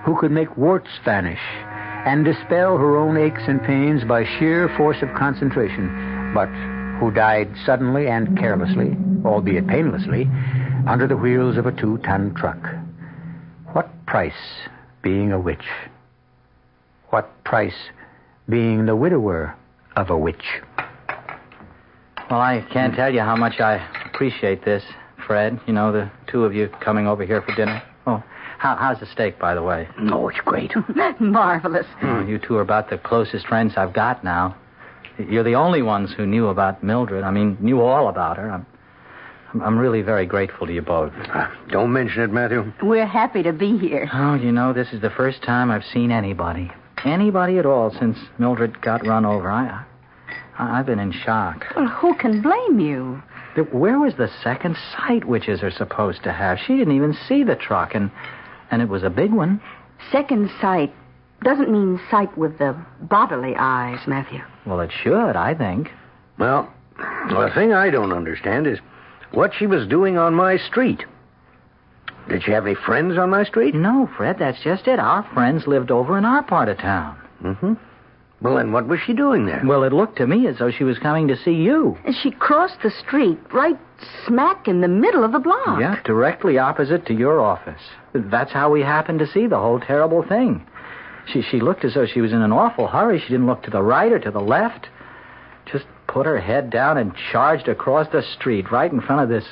who could make warts vanish and dispel her own aches and pains by sheer force of concentration, but who died suddenly and carelessly, albeit painlessly, under the wheels of a 2-ton truck. What price being a witch? What price being the widower of a witch? Well, I can't tell you how much I appreciate this, Fred. You know, the two of you coming over here for dinner. Oh, how's the steak, by the way? Oh, it's great. Marvelous. Oh, you two are about the closest friends I've got now. You're the only ones who knew about Mildred. I mean, knew all about her. I'm really very grateful to you both. Don't mention it, Matthew. We're happy to be here. Oh, you know, this is the first time I've seen anybody at all since Mildred got run over. I've been in shock. Well, who can blame you? Where was the second sight witches are supposed to have? She didn't even see the truck, and it was a big one. Second sight doesn't mean sight with the bodily eyes, Matthew. Well, it should, I think. Well, the thing I don't understand is what she was doing on my street. Did she have any friends on my street? No, Fred, that's just it. Our friends lived over in our part of town. Mm-hmm. Well, then what was she doing there? Well, it looked to me as though she was coming to see you. She crossed the street right smack in the middle of the block. Yeah, directly opposite to your office. That's how we happened to see the whole terrible thing. She looked as though she was in an awful hurry. She didn't look to the right or to the left. Just put her head down and charged across the street right in front of this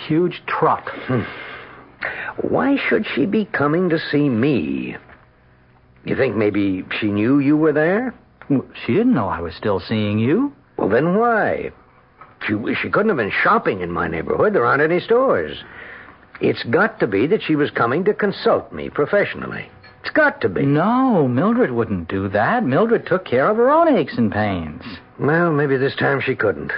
huge truck. Why should she be coming to see me? You think maybe she knew you were there? She didn't know I was still seeing you. Well, then why? She couldn't have been shopping in my neighborhood. There aren't any stores. It's got to be that she was coming to consult me professionally. It's got to be. No, Mildred wouldn't do that. Mildred took care of her own aches and pains. Well, maybe this time she couldn't.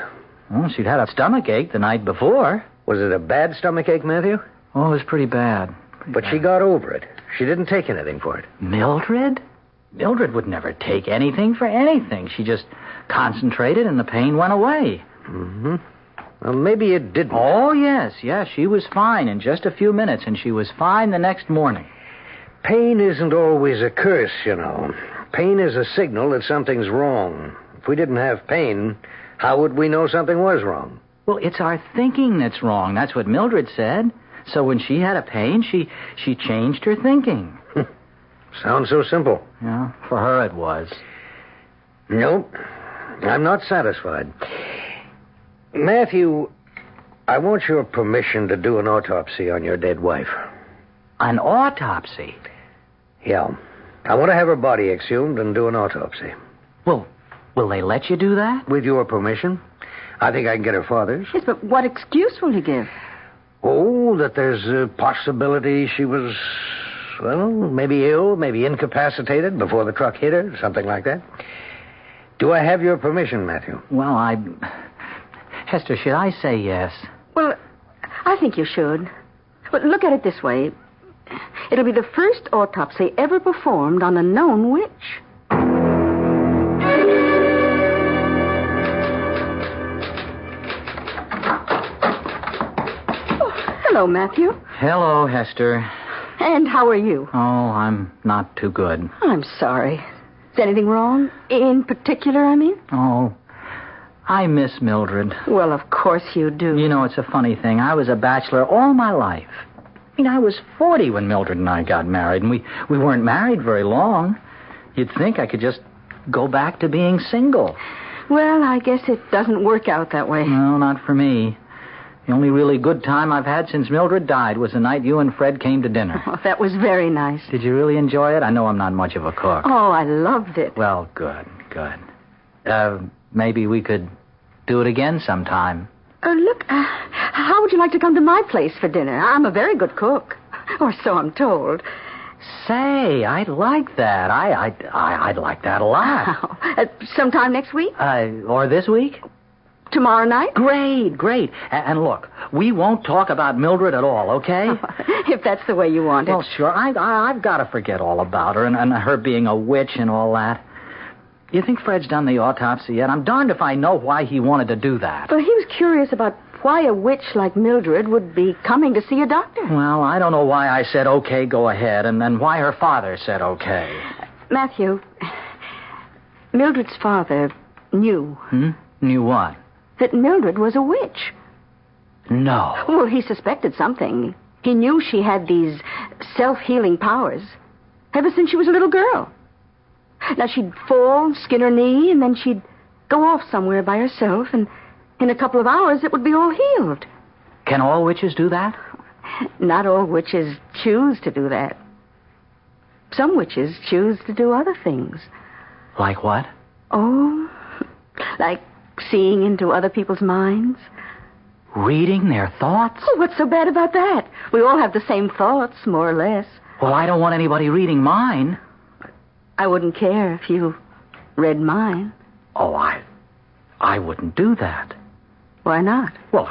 Well, she'd had a stomachache the night before. Was it a bad stomachache, Matthew? Oh, it was pretty bad. But she got over it. She didn't take anything for it. Mildred? Mildred would never take anything for anything. She just concentrated and the pain went away. Mm-hmm. Well, maybe it didn't. Oh, yes. She was fine in just a few minutes, and she was fine the next morning. Pain isn't always a curse, you know. Pain is a signal that something's wrong. If we didn't have pain, how would we know something was wrong? Well, it's our thinking that's wrong. That's what Mildred said. So when she had a pain, she changed her thinking. Sounds so simple. Yeah, for her it was. Nope. I'm not satisfied. Matthew, I want your permission to do an autopsy on your dead wife. An autopsy? Yeah. I want to have her body exhumed and do an autopsy. Well, will they let you do that? With your permission. I think I can get her father's. Yes, but what excuse will he give? Oh, that there's a possibility she was, well, maybe ill, maybe incapacitated before the truck hit her, something like that. Do I have your permission, Matthew? Well, Hester, should I say yes? Well, I think you should. But look at it this way. It'll be the first autopsy ever performed on a known witch. Oh, hello, Matthew. Hello, Hester. And how are you? Oh, I'm not too good. I'm sorry. Is anything wrong? In particular, I mean? Oh, I miss Mildred. Well, of course you do. You know, it's a funny thing. I was a bachelor all my life. I mean, I was 40 when Mildred and I got married, and we weren't married very long. You'd think I could just go back to being single. Well, I guess it doesn't work out that way. No, not for me. The only really good time I've had since Mildred died was the night you and Fred came to dinner. Oh, that was very nice. Did you really enjoy it? I know I'm not much of a cook. Oh, I loved it. Well, good. Maybe we could do it again sometime. Look, how would you like to come to my place for dinner? I'm a very good cook. Or so I'm told. Say, I'd like that. I'd like that a lot. Sometime next week? Or this week? Tomorrow night? Great. And look, we won't talk about Mildred at all, okay? If that's the way you want it. Well, sure. I've got to forget all about her and her being a witch and all that. You think Fred's done the autopsy yet? I'm darned if I know why he wanted to do that. Well, he was curious about why a witch like Mildred would be coming to see a doctor. Well, I don't know why I said, okay, go ahead, and then why her father said okay. Matthew, Mildred's father knew. Knew what? That Mildred was a witch. No. Well, he suspected something. He knew she had these self-healing powers ever since she was a little girl. Now, she'd fall, skin her knee, and then she'd go off somewhere by herself, and in a couple of hours it would be all healed. Can all witches do that? Not all witches choose to do that. Some witches choose to do other things. Like what? Oh, like seeing into other people's minds. Reading their thoughts? Oh, what's so bad about that? We all have the same thoughts, more or less. Well, I don't want anybody reading mine. I wouldn't care if you read mine. Oh, I wouldn't do that. Why not? Well,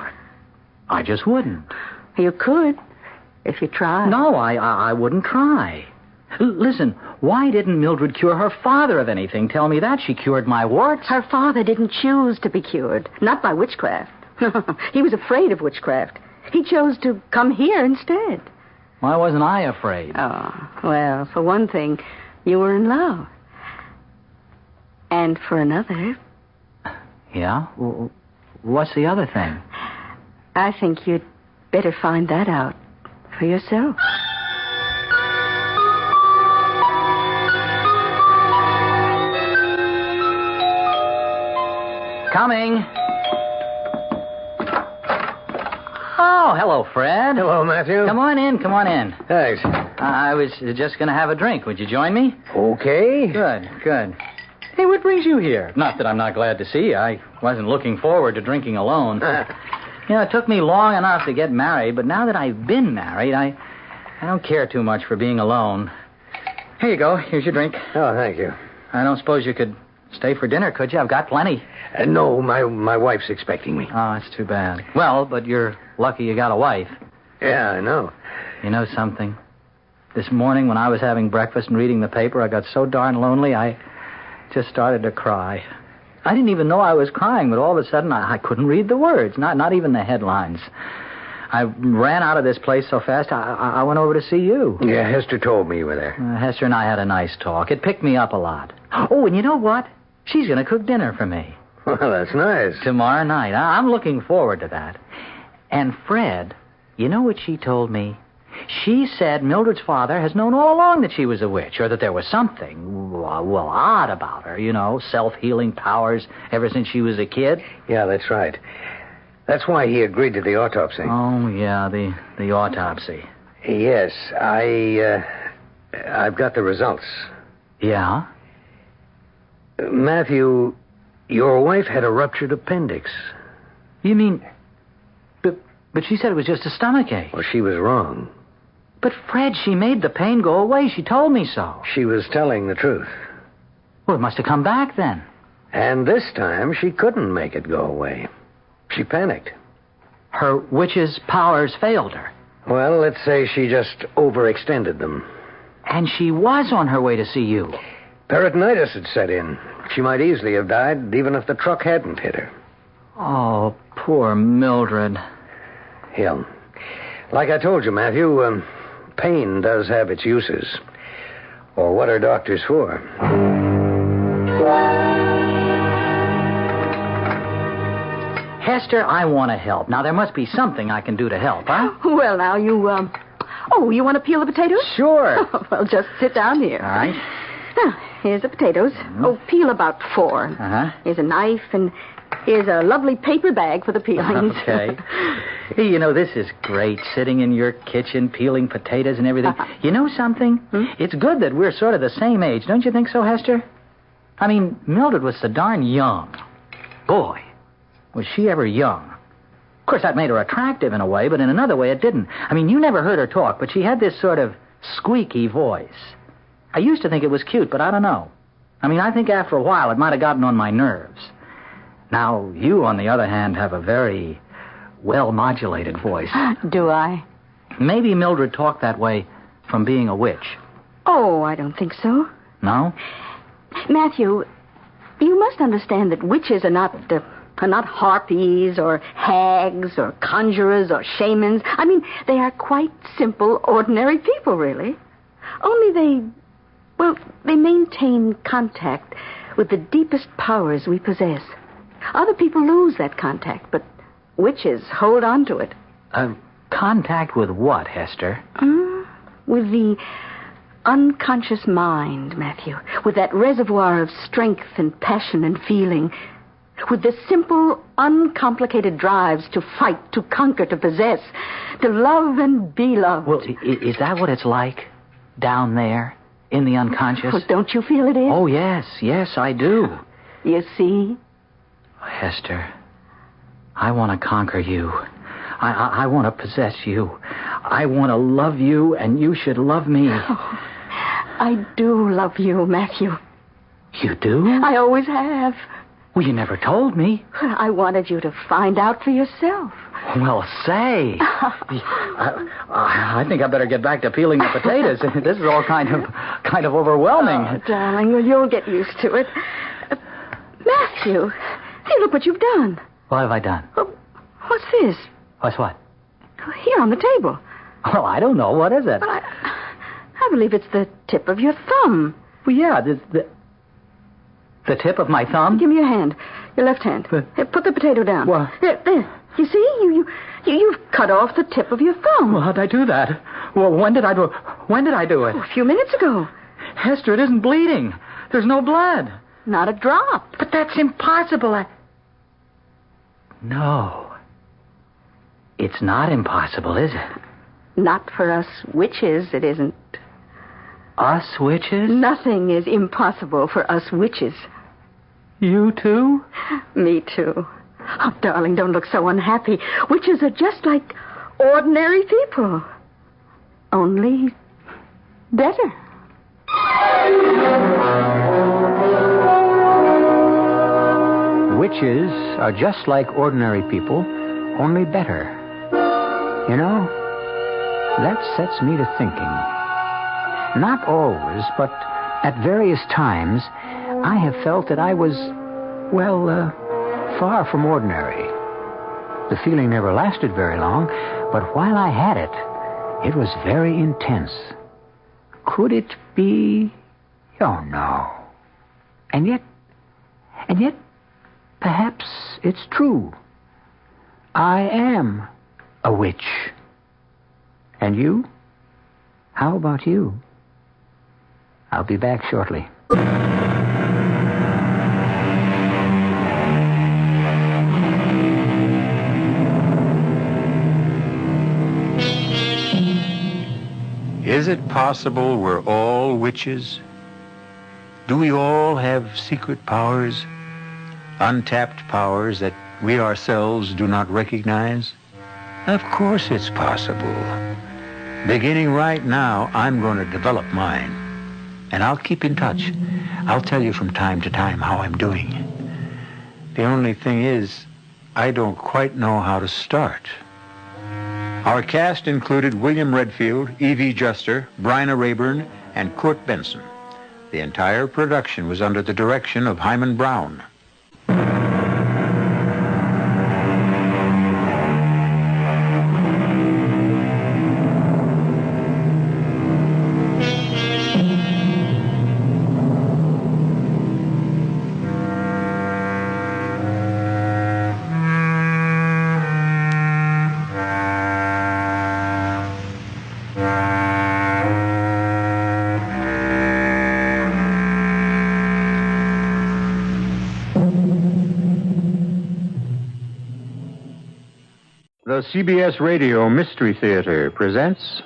I just wouldn't. You could, if you tried. No, I wouldn't try. Listen, why didn't Mildred cure her father of anything? Tell me that. She cured my warts. Her father didn't choose to be cured. Not by witchcraft. He was afraid of witchcraft. He chose to come here instead. Why wasn't I afraid? Oh, well, for one thing, you were in love. And for another... Yeah? What's the other thing? I think you'd better find that out for yourself. Coming. Oh, hello, Fred. Hello, Matthew. Come on in. Thanks. I was just going to have a drink. Would you join me? Okay. Good. Hey, what brings you here? Not that I'm not glad to see you. I wasn't looking forward to drinking alone. It took me long enough to get married, but now that I've been married, I don't care too much for being alone. Here you go. Here's your drink. Oh, thank you. I don't suppose you could stay for dinner, could you? I've got plenty. No, my wife's expecting me. Oh, that's too bad. Well, but you're lucky you got a wife. Yeah, I know. You know something? This morning when I was having breakfast and reading the paper, I got so darn lonely, I just started to cry. I didn't even know I was crying, but all of a sudden I couldn't read the words, not even the headlines. I ran out of this place so fast, I went over to see you. Yeah, Hester told me you were there. Hester and I had a nice talk. It picked me up a lot. Oh, and you know what? She's going to cook dinner for me. Well, that's nice. Tomorrow night. I'm looking forward to that. And Fred, you know what she told me? She said Mildred's father has known all along that she was a witch, or that there was something, well, odd about her, self-healing powers ever since she was a kid. Yeah, that's right. That's why he agreed to the autopsy. Oh, yeah, the autopsy. Yes, I've got the results. Yeah? Matthew, your wife had a ruptured appendix. You mean... But she said it was just a stomachache. Well, she was wrong. But, Fred, she made the pain go away. She told me so. She was telling the truth. Well, it must have come back then. And this time, she couldn't make it go away. She panicked. Her witch's powers failed her. Well, let's say she just overextended them. And she was on her way to see you. Peritonitis had set in. She might easily have died, even if the truck hadn't hit her. Oh, poor Mildred. Yeah. Like I told you, Matthew, pain does have its uses. Or what are doctors for? Hester, I want to help. Now, there must be something I can do to help, huh? Well, now, you want to peel the potatoes? Sure. Well, just sit down here. All right. Now, here's the potatoes. Oh, peel about 4. Uh-huh. Here's a knife, and here's a lovely paper bag for the peelings. Okay. Hey, this is great, sitting in your kitchen, peeling potatoes and everything. You know something? It's good that we're sort of the same age. Don't you think so, Hester? I mean, Mildred was so darn young. Boy, was she ever young. Of course, that made her attractive in a way, but in another way it didn't. I mean, you never heard her talk, but she had this sort of squeaky voice. I used to think it was cute, but I don't know. I mean, I think after a while it might have gotten on my nerves. Now, you, on the other hand, have a very well-modulated voice. Do I? Maybe Mildred talked that way from being a witch. Oh, I don't think so. No? Matthew, you must understand that witches are not harpies or hags or conjurers or shamans. I mean, they are quite simple, ordinary people, really. Only they maintain contact with the deepest powers we possess. Other people lose that contact, but witches hold on to it. Contact with what, Hester? With the unconscious mind, Matthew. With that reservoir of strength and passion and feeling. With the simple, uncomplicated drives to fight, to conquer, to possess, to love and be loved. Well, is that what it's like down there in the unconscious? Oh, don't you feel it is? Oh, yes, I do. You see? Hester, I want to conquer you. I want to possess you. I want to love you, and you should love me. Oh, I do love you, Matthew. You do? I always have. Well, you never told me. I wanted you to find out for yourself. Well, say. I think I better get back to peeling the potatoes. This is all kind of overwhelming. Oh, darling, well, you'll get used to it. Matthew, hey, look what you've done. What have I done? What's this? What's what? Here on the table. Well, I don't know. What is it? Well, I believe it's the tip of your thumb. Well, yeah, the tip of my thumb? Give me your hand. Your left hand. Here, put the potato down. What? There. You see? You've cut off the tip of your thumb. Well, how'd I do that? Well, when did I do it? Oh, a few minutes ago. Hester, it isn't bleeding. There's no blood. Not a drop. But that's impossible. No. It's not impossible, is it? Not for us witches, it isn't. Us witches? Nothing is impossible for us witches. You too? Me too. Oh, darling, don't look so unhappy. Witches are just like ordinary people. Only better. Witches are just like ordinary people, only better. You know, that sets me to thinking. Not always, but at various times, I have felt that I was, far from ordinary. The feeling never lasted very long, but while I had it, it was very intense. Could it be? Oh, no. And yet, perhaps it's true. I am a witch. And you? How about you? I'll be back shortly. Is it possible we're all witches? Do we all have secret powers, untapped powers that we ourselves do not recognize? Of course it's possible. Beginning right now, I'm going to develop mine. And I'll keep in touch. I'll tell you from time to time how I'm doing. The only thing is, I don't quite know how to start. Our cast included William Redfield, Evie Juster, Bryna Rayburn, and Kurt Benson. The entire production was under the direction of Hyman Brown. The CBS Radio Mystery Theater presents...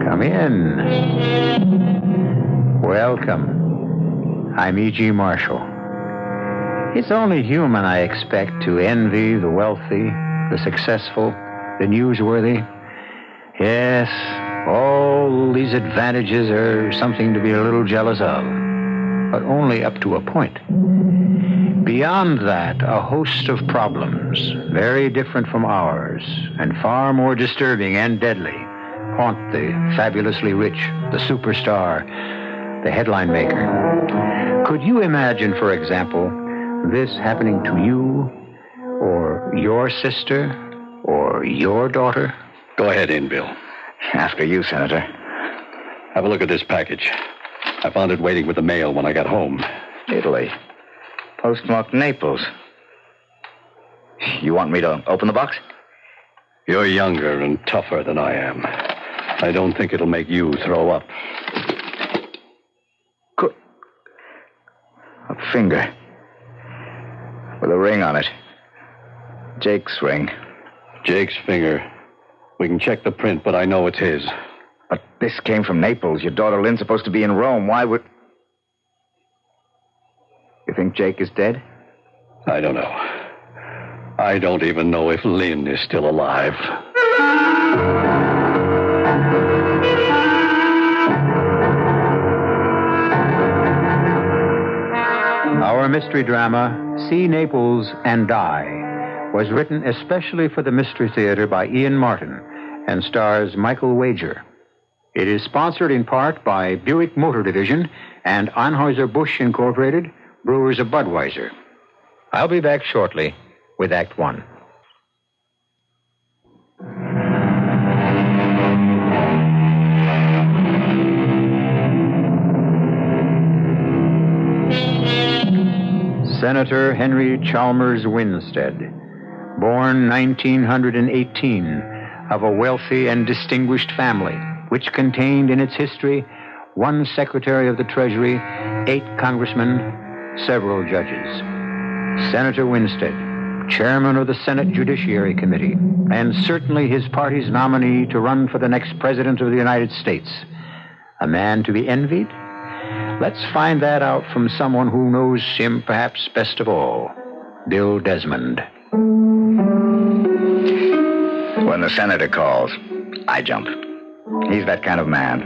Come in. Welcome. I'm E.G. Marshall. It's only human, I expect, to envy the wealthy, the successful, the newsworthy. Yes, all these advantages are something to be a little jealous of, but only up to a point. Beyond that, a host of problems, very different from ours, and far more disturbing and deadly, haunt the fabulously rich, the superstar, the headline maker. Could you imagine, for example, this happening to you, or your sister, or your daughter? Go ahead in, Bill. After you, Senator. Have a look at this package. I found it waiting with the mail when I got home. Italy. Postmarked Naples. You want me to open the box? You're younger and tougher than I am. I don't think it'll make you throw up. Good. A finger. With a ring on it. Jake's ring. Jake's finger. We can check the print, but I know it's his. But this came from Naples. Your daughter Lynn's supposed to be in Rome. Why would... You think Jake is dead? I don't know. I don't even know if Lynn is still alive. Our mystery drama, See Naples and Die, was written especially for the Mystery Theater by Ian Martin and stars Michael Wager. It is sponsored in part by Buick Motor Division and Anheuser-Busch Incorporated, Brewers of Budweiser. I'll be back shortly with Act One. Senator Henry Chalmers Winstead, born 1918, of a wealthy and distinguished family, which contained in its history 1 Secretary of the Treasury, 8 congressmen, several judges. Senator Winstead, chairman of the Senate Judiciary Committee, and certainly his party's nominee to run for the next president of the United States. A man to be envied? Let's find that out from someone who knows him perhaps best of all, Bill Desmond. When the senator calls, I jump. He's that kind of man.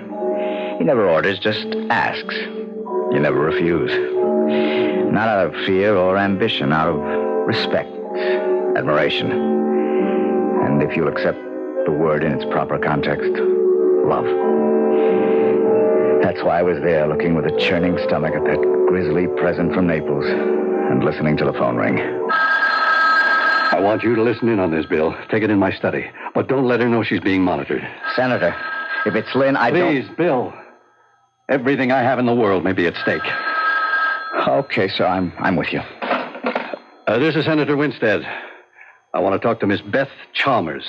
He never orders, just asks. You never refuse. Not out of fear or ambition, out of respect, admiration. And if you'll accept the word in its proper context, love. That's why I was there looking with a churning stomach at that grisly present from Naples. and listening to the phone ring. I want you to listen in on this, Bill. Take it in my study. But don't let her know she's being monitored. Senator, if it's Lynn, Please, Bill. Everything I have in the world may be at stake. Okay, sir, I'm with you. This is Senator Winstead. I want to talk to Miss Beth Chalmers.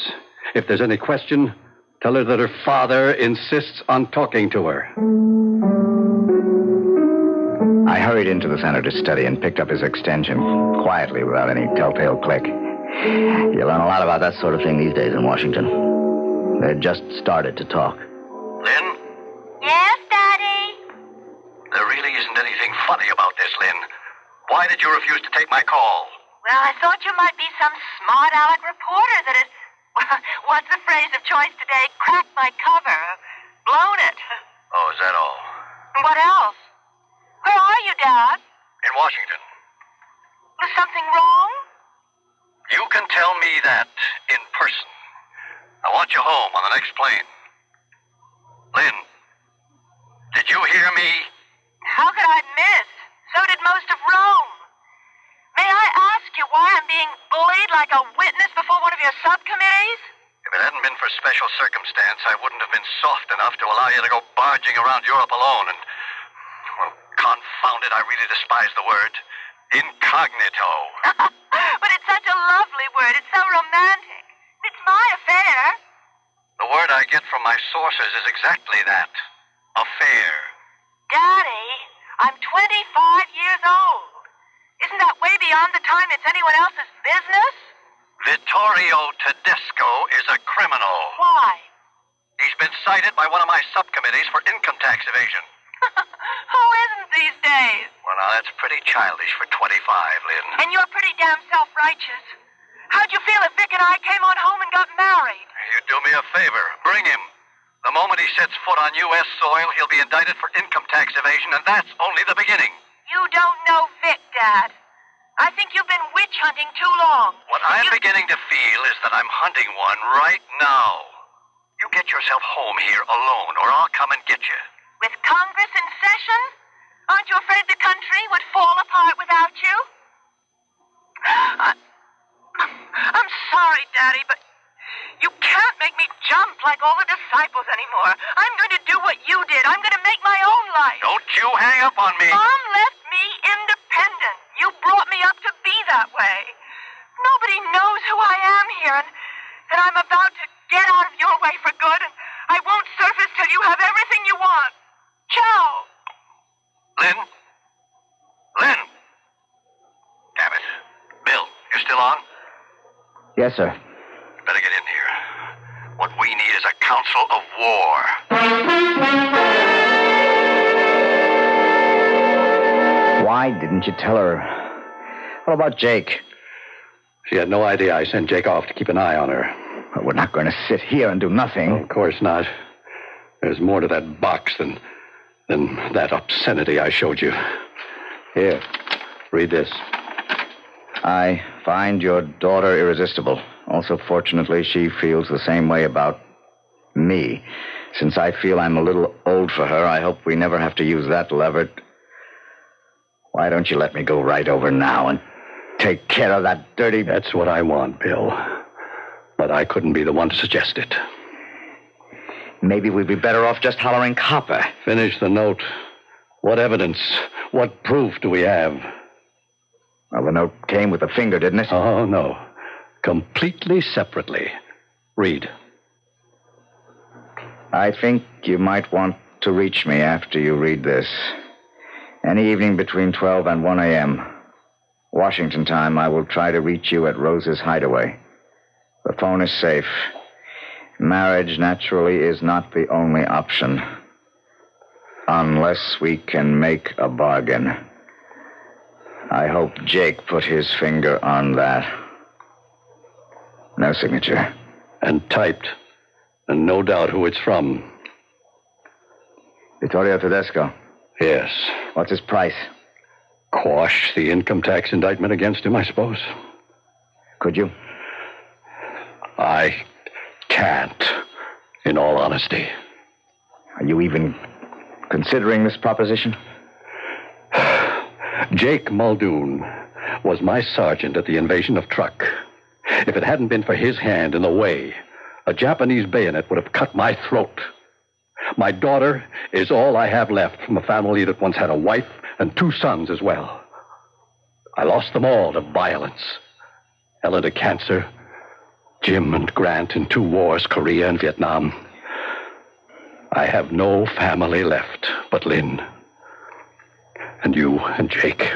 If there's any question, tell her that her father insists on talking to her. I hurried into the senator's study and picked up his extension quietly without any telltale click. You learn a lot about that sort of thing these days in Washington. They had just started to talk. Lynn? Yes, Daddy? There really isn't anything funny about this, Lynn. Why did you refuse to take my call? Well, I thought you might be some smart aleck reporter that had, what's the phrase of choice today, cracked my cover, blown it. Oh, is that all? What else? Where are you, Dad? In Washington. Was something wrong? You can tell me that in person. I want you home on the next plane. Lynn, did you hear me? How could I miss? So did most of Rome. May I ask you why I'm being bullied like a witness before one of your subcommittees? If it hadn't been for special circumstance, I wouldn't have been soft enough to allow you to go barging around Europe alone and, well, confound it, I really despise the word. Incognito. But it's such a lovely word. It's so romantic. It's my affair. The word I get from my sources is exactly that. Affair. Daddy, I'm 25 years old. Isn't that way beyond the time it's anyone else's business? Vittorio Tedesco is a criminal. Why? He's been cited by one of my subcommittees for income tax evasion. Who isn't these days? Well, now, that's pretty childish for 25, Lynn. And you're pretty damn self-righteous. How'd you feel if Vic and I came on home and got married? You do me a favor. Bring him. The moment he sets foot on U.S. soil, he'll be indicted for income tax evasion, and that's only the beginning. You don't know Vic, Dad. I think you've been witch hunting too long. What I'm beginning to feel is that I'm hunting one right now. You get yourself home here alone, or I'll come and get you. With Congress in session? Aren't you afraid the country would fall apart without you? I'm sorry, Daddy, but you can't make me jump like all the disciples anymore. I'm going to do what you did. I'm going to make my own life. Don't you hang up on me. Mom left me independent. You brought me up to be that way. Nobody knows who I am here, and I'm about to get out of your way for good, and I won't surface till you have everything you want. Ciao. Lynn? Lynn? Damn it. Bill, you still on? Yes, sir. Better get in here. What we need is a council of war. Why didn't you tell her? What about Jake? She had no idea I sent Jake off to keep an eye on her. Well, we're not going to sit here and do nothing. Of course not. There's more to that box than that obscenity I showed you. Here, read this. I find your daughter irresistible. Also, fortunately, she feels the same way about me. Since I feel I'm a little old for her, I hope we never have to use that lever. Why don't you let me go right over now and take care of that dirty... That's what I want, Bill. But I couldn't be the one to suggest it. Maybe we'd be better off just hollering copper. Finish the note. What evidence, what proof do we have? Well, the note came with a finger, didn't it? Oh, no. Completely separately. Read. I think you might want to reach me after you read this. Any evening between 12 and 1 a.m. Washington time, I will try to reach you at Rose's hideaway. The phone is safe. Marriage, naturally, is not the only option. Unless we can make a bargain. I hope Jake put his finger on that. No signature. And typed. And no doubt who it's from. Vittorio Tedesco. Yes. What's his price? Quash the income tax indictment against him, I suppose. Could you? I can't, in all honesty. Are you even considering this proposition? Jake Muldoon was my sergeant at the invasion of Truk. If it hadn't been for his hand in the way, a Japanese bayonet would have cut my throat. My daughter is all I have left from a family that once had a wife and 2 sons as well. I lost them all to violence. Ella to cancer, Jim and Grant in 2 wars, Korea and Vietnam. I have no family left but Lynn. And you and Jake.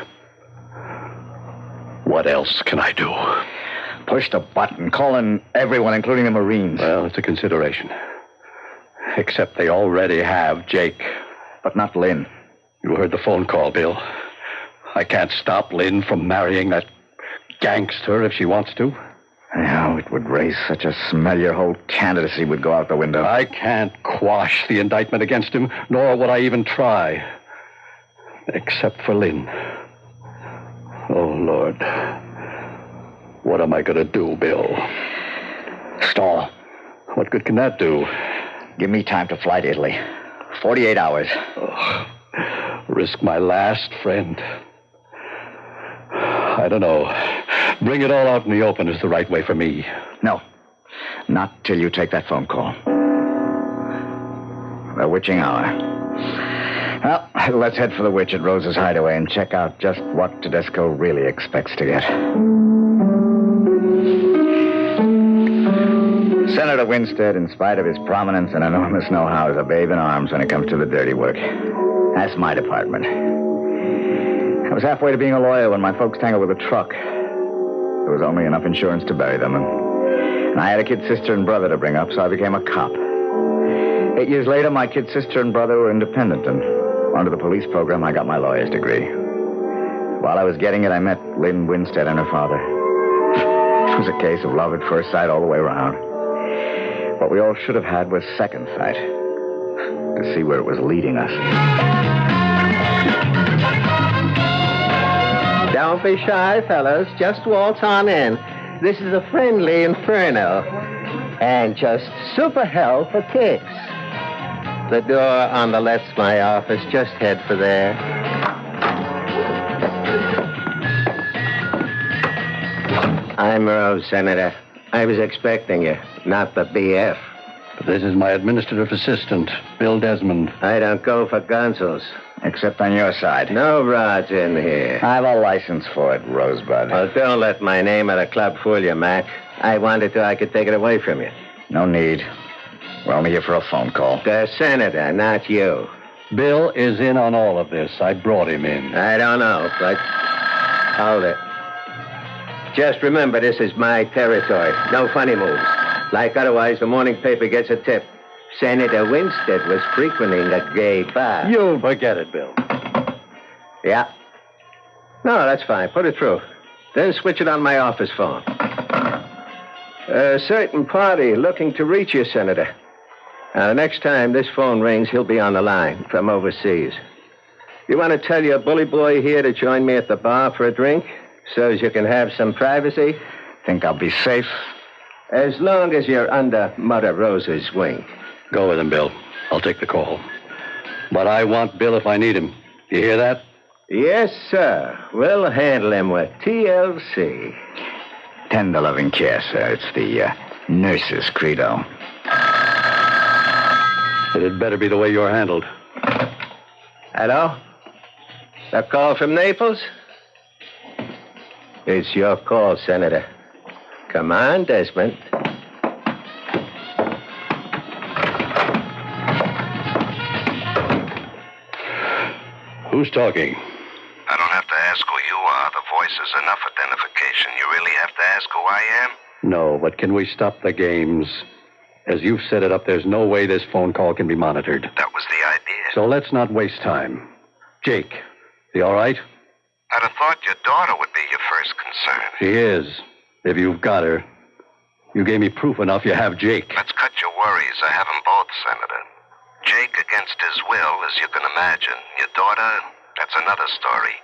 What else can I do? Push the button. Call in everyone, including the Marines. Well, it's a consideration. Except they already have Jake. But not Lynn. You heard the phone call, Bill. I can't stop Lynn from marrying that gangster if she wants to. Yeah, it would raise such a smell your whole candidacy would go out the window. I can't quash the indictment against him, nor would I even try. Except for Lynn. Oh, Lord. What am I going to do, Bill? Stall. What good can that do? Give me time to fly to Italy. 48 hours. Oh, risk my last friend. I don't know. Bring it all out in the open is the right way for me. No. Not till you take that phone call. The witching hour. Well, let's head for the witch at Rose's hideaway and check out just what Tedesco really expects to get. Senator Winstead, in spite of his prominence and enormous know-how, is a babe in arms when it comes to the dirty work. That's my department. I was halfway to being a lawyer when my folks tangled with a truck. There was only enough insurance to bury them, and I had a kid sister and brother to bring up, so I became a cop. 8 years later, my kid sister and brother were independent, and under the police program, I got my lawyer's degree. While I was getting it, I met Lynn Winstead and her father. It was a case of love at first sight all the way around. What we all should have had was second sight, to see where it was leading us. Don't be shy, fellas. Just waltz on in. This is a friendly inferno. And just super hell for kicks. The door on the left's my office. Just head for there. I'm Rose, Senator. I was expecting you, not the BF. But this is my administrative assistant, Bill Desmond. I don't go for gonzos. Except on your side. No rods in here. I have a license for it, Rosebud. Well, don't let my name at a club fool you, Mac. I wanted to, I could take it away from you. No need. We're only here for a phone call. The Senator, not you. Bill is in on all of this. I brought him in. I don't know, but... Hold it. Just remember, this is my territory. No funny moves. Like otherwise, the morning paper gets a tip. Senator Winstead was frequenting a gay bar. You forget it, Bill. Yeah. No, that's fine. Put it through. Then switch it on my office phone. A certain party looking to reach you, Senator. Now, the next time this phone rings, he'll be on the line from overseas. You want to tell your bully boy here to join me at the bar for a drink so as you can have some privacy? Think I'll be safe? As long as you're under Mother Rose's wing. Go with him, Bill. I'll take the call. But I want Bill if I need him. You hear that? Yes, sir. We'll handle him with TLC. Tender loving care, sir. It's the nurse's credo. It had better be the way you're handled. Hello? A call from Naples? It's your call, Senator. Come on, Desmond. Who's talking? I don't have to ask who you are. The voice is enough identification. You really have to ask who I am? No, but can we stop the games? As you've set it up, there's no way this phone call can be monitored. That was the idea. So let's not waste time. Jake, you all right? I'd have thought your daughter would be your first concern. She is. If you've got her. You gave me proof enough you have Jake. Let's cut your worries. I have them both, Senator. Jake against his will, as you can imagine. Your daughter, that's another story.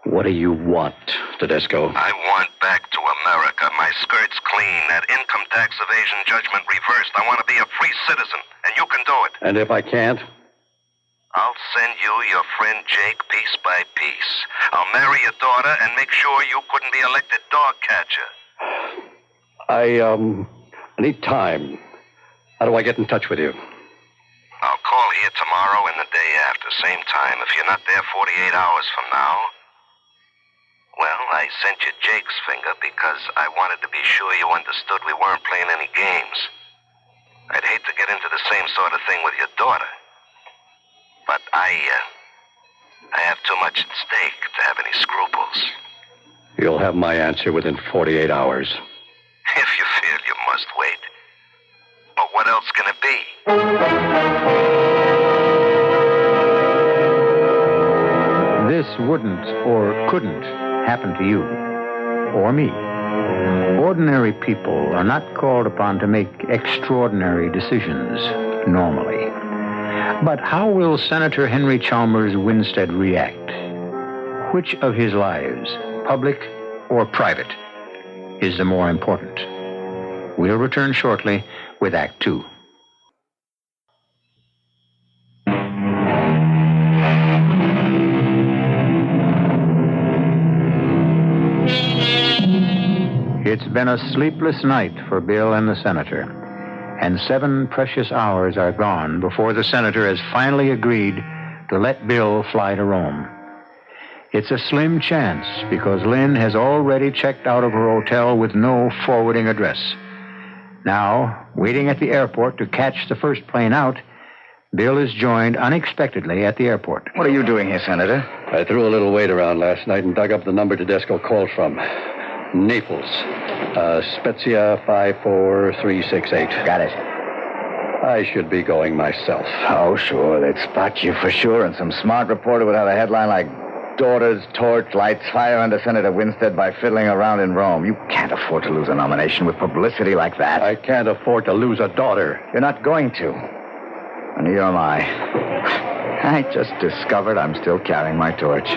What do you want, Tedesco? I want back to America. My skirt's clean. That income tax evasion judgment reversed. I want to be a free citizen, and you can do it. And if I can't? I'll send you your friend Jake piece by piece. I'll marry your daughter and make sure you couldn't be elected dog catcher. I need time. How do I get in touch with you? I'll call here tomorrow and the day after, same time. If you're not there 48 hours from now, well, I sent you Jake's finger because I wanted to be sure you understood we weren't playing any games. I'd hate to get into the same sort of thing with your daughter. But I have too much at stake to have any scruples. You'll have my answer within 48 hours. If you feel you must wait. But what else can it be? This wouldn't or couldn't happen to you or me. Ordinary people are not called upon to make extraordinary decisions normally. But how will Senator Henry Chalmers Winstead react? Which of his lives, public or private, is the more important? We'll return shortly with Act Two. It's been a sleepless night for Bill and the Senator, and 7 precious hours are gone before the Senator has finally agreed to let Bill fly to Rome. It's a slim chance because Lynn has already checked out of her hotel with no forwarding address. Now, waiting at the airport to catch the first plane out, Bill is joined unexpectedly at the airport. What are you doing here, Senator? I threw a little weight around last night and dug up the number Tedesco called from. Naples. Spezia 54368. Got it. I should be going myself. Oh, sure. They'd spot you for sure, and some smart reporter would have a headline like, "Daughters, torch, lights, fire under Senator Winstead by fiddling around in Rome." You can't afford to lose a nomination with publicity like that. I can't afford to lose a daughter. You're not going to. And neither am I. I just discovered I'm still carrying my torch.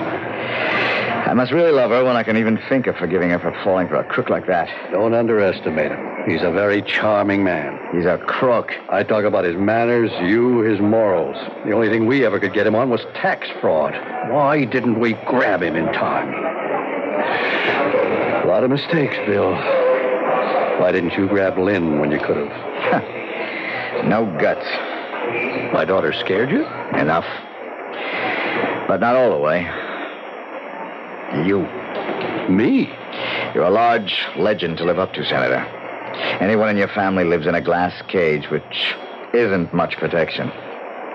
I must really love her when I can even think of forgiving her for falling for a crook like that. Don't underestimate him. He's a very charming man. He's a crook. I talk about his manners, you his morals. The only thing we ever could get him on was tax fraud. Why didn't we grab him in time? A lot of mistakes, Bill. Why didn't you grab Lynn when you could have? No guts. My daughter scared you? Enough. But not all the way. You. Me? You're a large legend to live up to, Senator. Anyone in your family lives in a glass cage, which isn't much protection.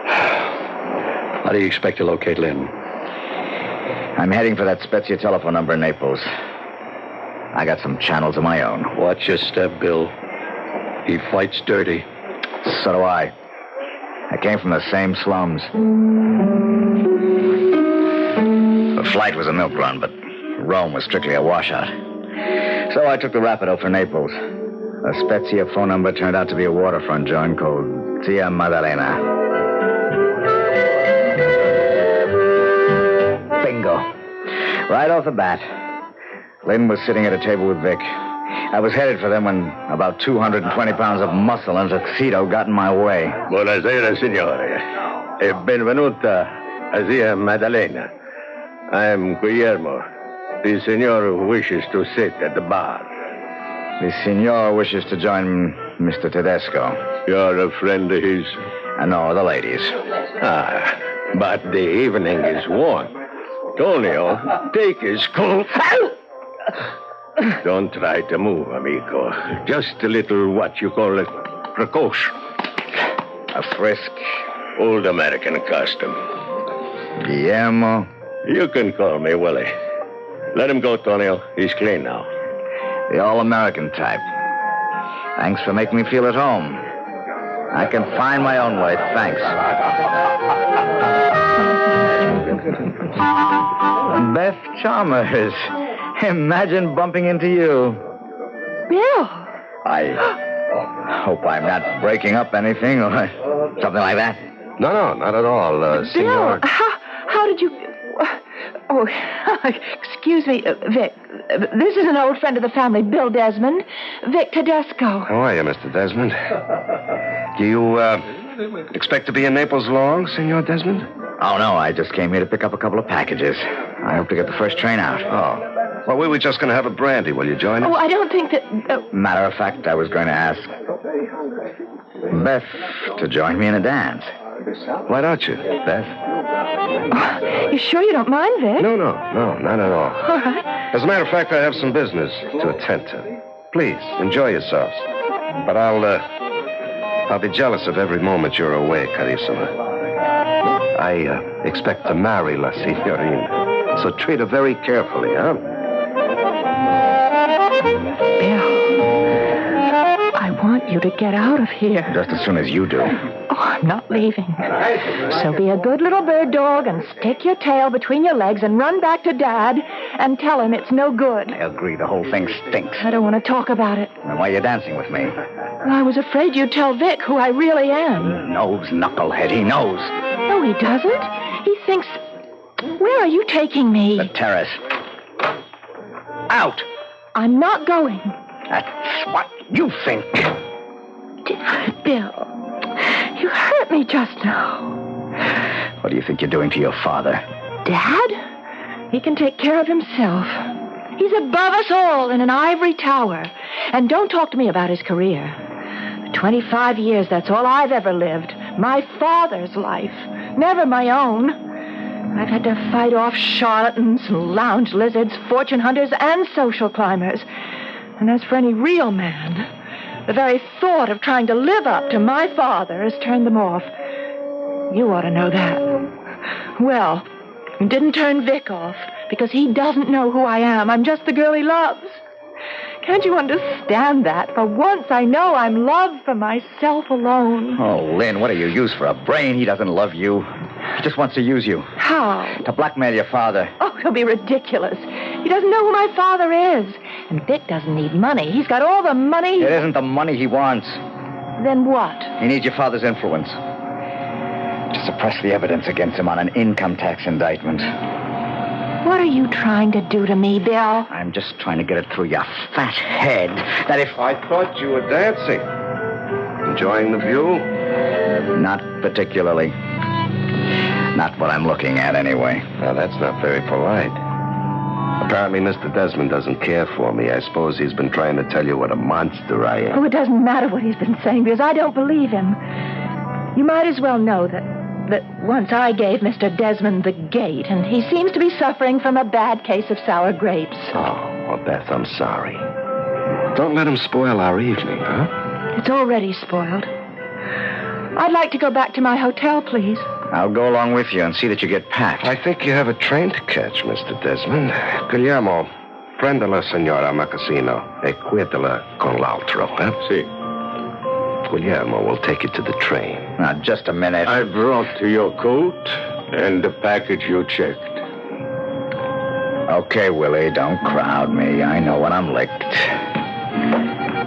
How do you expect to locate Lynn? I'm heading for that Spezia telephone number in Naples. I got some channels of my own. Watch your step, Bill. He fights dirty. So do I. I came from the same slums. The flight was a milk run, but Rome was strictly a washout. So I took the Rapido for Naples. The Spezia phone number turned out to be a waterfront joint called Zia Maddalena. Bingo. Right off the bat, Lynn was sitting at a table with Vic. I was headed for them when about 220 pounds of muscle and a tuxedo got in my way. Buonasera, signore. E benvenuta a Zia Maddalena. I am Guillermo. The signor wishes to sit at the bar. The signor wishes to join Mr. Tedesco. You're a friend of his? No, the ladies. Ah, but the evening is warm. Tonio, take his coat. Don't try to move, amigo. Just a little, what you call it, precaution. A frisk. Old American custom. Guillermo. You can call me Willie. Let him go, Tonio. He's clean now. The all-American type. Thanks for making me feel at home. I can find my own way, thanks. Beth Chalmers. Imagine bumping into you. Bill! I hope I'm not breaking up anything or something like that. No, not at all, Signor. Bill, how did you... Oh, excuse me, Vic. This is an old friend of the family, Bill Desmond. Vic Tedesco. How are you, Mr. Desmond? Do you, expect to be in Naples long, Signor Desmond? Oh, no, I just came here to pick up a couple of packages. I hope to get the first train out. Oh. Well, we were just going to have a brandy. Will you join us? Oh, I don't think that... Matter of fact, I was going to ask Beth to join me in a dance. Why don't you, Beth? Oh, you sure you don't mind, Vic? No, not at all. All right. As a matter of fact, I have some business to attend to. Please, enjoy yourselves. But I'll be jealous of every moment you're away, Carissima. I expect to marry La Signorina, so treat her very carefully, huh? Bill, I want you to get out of here. Just as soon as you do. Oh, I'm not leaving. So be a good little bird dog and stick your tail between your legs and run back to Dad and tell him it's no good. I agree. The whole thing stinks. I don't want to talk about it. Then why are you dancing with me? Well, I was afraid you'd tell Vic who I really am. He knows, knucklehead. He knows. No, he doesn't. He thinks... Where are you taking me? The terrace. Out. I'm not going. That's what you think. Bill, you hurt me just now. What do you think you're doing to your father? Dad? He can take care of himself. He's above us all in an ivory tower. And don't talk to me about his career. For 25 years, that's all I've ever lived. My father's life, never my own. I've had to fight off charlatans, lounge lizards, fortune hunters, and social climbers. And as for any real man, the very thought of trying to live up to my father has turned them off. You ought to know that. Well, you didn't turn Vic off because he doesn't know who I am. I'm just the girl he loves. Can't you understand that? For once, I know I'm loved for myself alone. Oh, Lynn, what do you use for a brain? He doesn't love you. He just wants to use you. How? To blackmail your father. Oh, it'll be ridiculous. He doesn't know who my father is. And Vic doesn't need money. He's got all the money. It isn't the money he wants. Then what? He needs your father's influence to suppress the evidence against him on an income tax indictment. What are you trying to do to me, Bill? I'm just trying to get it through your fat head that if... I thought you were dancing. Enjoying the view? Not particularly. Not what I'm looking at, anyway. Now, that's not very polite. Apparently, Mr. Desmond doesn't care for me. I suppose he's been trying to tell you what a monster I am. Oh, it doesn't matter what he's been saying, because I don't believe him. You might as well know that once I gave Mr. Desmond the gate, and he seems to be suffering from a bad case of sour grapes. Oh, well, Beth, I'm sorry. Don't let him spoil our evening, huh? It's already spoiled. I'd like to go back to my hotel, please. I'll go along with you and see that you get packed. I think you have a train to catch, Mr. Desmond. Guillermo, prenda la signora Macassino e cuidala con l'altro, huh? Si. Guillermo will take you to the train. Now, just a minute. I brought to your coat and the package you checked. Okay, Willie, don't crowd me. I know when I'm licked.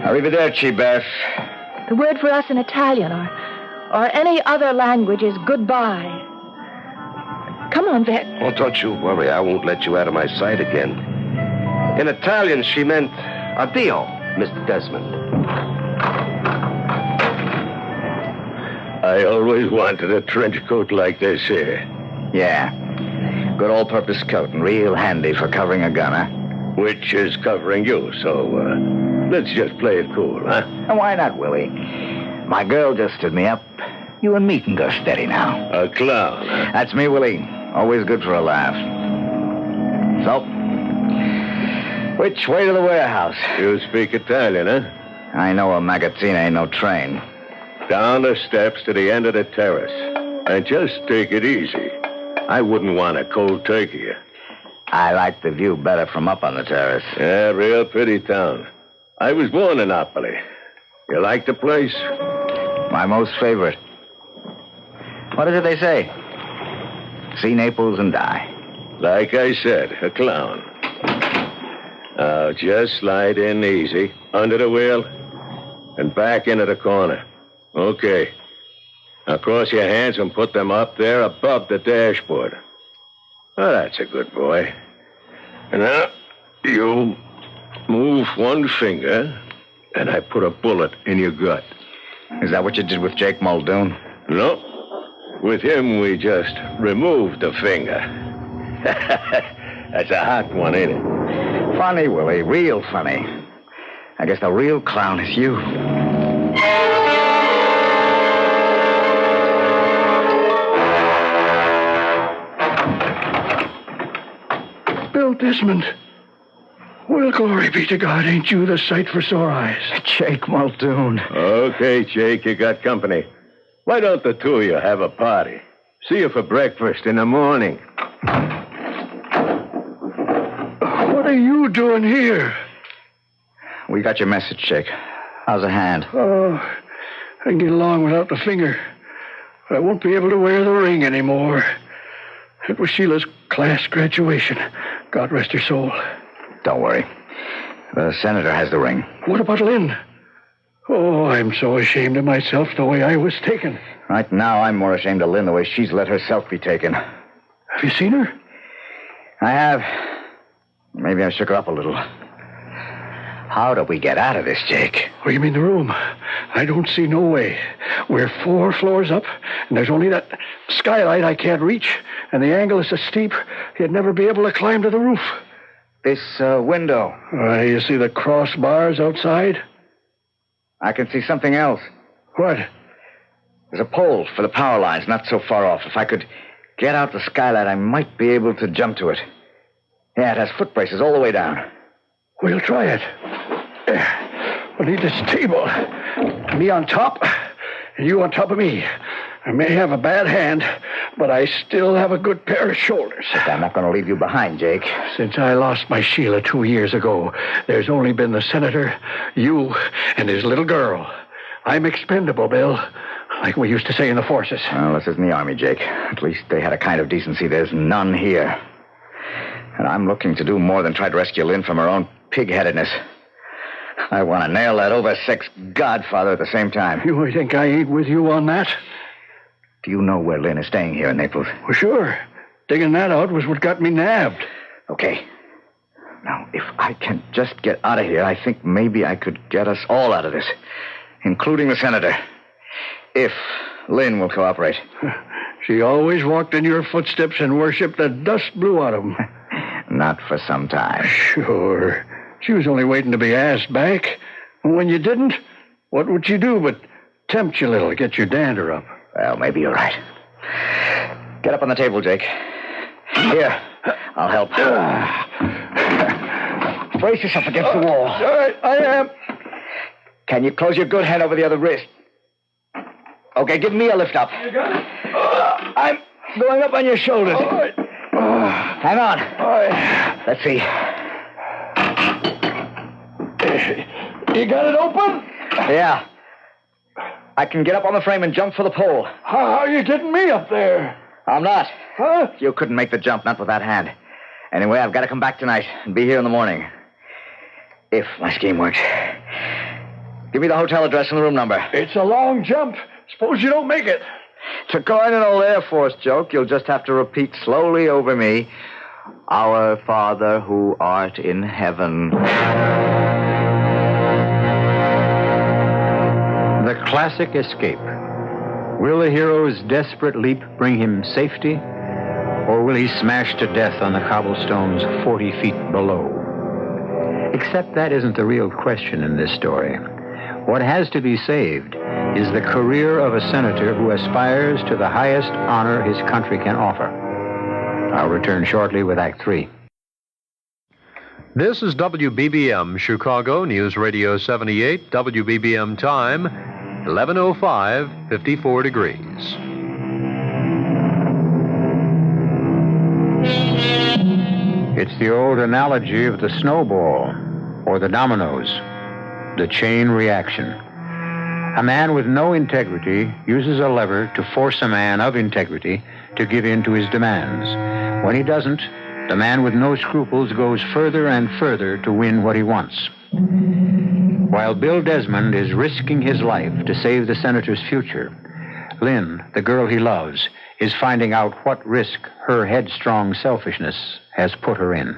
Arrivederci, Beth. The word for us in Italian or any other language is goodbye. Come on, Vic. Oh, don't you worry. I won't let you out of my sight again. In Italian, she meant addio, Mr. Desmond. I always wanted a trench coat like this here. Yeah. Good all-purpose coat and real handy for covering a gun, huh? Which is covering you, so let's just play it cool, huh? And why not, Willie? My girl just stood me up. You and me can go steady now. A clown, huh? That's me, Willie. Always good for a laugh. So, which way to the warehouse? You speak Italian, huh? I know a magazzina ain't no train. Down the steps to the end of the terrace. And just take it easy. I wouldn't want a cold turkey. I like the view better from up on the terrace. Yeah, real pretty town. I was born in Napoli. You like the place? My most favorite. What is it they say? See Naples and die. Like I said, a clown. Now, just slide in easy, under the wheel, and back into the corner. Okay. Now cross your hands and put them up there above the dashboard. Oh, that's a good boy. And now, you move one finger, and I put a bullet in your gut. Is that what you did with Jake Muldoon? No. With him, we just removed the finger. That's a hot one, ain't it? Funny, Willie. Real funny. I guess the real clown is you. Bill Desmond. Well, glory be to God, ain't you the sight for sore eyes? Jake Muldoon. Okay, Jake, you got company. Why don't the two of you have a party? See you for breakfast in the morning. What are you doing here? We got your message, Jake. How's the hand? Oh, I can get along without the finger. But I won't be able to wear the ring anymore. It was Sheila's class graduation. God rest her soul. Don't worry. The senator has the ring. What about Lynn? Oh, I'm so ashamed of myself the way I was taken. Right now, I'm more ashamed of Lynn the way she's let herself be taken. Have you seen her? I have. Maybe I shook her up a little. How do we get out of this, Jake? Oh, you mean the room? I don't see no way. We're 4 floors up, and there's only that skylight I can't reach, and the angle is so steep, you'd never be able to climb to the roof. This window. You see the crossbars outside? I can see something else. What? There's a pole for the power lines not so far off. If I could get out the skylight, I might be able to jump to it. Yeah, it has foot braces all the way down. We'll try it. We'll need this table. Me on top, and you on top of me. I may have a bad hand, but I still have a good pair of shoulders. But I'm not going to leave you behind, Jake. Since I lost my Sheila 2 years ago, there's only been the senator, you, and his little girl. I'm expendable, Bill, like we used to say in the forces. Well, this isn't the Army, Jake. At least they had a kind of decency there's none here. And I'm looking to do more than try to rescue Lynn from her own pig-headedness. I want to nail that oversexed godfather at the same time. You think I ain't with you on that? Do you know where Lynn is staying here in Naples? Well, sure. Digging that out was what got me nabbed. Okay. Now, if I can just get out of here, I think maybe I could get us all out of this, including the senator. If Lynn will cooperate. She always walked in your footsteps and worshipped the dust blew out of them. Not for some time. Sure. She was only waiting to be asked back. And when you didn't, what would she do but tempt you a little, get your dander up? Well, maybe you're right. Get up on the table, Jake. Here, I'll help. Brace yourself against the wall. All right, I am. Can you close your good hand over the other wrist? Okay, give me a lift up. You got it. I'm going up on your shoulders. All right. Hang on. All right. Let's see. You got it open? Yeah. I can get up on the frame and jump for the pole. How are you getting me up there? I'm not. Huh? You couldn't make the jump, not with that hand. Anyway, I've got to come back tonight and be here in the morning. If my scheme works. Give me the hotel address and the room number. It's a long jump. Suppose you don't make it. To coin an old Air Force joke, you'll just have to repeat slowly over me, Our Father who art in heaven. The classic escape. Will the hero's desperate leap bring him safety, or will he smash to death on the cobblestones 40 feet below? Except that isn't the real question in this story. What has to be saved is the career of a senator who aspires to the highest honor his country can offer. I'll return shortly with Act 3. This is WBBM Chicago News Radio 78, WBBM time, 11:05, 54 degrees. It's the old analogy of the snowball or the dominoes, the chain reaction. A man with no integrity uses a lever to force a man of integrity to give in to his demands. When he doesn't, the man with no scruples goes further and further to win what he wants. While Bill Desmond is risking his life to save the senator's future, Lynn, the girl he loves, is finding out what risk her headstrong selfishness has put her in.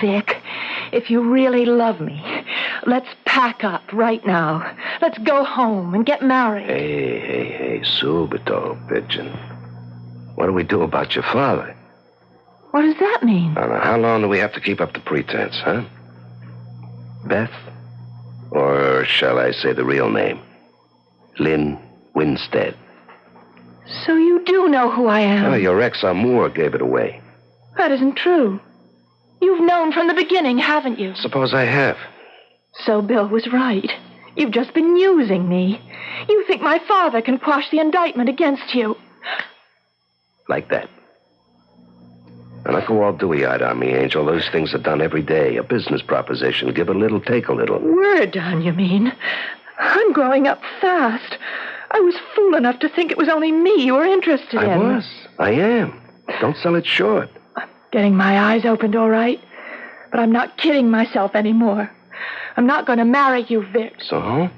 Vic, if you really love me, let's pack up right now. Let's go home and get married. Hey, subito, pigeon. What do we do about your father? What does that mean? Now, how long do we have to keep up the pretense, huh? Beth? Or shall I say the real name? Lynn Winstead. So you do know who I am? Oh, your ex-amour gave it away. That isn't true. You've known from the beginning, haven't you? Suppose I have. So Bill was right. You've just been using me. You think my father can quash the indictment against you. Like that. And I go all dewy-eyed on me, Angel. Those things are done every day. A business proposition. Give a little, take a little. We're done, you mean? I'm growing up fast. I was fool enough to think it was only me you were interested in. I was. I am. Don't sell it short. I'm getting my eyes opened, all right. But I'm not kidding myself anymore. I'm not going to marry you, Vic. So?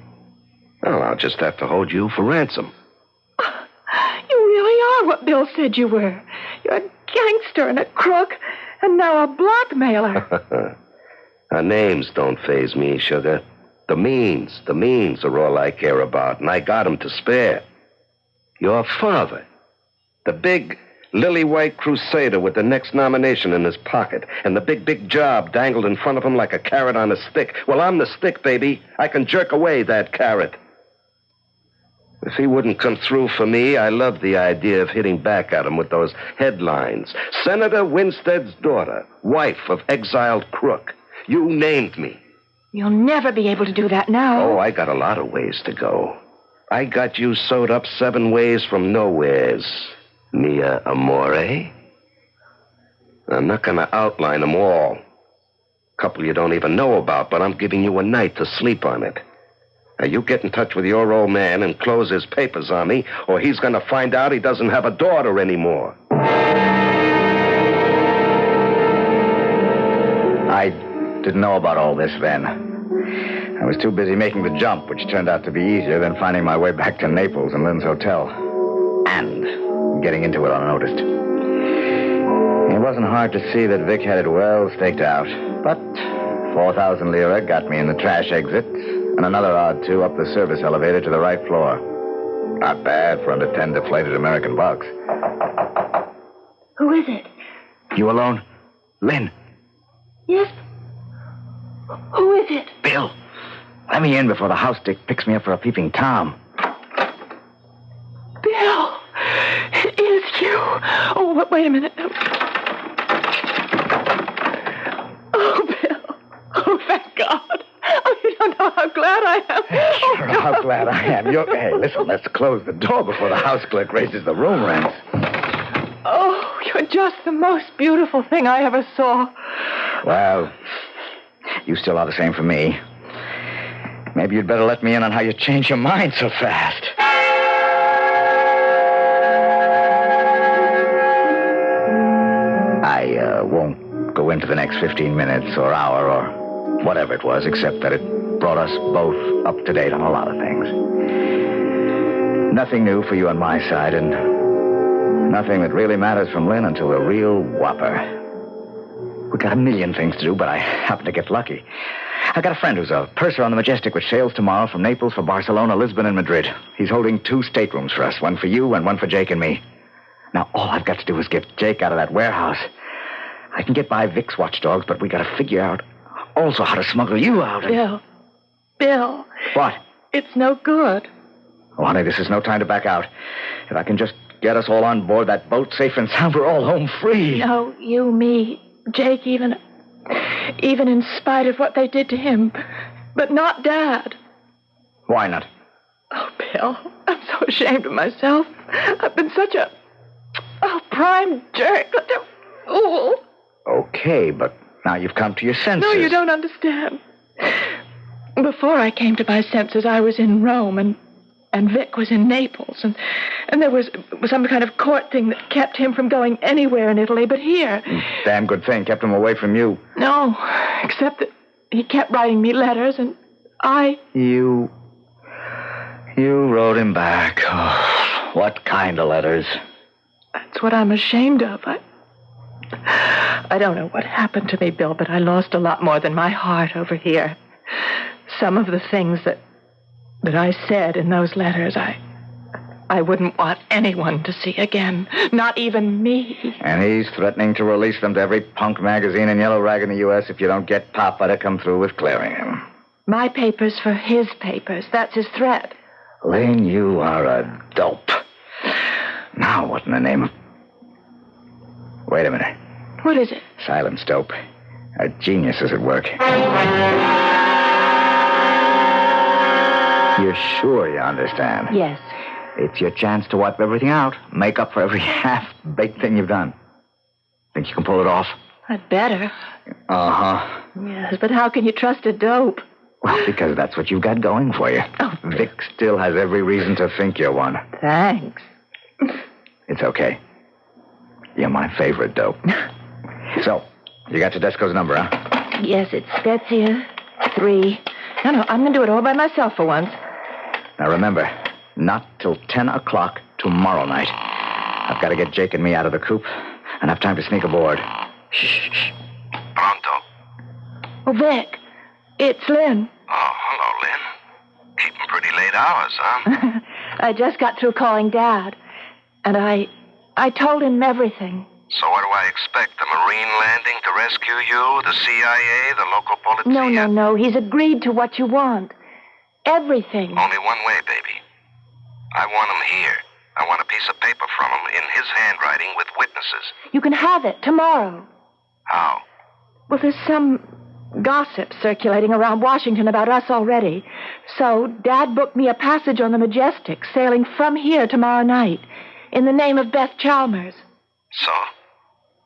Well, I'll just have to hold you for ransom. You really are what Bill said you were. You're a gangster and a crook, and now a blackmailer. Our names don't faze me, sugar. The means are all I care about, and I got 'em to spare. Your father, the big lily-white crusader with the next nomination in his pocket, and the big job dangled in front of him like a carrot on a stick. Well, I'm the stick, baby. I can jerk away that carrot. If he wouldn't come through for me, I love the idea of hitting back at him with those headlines. Senator Winstead's daughter, wife of exiled crook. You named me. You'll never be able to do that now. Oh, I got a lot of ways to go. I got you sewed up 7 ways from nowheres, mia amore. I'm not going to outline them all. A couple you don't even know about, but I'm giving you a night to sleep on it. Now, you get in touch with your old man and close his papers on me, or he's going to find out he doesn't have a daughter anymore. I didn't know about all this then. I was too busy making the jump, which turned out to be easier than finding my way back to Naples and Lynn's hotel. And getting into it unnoticed. It wasn't hard to see that Vic had it well staked out. But 4,000 lira got me in the trash exit, and another odd 2 up the service elevator to the right floor. Not bad for under 10 deflated American bucks. Who is it? You alone? Lynn. Yes. Who is it? Bill. Let me in before the house dick picks me up for a peeping Tom. Bill. It is you. Oh, but wait a minute. Oh, Bill. Oh, thank God. Oh, you don't know how glad I am. Sure, how glad I am. Hey, listen, let's close the door before the house clerk raises the room rents. Oh, you're just the most beautiful thing I ever saw. Well, you still are the same for me. Maybe you'd better let me in on how you changed your mind so fast. I won't go into the next 15 minutes or hour or whatever it was, except that it brought us both up to date on a lot of things. Nothing new for you on my side, and nothing that really matters from Lynn until a real whopper. We got a million things to do, but I happen to get lucky. I got a friend who's a purser on the Majestic, which sails tomorrow from Naples for Barcelona, Lisbon, and Madrid. He's holding 2 staterooms for us, one for you and one for Jake and me. Now, all I've got to do is get Jake out of that warehouse. I can get by Vic's watchdogs, but we got to figure out also how to smuggle you out. Bill. What? It's no good. Oh, honey, this is no time to back out. If I can just get us all on board that boat safe and sound, we're all home free. No, you, me, Jake, even in spite of what they did to him. But not Dad. Why not? Oh, Bill, I'm so ashamed of myself. I've been such a prime jerk, such a fool. Okay, but now you've come to your senses. No, you don't understand. Before I came to my senses, I was in Rome, and Vic was in Naples, and there was some kind of court thing that kept him from going anywhere in Italy but here. Damn good thing. Kept him away from you. No, except that he kept writing me letters, and I... You wrote him back. Oh, what kind of letters? That's what I'm ashamed of. I don't know what happened to me, Bill, but I lost a lot more than my heart over here. Some of the things that I said in those letters, I wouldn't want anyone to see again, not even me. And he's threatening to release them to every punk magazine and yellow rag in the U.S. if you don't get Papa to come through with clearing him. My papers for his papers. That's his threat. Lane, you are a dope. Now, what in the name of... Wait a minute. What is it? Silence, dope. A genius is at work. You're sure you understand? Yes. It's your chance to wipe everything out. Make up for every half-baked thing you've done. Think you can pull it off? I'd better. Uh-huh. Yes, but how can you trust a dope? Well, because that's what you've got going for you. Oh. Vic still has every reason to think you're one. Thanks. It's okay. You're my favorite dope. So, you got Tedesco's number, huh? Yes, it's Spezia 3. No, I'm going to do it all by myself for once. Now remember, not till 10 o'clock tomorrow night. I've got to get Jake and me out of the coop and have time to sneak aboard. Shh. Pronto. Oh, Vic, it's Lynn. Oh, hello, Lynn. Keeping pretty late hours, huh? I just got through calling Dad, and I told him everything. So what do I expect? The Marine landing to rescue you? The CIA? The local police? No. He's agreed to what you want. Everything. Only one way, baby. I want him here. I want a piece of paper from him in his handwriting with witnesses. You can have it tomorrow. How? Well, there's some gossip circulating around Washington about us already. So Dad booked me a passage on the Majestic, sailing from here tomorrow night, in the name of Beth Chalmers. So?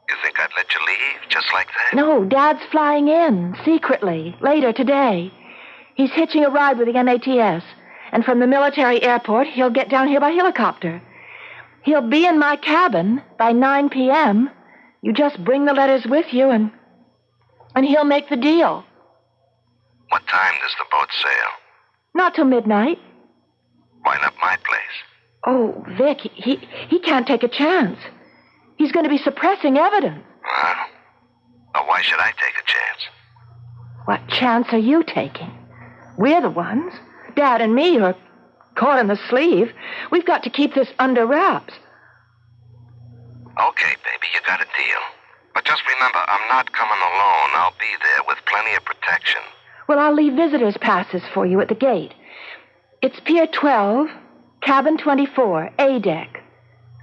You think I'd let you leave just like that? No, Dad's flying in, secretly, later today. He's hitching a ride with the MATS, and from the military airport, he'll get down here by helicopter. He'll be in my cabin by 9 p.m. You just bring the letters with you, and he'll make the deal. What time does the boat sail? Not till midnight. Why not my place? Oh, Vic, he can't take a chance. He's going to be suppressing evidence. Well, why should I take a chance? What chance are you taking? We're the ones. Dad and me are caught in the sleeve. We've got to keep this under wraps. Okay, baby, you got a deal. But just remember, I'm not coming alone. I'll be there with plenty of protection. Well, I'll leave visitors' passes for you at the gate. It's Pier 12, Cabin 24, A deck.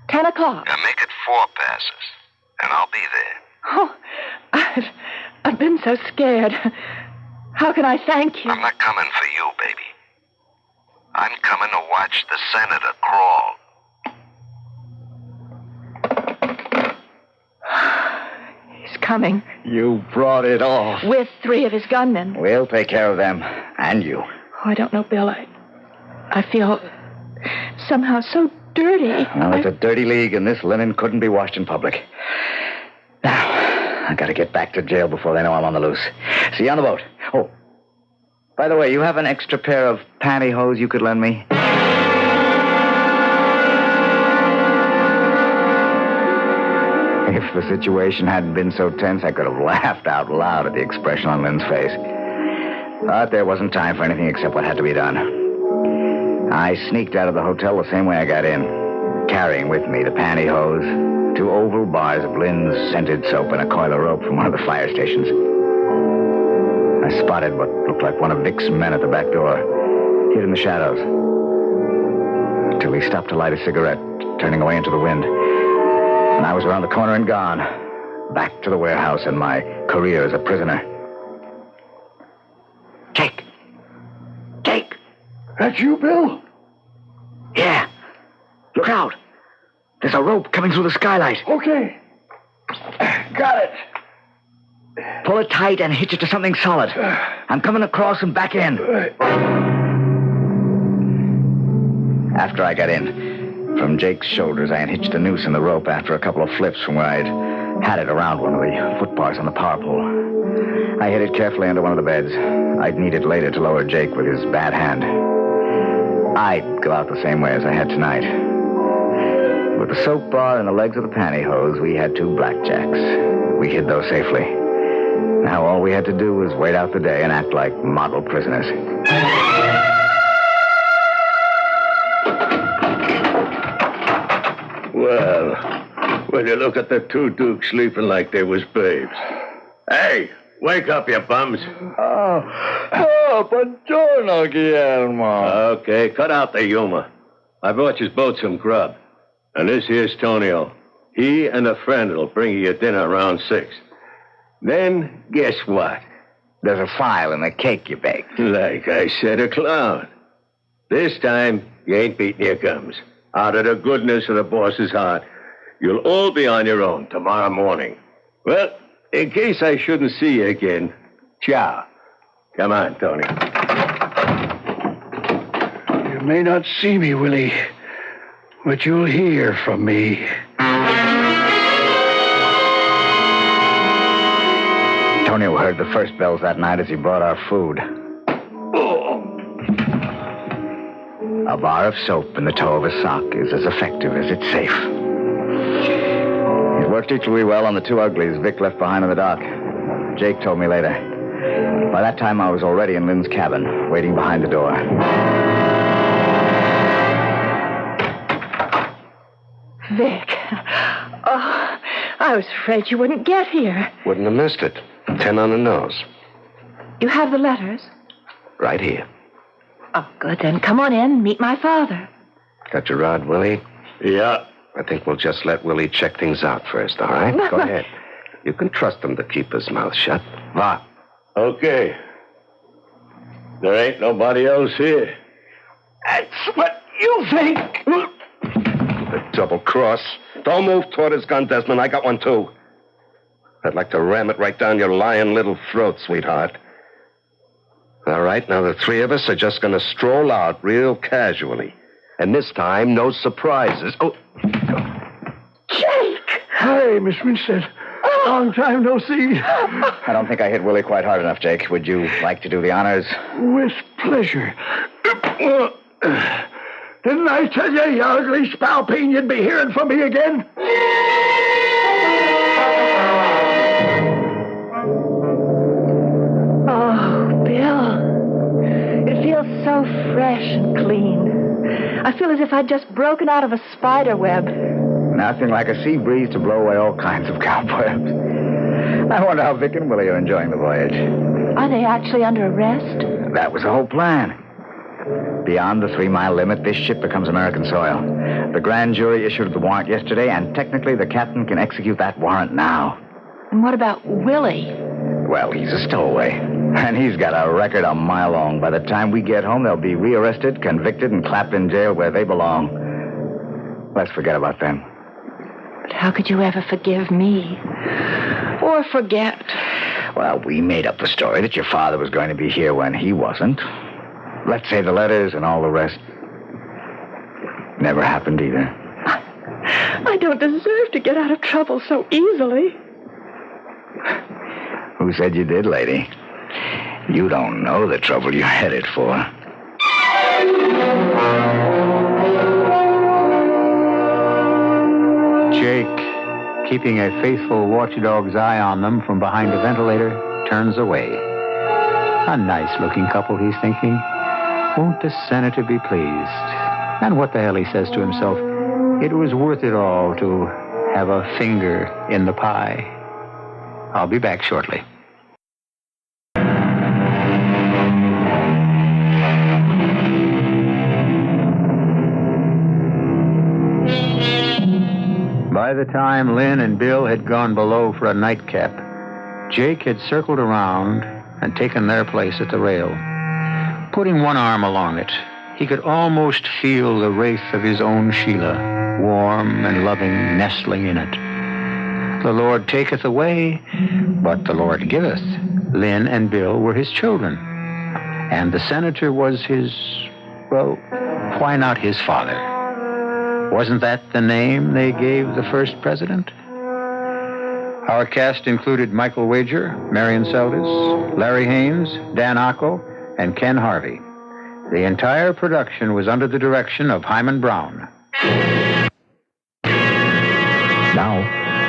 10 o'clock. Now make it 4 passes, and I'll be there. Oh, I've been so scared. How can I thank you? I'm not coming for you, baby. I'm coming to watch the senator crawl. He's coming. You brought it off. With 3 of his gunmen. We'll take care of them. And you. Oh, I don't know, Bill. I feel somehow so dirty. Well, it's a dirty league, and this linen couldn't be washed in public. Now, I gotta get back to jail before they know I'm on the loose. See you on the boat. Oh, by the way, you have an extra pair of pantyhose you could lend me? If the situation hadn't been so tense, I could have laughed out loud at the expression on Lynn's face. But there wasn't time for anything except what had to be done. I sneaked out of the hotel the same way I got in, carrying with me the pantyhose, 2 oval bars of Lynn's scented soap, and a coil of rope from one of the fire stations. I spotted what looked like one of Vic's men at the back door, hid in the shadows, until he stopped to light a cigarette, turning away into the wind. And I was around the corner and gone, back to the warehouse and my career as a prisoner. Jake! That's you, Bill? Yeah. Look out. There's a rope coming through the skylight. Okay. Got it. Pull it tight and hitch it to something solid. I'm coming across and back in. After I got in, from Jake's shoulders, I unhitched a noose in the rope after a couple of flips from where I'd had it around one of the foot bars on the power pole. I hid it carefully under one of the beds. I'd need it later to lower Jake with his bad hand. I'd go out the same way as I had tonight. With the soap bar and the legs of the pantyhose, we had 2 blackjacks. We hid those safely. Now all we had to do was wait out the day and act like model prisoners. when you look at the two dukes sleeping like they was babes. Hey, wake up, you bums. Buongiorno, Guillermo. Okay, cut out the humor. I brought you both some grub. And this here's Tonio. He and a friend will bring you your dinner around 6. Then, guess what? There's a file in the cake you baked. Like I said, a clown. This time, you ain't beating your gums. Out of the goodness of the boss's heart, you'll all be on your own tomorrow morning. Well, in case I shouldn't see you again, ciao. Come on, Tony. You may not see me, Willie, but you'll hear from me. Tonio heard the first bells that night as he brought our food. A bar of soap in the toe of a sock is as effective as it's safe. It worked equally well on the two uglies Vic left behind in the dock. Jake told me later. By that time, I was already in Lynn's cabin, waiting behind the door. Vic. Oh, I was afraid you wouldn't get here. Wouldn't have missed it. 10 on the nose. You have the letters? Right here. Oh, good. Then come on in. Meet my father. Got your rod, Willie? Yeah. I think we'll just let Willie check things out first, all right? Go ahead. You can trust him to keep his mouth shut. Va. Okay. There ain't nobody else here. That's what you think. The double cross. Don't move toward his gun, Desmond. I got one, too. I'd like to ram it right down your lying little throat, sweetheart. All right, now the three of us are just going to stroll out real casually. And this time, no surprises. Oh. Jake! Hi, Miss Winstead. Long time no see. I don't think I hit Willie quite hard enough, Jake. Would you like to do the honors? With pleasure. Didn't I tell you, you ugly spalpeen, you'd be hearing from me again? Oh, Bill. It feels so fresh and clean. I feel as if I'd just broken out of a spider web. Nothing like a sea breeze to blow away all kinds of cobwebs. I wonder how Vic and Willie are enjoying the voyage. Are they actually under arrest? That was the whole plan. Beyond the 3-mile limit, this ship becomes American soil. The grand jury issued the warrant yesterday, and technically the captain can execute that warrant now. And what about Willie? Well, he's a stowaway. And he's got a record a mile long. By the time we get home, they'll be rearrested, convicted, and clapped in jail where they belong. Let's forget about them. But how could you ever forgive me? Or forget? Well, we made up the story that your father was going to be here when he wasn't. Let's say the letters and all the rest never happened either. I don't deserve to get out of trouble so easily. Who said you did, lady? You don't know the trouble you're headed for. Jake, keeping a faithful watchdog's eye on them from behind a ventilator, turns away. A nice-looking couple, he's thinking. Won't the senator be pleased? And what the hell, he says to himself, it was worth it all to have a finger in the pie. I'll be back shortly. By the time Lynn and Bill had gone below for a nightcap, Jake had circled around and taken their place at the rail. Putting one arm along it, he could almost feel the wraith of his own Sheila, warm and loving, nestling in it. The Lord taketh away, but the Lord giveth. Lynn and Bill were his children. And the senator was his, well, why not his father? Wasn't that the name they gave the first president? Our cast included Michael Wager, Marion Seldes, Larry Haynes, Dan Ocko, and Ken Harvey. The entire production was under the direction of Hyman Brown. Now,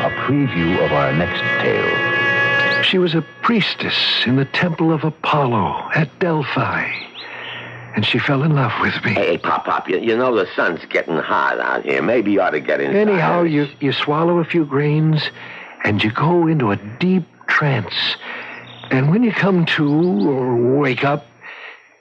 a preview of our next tale. She was a priestess in the temple of Apollo at Delphi. and she fell in love with me. Hey, Pop, you know the sun's getting hot out here. Maybe you ought to get inside. Anyhow, you swallow a few grains, and you go into a deep trance. And when you come to or wake up,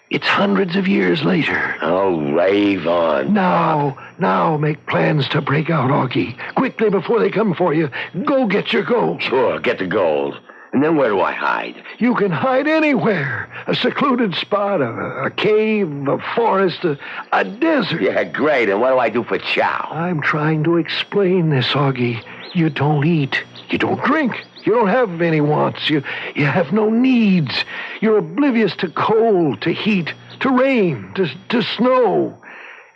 it's hundreds of years later. Oh, rave on. Now make plans to break out, Augie. Quickly before they come for you. Go get your gold. Sure, get the gold. And then where do I hide? You can hide anywhere. A secluded spot, a cave, a forest, a desert. Yeah, great. And what do I do for chow? I'm trying to explain this, Augie. You don't eat. You don't drink. You don't have any wants. You have no needs. You're oblivious to cold, to heat, to rain, to snow.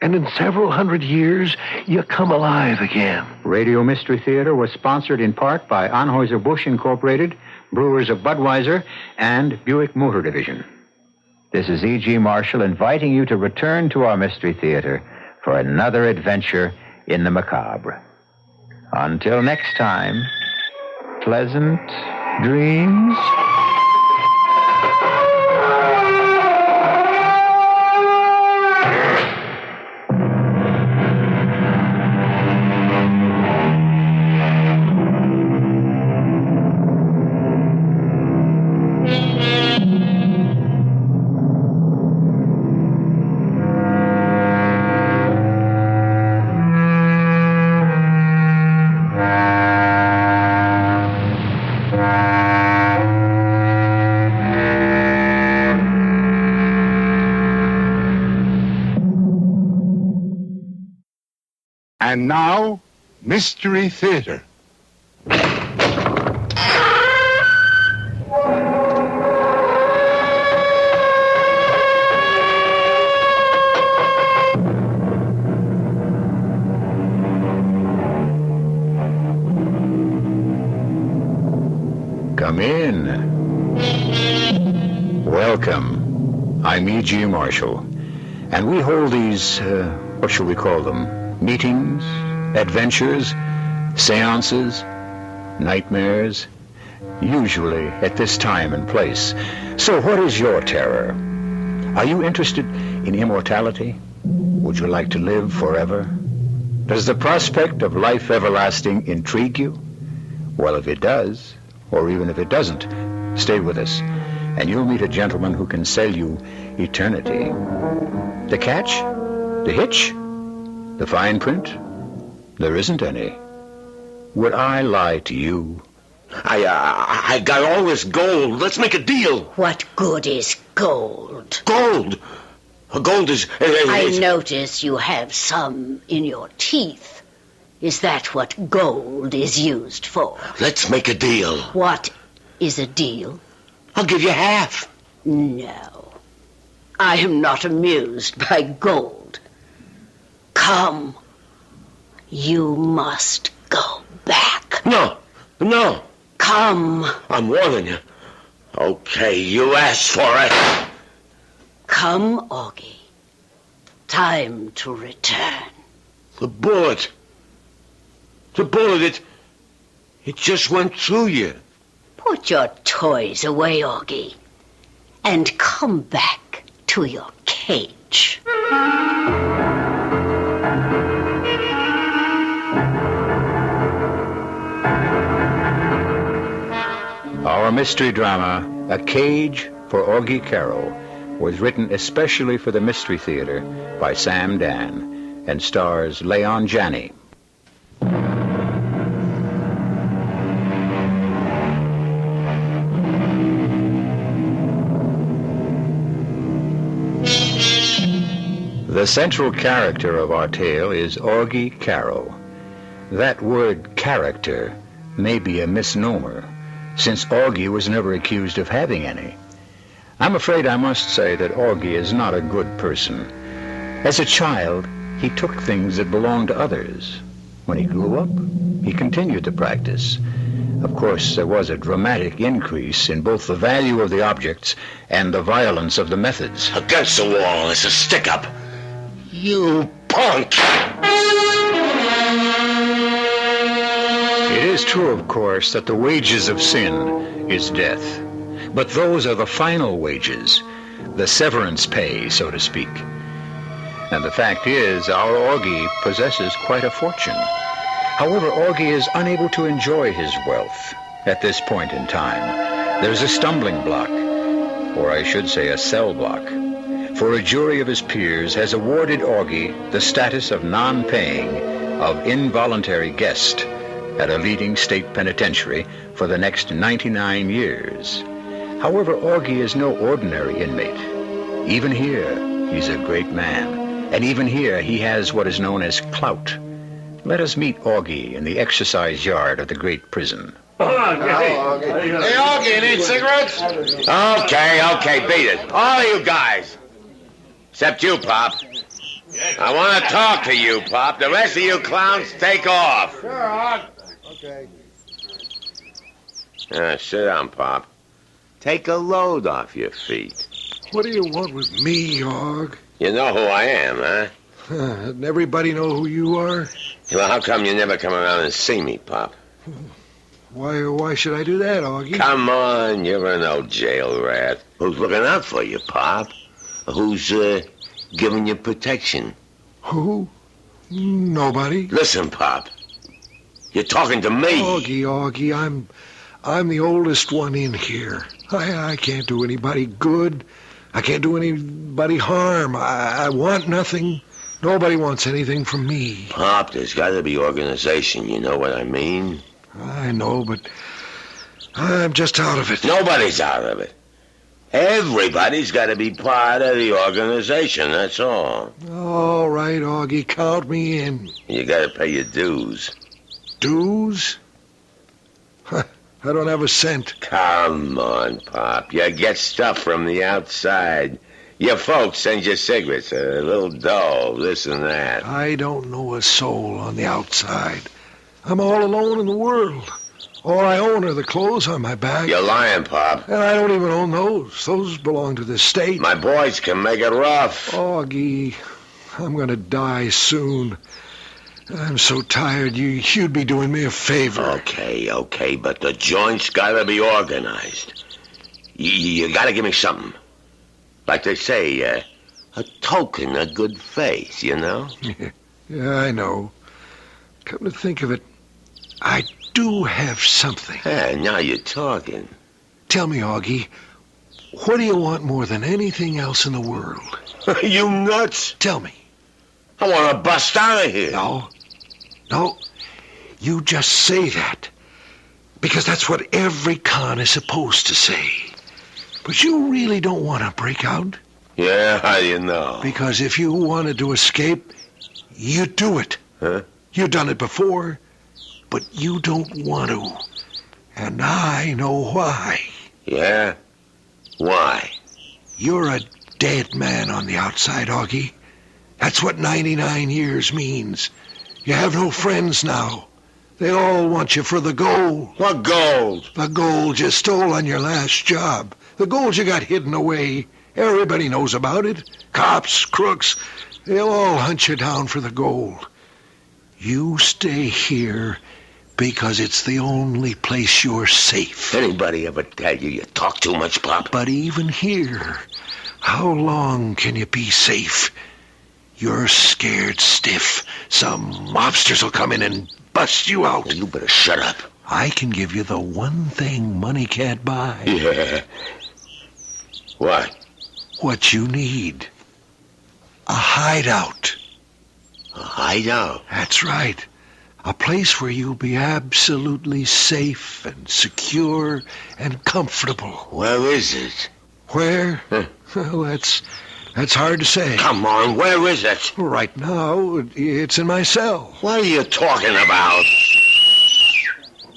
And in several hundred years, you come alive again. Radio Mystery Theater was sponsored in part by Anheuser-Busch Incorporated, Brewers of Budweiser, and Buick Motor Division. This is E.G. Marshall inviting you to return to our Mystery Theater for another adventure in the macabre. Until next time, pleasant dreams. And now, Mystery Theater. Come in. Welcome. I'm E.G. Marshall. And we hold these, what shall we call them? Meetings, adventures, seances, nightmares, usually at this time and place. So what is your terror? Are you interested in immortality? Would you like to live forever? Does the prospect of life everlasting intrigue you? Well, if it does, or even if it doesn't, stay with us, and you'll meet a gentleman who can sell you eternity. The catch? The hitch? The fine print? There isn't any. Would I lie to you? I got all this gold. Let's make a deal. What good is gold? Gold? Gold is... I notice you have some in your teeth. Is that what gold is used for? Let's make a deal. What is a deal? I'll give you half. No. I am not amused by gold. Come. You must go back. No. Come. I'm warning you. Okay, you asked for it. Come, Augie. Time to return. The bullet, it just went through you. Put your toys away, Augie, and come back to your cage. Our mystery drama, A Cage for Augie Carroll, was written especially for the Mystery Theater by Sam Dan and stars Leon Janney. The central character of our tale is Augie Carroll. That word character may be a misnomer, since Augie was never accused of having any. I'm afraid I must say that Augie is not a good person. As a child, he took things that belonged to others. When he grew up, he continued the practice. Of course, there was a dramatic increase in both the value of the objects and the violence of the methods. Against the wall is a stick-up. You punk! It is true, of course, that the wages of sin is death. But those are the final wages. the severance pay, so to speak. And the fact is, our Augie possesses quite a fortune. However, Augie is unable to enjoy his wealth at this point in time. There's a stumbling block, or I should say a cell block. For a jury of his peers has awarded Augie the status of non-paying, of involuntary guest at a leading state penitentiary for the next 99 years. However, Augie is no ordinary inmate. Even here, he's a great man. And even here, he has what is known as clout. Let us meet Augie in the exercise yard of the great prison. Hey, Augie, you need cigarettes? Okay, beat it. All of you guys. Except you, Pop. I want to talk to you, Pop. The rest of you clowns, take off. Sure, Aug. Okay. Sit down, Pop. Take a load off your feet. What do you want with me, Aug? You know who I am, huh? Doesn't everybody know who you are? Well, how come you never come around and see me, Pop? Why should I do that, Augie? Come on, you're an old jail rat. Who's looking out for you, Pop? Who's giving you protection? Who? Nobody. Listen, Pop. You're talking to me. Augie, I'm the oldest one in here. I can't do anybody good. I can't do anybody harm. I want nothing. Nobody wants anything from me. Pop, there's got to be organization, you know what I mean? I know, but I'm just out of it. Nobody's out of it. Everybody's got to be part of the organization, that's all. All right, Augie, count me in. You got to pay your dues. Dues? I don't have a cent. Come on, Pop. You get stuff from the outside. Your folks send you cigarettes, a little dough, this and that. I don't know a soul on the outside. I'm all alone in the world. All I own are the clothes on my back. You're lying, Pop. And I don't even own those. Those belong to the state. My boys can make it rough. Augie, I'm going to die soon. I'm so tired. You'd be doing me a favor. Okay, but the joint's got to be organized. You got to give me something. Like they say, a token of good faith, you know? Yeah, I know. Come to think of it, I do have something. Hey, now you're talking. Tell me, Augie, what do you want more than anything else in the world? You nuts? Tell me. I want to bust out of here. No, you just say that. Because that's what every con is supposed to say. But you really don't want to break out. Yeah, how do you know? Because if you wanted to escape, you'd do it. Huh? You've done it before, but you don't want to. And I know why. Yeah? Why? You're a dead man on the outside, Augie. That's what 99 years means. You have no friends now. They all want you for the gold. What gold? The gold you stole on your last job. The gold you got hidden away. Everybody knows about it. Cops, crooks, they'll all hunt you down for the gold. You stay here because it's the only place you're safe. Anybody ever tell you talk too much, Pop? But even here, how long can you be safe? You're scared stiff. Some mobsters will come in and bust you out. You better shut up. I can give you the one thing money can't buy. Yeah. What? What you need. A hideout. A hideout? That's right. A place where you'll be absolutely safe and secure and comfortable. Where is it? Where? Well, that's hard to say. Come on, where is it? Right now, it's in my cell. What are you talking about?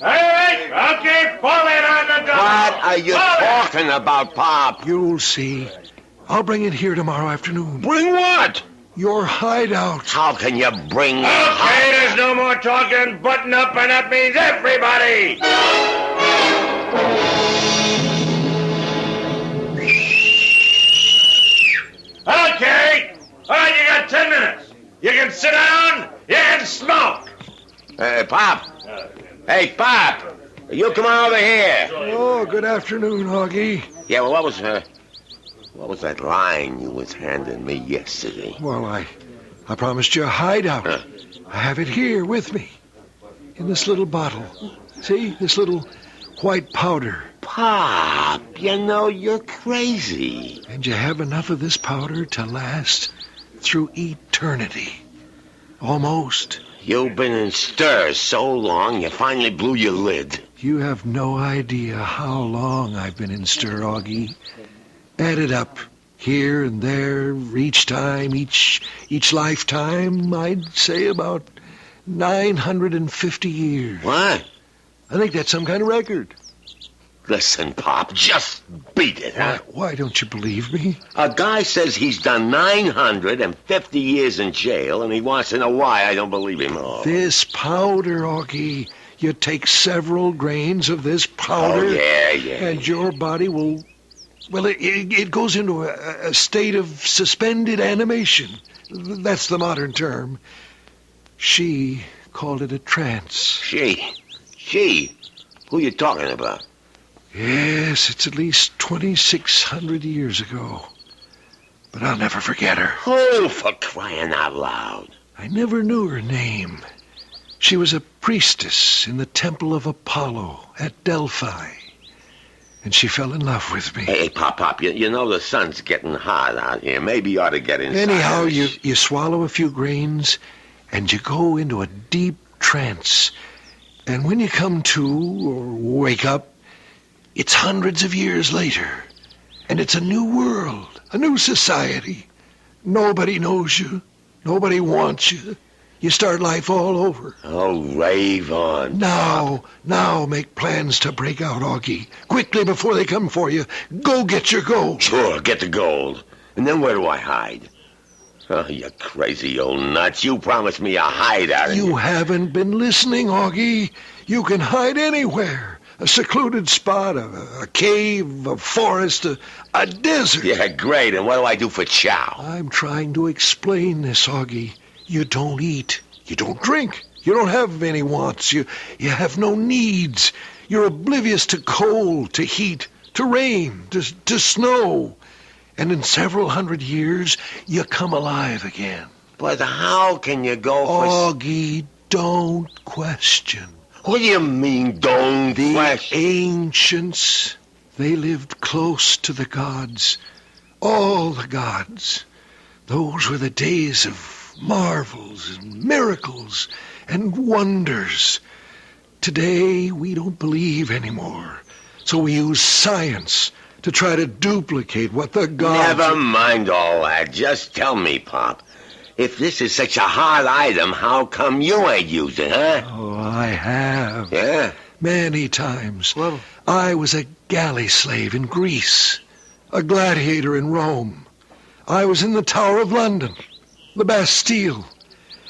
Hey, okay, pull it on the door. What are you talking about, Pop? You'll see. I'll bring it here tomorrow afternoon. Bring what? Your hideout. How can you bring... Okay, there's no more talking. Button up, and that means everybody. Okay. All right, you got 10 minutes. You can sit down, you can smoke. Pop. Hey, Pop. You come on over here. Oh, good afternoon, Augie. Yeah, well, what What was that line you was handing me yesterday? Well, I promised you a hideout. Huh? I have it here with me. In this little bottle. See? This little white powder. Pop, you know you're crazy. And you have enough of this powder to last through eternity. Almost. You've been in stir so long, you finally blew your lid. You have no idea how long I've been in stir, Augie. Add it up. Here and there, each time, each lifetime, I'd say about 950 years. What? I think that's some kind of record. Listen, Pop, just beat it, huh? Why don't you believe me? A guy says he's done 950 years in jail, and he wants to know why I don't believe him. Oh. This powder, Augie. You take several grains of this powder. Oh, yeah. And your body will... Well, it goes into a state of suspended animation. That's the modern term. She called it a trance. She? Who you talking about? Yes, it's at least 2,600 years ago. But I'll never forget her. Oh, for crying out loud. I never knew her name. She was a priestess in the temple of Apollo at Delphi. And she fell in love with me. Hey, Pop, you know the sun's getting hot out here. Maybe you ought to get inside. Anyhow, you swallow a few grains, and you go into a deep trance. And when you come to, or wake up, it's hundreds of years later. And it's a new world, a new society. Nobody knows you. Nobody wants you. You start life all over. Oh, rave on. Now make plans to break out, Augie. Quickly before they come for you. Go get your gold. Sure, get the gold. And then where do I hide? Oh, you crazy old nuts. You promised me a hideout. You haven't been listening, Augie. You can hide anywhere. A secluded spot, a cave, a forest, a desert. Yeah, great. And what do I do for chow? I'm trying to explain this, Augie. You don't eat. You don't drink. You don't have any wants. You have no needs. You're oblivious to cold, to heat, to rain, to snow. And in several hundred years, you come alive again. But how can you go for... Augie, don't question. What do you mean, don't question? The ancients, they lived close to the gods. All the gods. Those were the days of marvels and miracles and wonders. Today, we don't believe anymore. So we use science to try to duplicate what the gods... Never mind all that. Just tell me, Pop. If this is such a hard item, how come you ain't used it, huh? Oh, I have. Yeah? Many times. Well... I was a galley slave in Greece. A gladiator in Rome. I was in the Tower of London. The Bastille.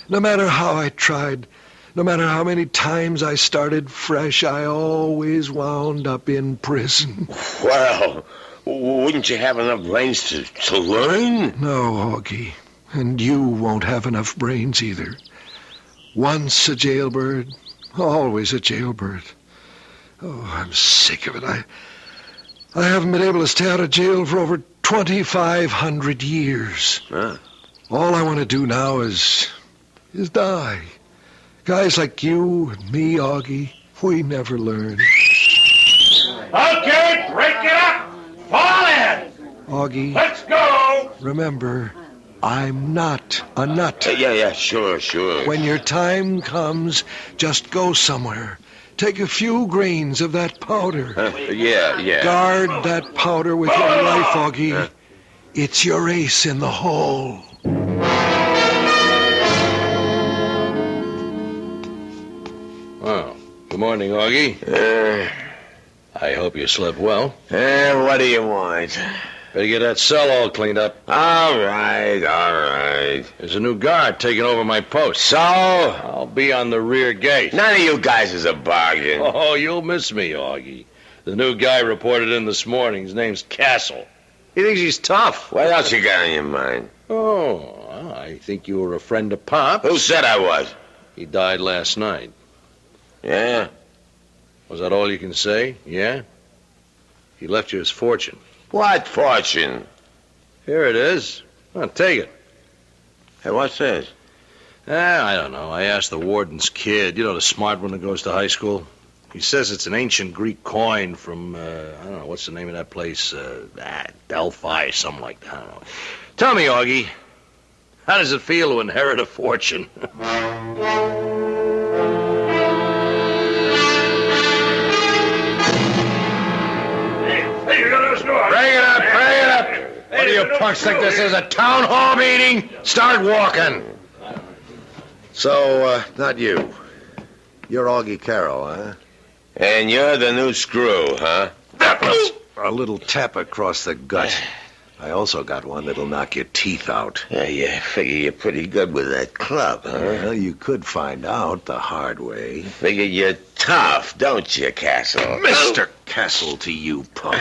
No matter how I tried, no matter how many times I started fresh, I always wound up in prison. Well, wouldn't you have enough brains to learn? No, Augie. And you won't have enough brains either. Once a jailbird, always a jailbird. Oh, I'm sick of it. I haven't been able to stay out of jail for over 2,500 years. Huh? All I want to do now is die. Guys like you and me, Augie, we never learn. Okay, break it up! Fall in! Augie. Let's go! Remember, I'm not a nut. Yeah, sure. When your time comes, just go somewhere. Take a few grains of that powder. Yeah. Guard that powder with your life, Augie. It's your ace in the hole. Well, good morning, Augie. I hope you slept well. What do you want? Better get that cell all cleaned up. All right. There's a new guard taking over my post. So? I'll be on the rear gate. None of you guys is a bargain. Oh, you'll miss me, Augie. The new guy reported in this morning. His name's Castle. He thinks he's tough. What else you got on your mind? Oh, I think you were a friend of Pop's. Who said I was? He died last night. Yeah? Was that all you can say? Yeah? He left you his fortune. What fortune? Here it is. Oh, take it. Hey, what's this? I don't know. I asked the warden's kid, the smart one that goes to high school. He says it's an ancient Greek coin from, I don't know, what's the name of that place? Delphi, something like that. I don't know. Tell me, Augie, how does it feel to inherit a fortune? Bring it up. What do you punks think this is, a town hall meeting? Start walking. So, not you. You're Augie Carroll, huh? And you're the new screw, huh? A little tap across the gut. I also got one that'll knock your teeth out. Yeah, figure you're pretty good with that club, huh? Well, you could find out the hard way. Figure you're tough, don't you, Castle? Mr. Castle to you, punk.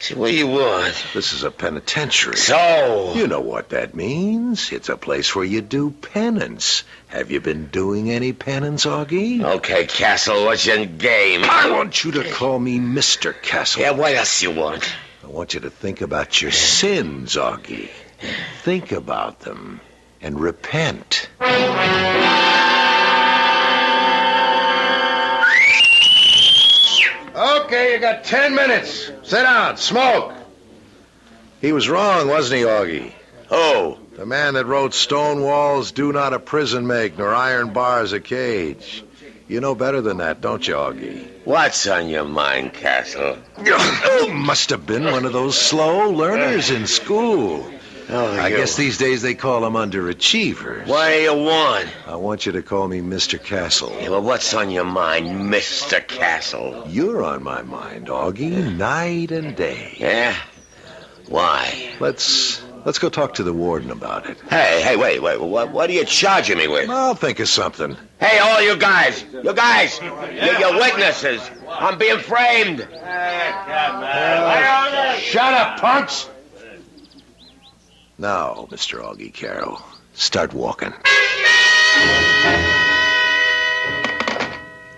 See, what do you want? This is a penitentiary. So? You know what that means. It's a place where you do penance. Have you been doing any penance, Augie? Okay, Castle, what's your game? I want you to call me Mr. Castle. Yeah, what else you want? I want you to think about your sins, Augie. Think about them and repent. Okay, you got 10 minutes. Sit down, smoke. He was wrong, wasn't he, Augie? Oh. The man that wrote stone walls do not a prison make, nor iron bars a cage. You know better than that, don't you, Augie? What's on your mind, Castle? You must have been one of those slow learners in school. I guess these days they call them underachievers. What do you want? I want you to call me Mr. Castle. Yeah, well, what's on your mind, Mr. Castle? You're on my mind, Augie, night and day. Yeah? Why? Let's go talk to the warden about it. Hey, wait. What are you charging me with? I'll think of something. Hey, all you guys, you're witnesses. I'm being framed. Shut up, punks. Now, Mr. Augie Carroll, start walking.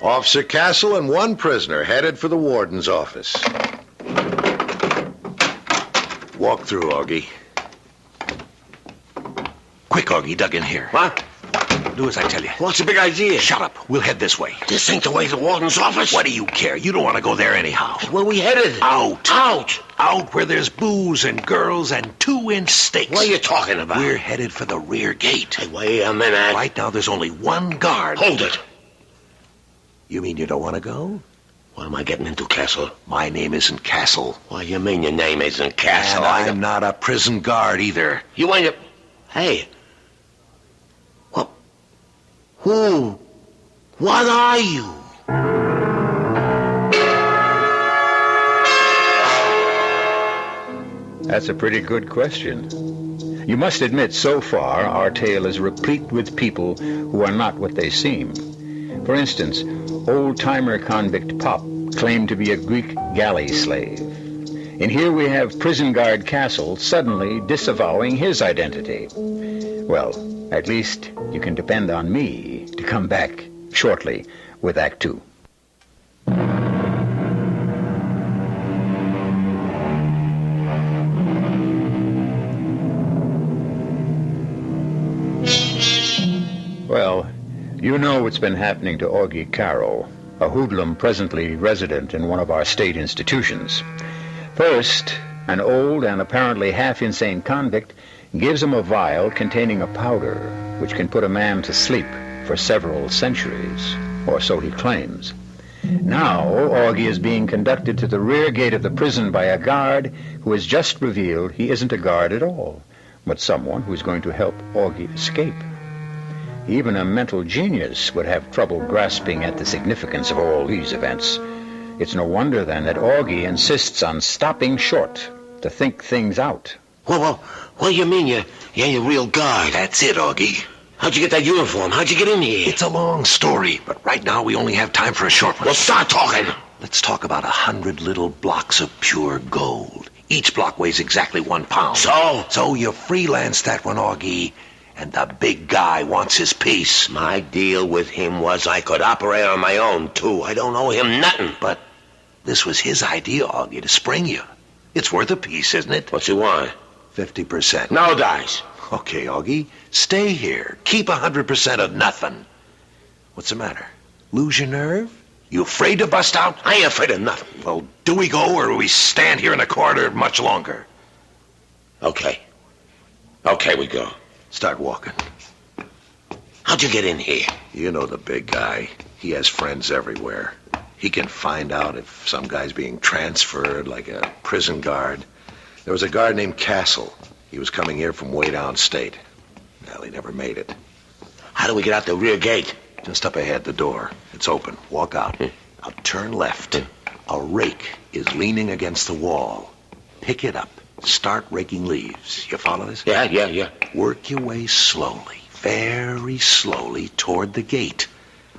Officer Castle and one prisoner headed for the warden's office. Walk through, Augie. Quick, Augie, dug in here. What? Do as I tell you. What's the big idea? Shut up. We'll head this way. This ain't the way to the warden's office. What do you care? You don't want to go there anyhow. Where we headed? Out. Out? Out where there's booze and girls and 2-inch steaks. What are you talking about? We're headed for the rear gate. Hey, wait a minute. Right now there's only one guard. Hold it. You mean you don't want to go? What am I getting into, Castle? My name isn't Castle. What do you mean your name isn't Castle? And I'm not a prison guard either. You ain't a... Hey. What? Who? What are you? That's a pretty good question. You must admit, so far, our tale is replete with people who are not what they seem. For instance, old-timer convict Pop claimed to be a Greek galley slave. And here we have prison guard Castle suddenly disavowing his identity. Well, at least you can depend on me to come back shortly with Act 2. Well, you know what's been happening to Augie Carroll, a hoodlum presently resident in one of our state institutions. First, an old and apparently half-insane convict gives him a vial containing a powder which can put a man to sleep for several centuries, or so he claims. Now, Augie is being conducted to the rear gate of the prison by a guard who has just revealed he isn't a guard at all, but someone who's going to help Augie escape. Even a mental genius would have trouble grasping at the significance of all these events. It's no wonder, then, that Augie insists on stopping short to think things out. Well, what do you mean you ain't a real guard? That's it, Augie. How'd you get that uniform? How'd you get in here? It's a long story, but right now we only have time for a short one. Well, start talking. Let's talk about 100 little blocks of pure gold. Each block weighs exactly 1 pound. So you freelance that one, Augie. And the big guy wants his piece. My deal with him was I could operate on my own, too. I don't owe him nothing. But this was his idea, Augie, to spring you. It's worth a piece, isn't it? What's he want? 50%. No dice. Okay, Augie, stay here. Keep 100% of nothing. What's the matter? Lose your nerve? You afraid to bust out? I ain't afraid of nothing. Well, do we go or do we stand here in the corridor much longer? Okay. Okay, we go. Start walking. How'd you get in here? You know the big guy. He has friends everywhere. He can find out if some guy's being transferred, like a prison guard. There was a guard named Castle. He was coming here from way downstate. Well, he never made it. How do we get out the rear gate? Just up ahead, the door. It's open. Walk out. Now turn left. A rake is leaning against the wall. Pick it up. Start raking leaves. You follow this? Yeah. Work your way slowly, very slowly toward the gate.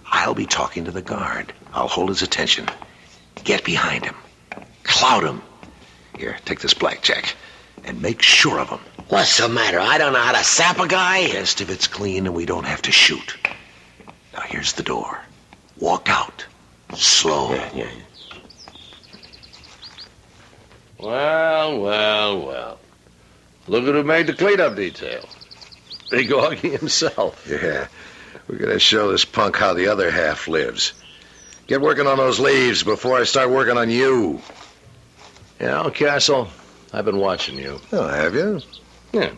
I'll be talking to the guard. I'll hold his attention. Get behind him. Cloud him. Here, take this blackjack. And make sure of him. What's the matter? I don't know how to sap a guy? Best if it's clean and we don't have to shoot. Now here's the door. Walk out. Slow. Yeah. Well. Look at who made the cleanup detail. Big Augie himself. Yeah. We're going to show this punk how the other half lives. Get working on those leaves before I start working on you. Yeah, Castle, I've been watching you. Oh, have you? Yeah.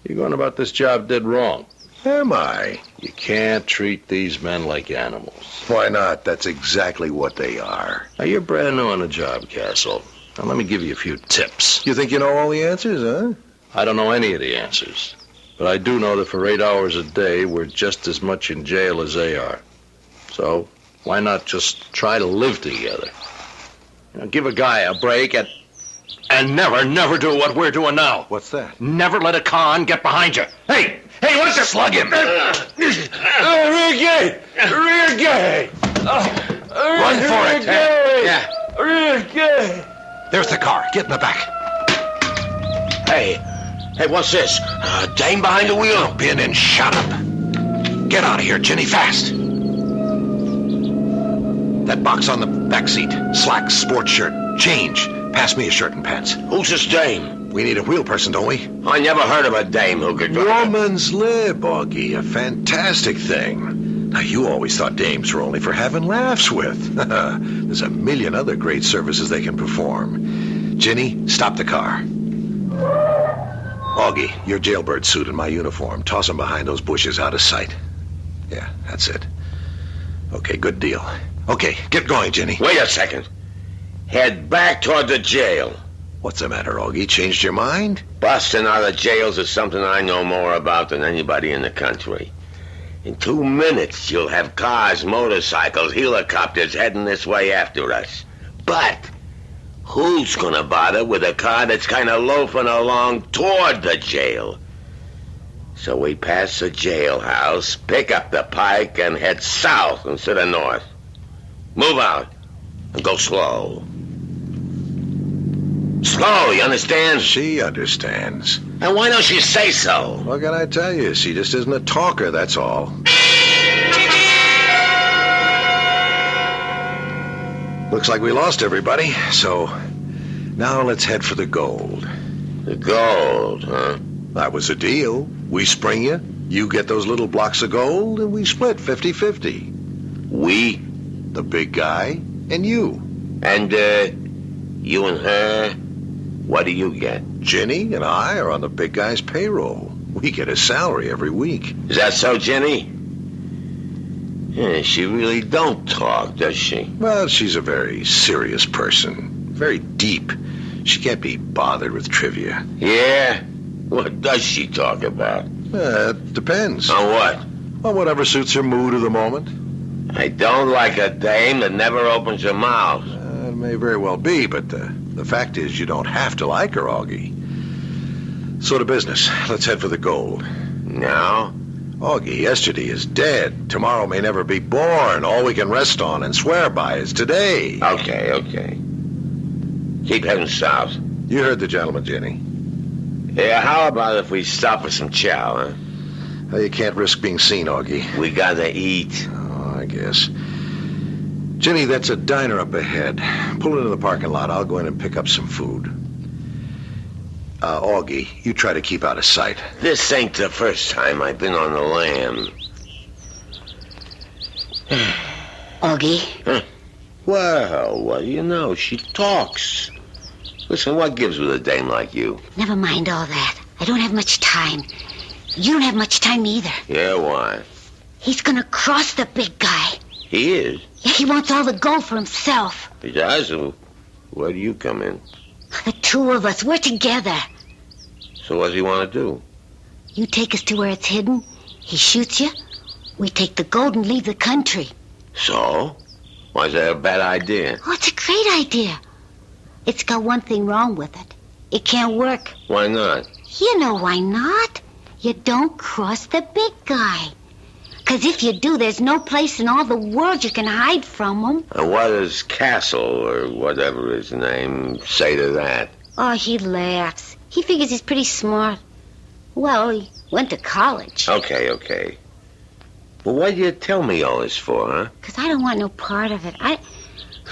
You're going about this job dead wrong. Am I? You can't treat these men like animals. Why not? That's exactly what they are. Now, you're brand new on the job, Castle. Now, let me give you a few tips. You think you know all the answers, huh? I don't know any of the answers. But I do know that for 8 hours a day, we're just as much in jail as they are. So, why not just try to live together? You know, give a guy a break and never do what we're doing now. What's that? Never let a con get behind you. Hey, what's this? Slug him. Rear gate! Rear gate! Run for it, Ted. Yeah. Rear gate! There's the car. Get in the back. Hey, what's this? Dame behind the wheel? Jump in and shut up. Get out of here, Ginny, fast. That box on the back seat. Slacks, sports shirt, change. Pass me a shirt and pants. Who's this dame? We need a wheel person, don't we? I never heard of a dame who could drive. Woman's lip, Augie. A fantastic thing. Now, you always thought dames were only for having laughs with. There's a million other great services they can perform. Ginny, stop the car. Augie, your jailbird suit and my uniform. Toss them behind those bushes out of sight. Yeah, that's it. Okay, good deal. Okay, get going, Ginny. Wait a second. Head back toward the jail. What's the matter, Augie? Changed your mind? Busting out of jails is something I know more about than anybody in the country. In 2 minutes, you'll have cars, motorcycles, helicopters heading this way after us. But who's gonna bother with a car that's kind of loafing along toward the jail? So we pass the jailhouse, pick up the pike, and head south instead of north. Move out and go slow. Slow, you understand? She understands. And why don't she say so? What can I tell you? She just isn't a talker, that's all. Looks like we lost everybody, so now let's head for the gold. The gold, huh? That was a deal. We spring you get those little blocks of gold, and we split 50-50. We? The big guy, and you. And, you and her, what do you get? Ginny and I are on the big guy's payroll. We get a salary every week. Is that so, Ginny? Yeah, she really don't talk, does she? Well, she's a very serious person. Very deep. She can't be bothered with trivia. Yeah? What does she talk about? It depends. On what? On whatever suits her mood of the moment. I don't like a dame that never opens her mouth. It may very well be, but the fact is you don't have to like her, Augie. So to business. Let's head for the gold. Now? Augie, yesterday is dead. Tomorrow may never be born. All we can rest on and swear by is today. Okay. Keep heading south. You heard the gentleman, Ginny. Yeah, how about if we stop for some chow, huh? Well, you can't risk being seen, Augie. We gotta eat. Oh, I guess. Ginny, that's a diner up ahead. Pull into the parking lot. I'll go in and pick up some food. Augie, you try to keep out of sight. This ain't the first time I've been on the lam. Augie? Huh? Well, what do you know? She talks. Listen, what gives with a dame like you? Never mind all that. I don't have much time. You don't have much time either. Yeah, why? He's gonna cross the big guy. He is? Yeah, he wants all the gold for himself. He does? Where do you come in? The two of us, we're together. So what does he want to do? You take us to where it's hidden. He shoots you. We take the gold and leave the country. So? Why is that a bad idea? Oh, it's a great idea. It's got one thing wrong with it. It can't work. Why not? You know why not. You don't cross the big guy. 'Cause if you do, there's no place in all the world you can hide from him. And what does Castle, or whatever his name, say to that? Oh, he laughs. He figures he's pretty smart. Well, he went to college. Okay. Well, what do you tell me all this for, huh? 'Cause I don't want no part of it. I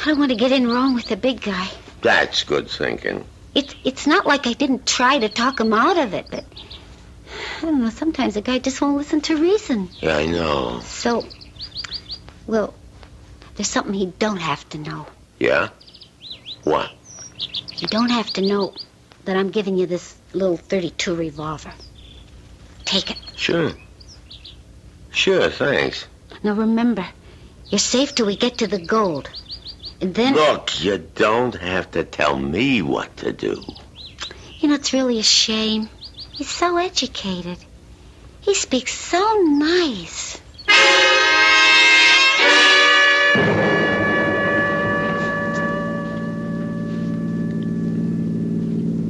don't want to get in wrong with the big guy. That's good thinking. It's not like I didn't try to talk him out of it, but I don't know, sometimes a guy just won't listen to reason. Yeah, I know. So, well, there's something he don't have to know. Yeah? What? You don't have to know that I'm giving you this little .32 revolver. Take it. Sure, thanks. Now remember, you're safe till we get to the gold. And then... Look, you don't have to tell me what to do. You know, it's really a shame. He's so educated. He speaks so nice.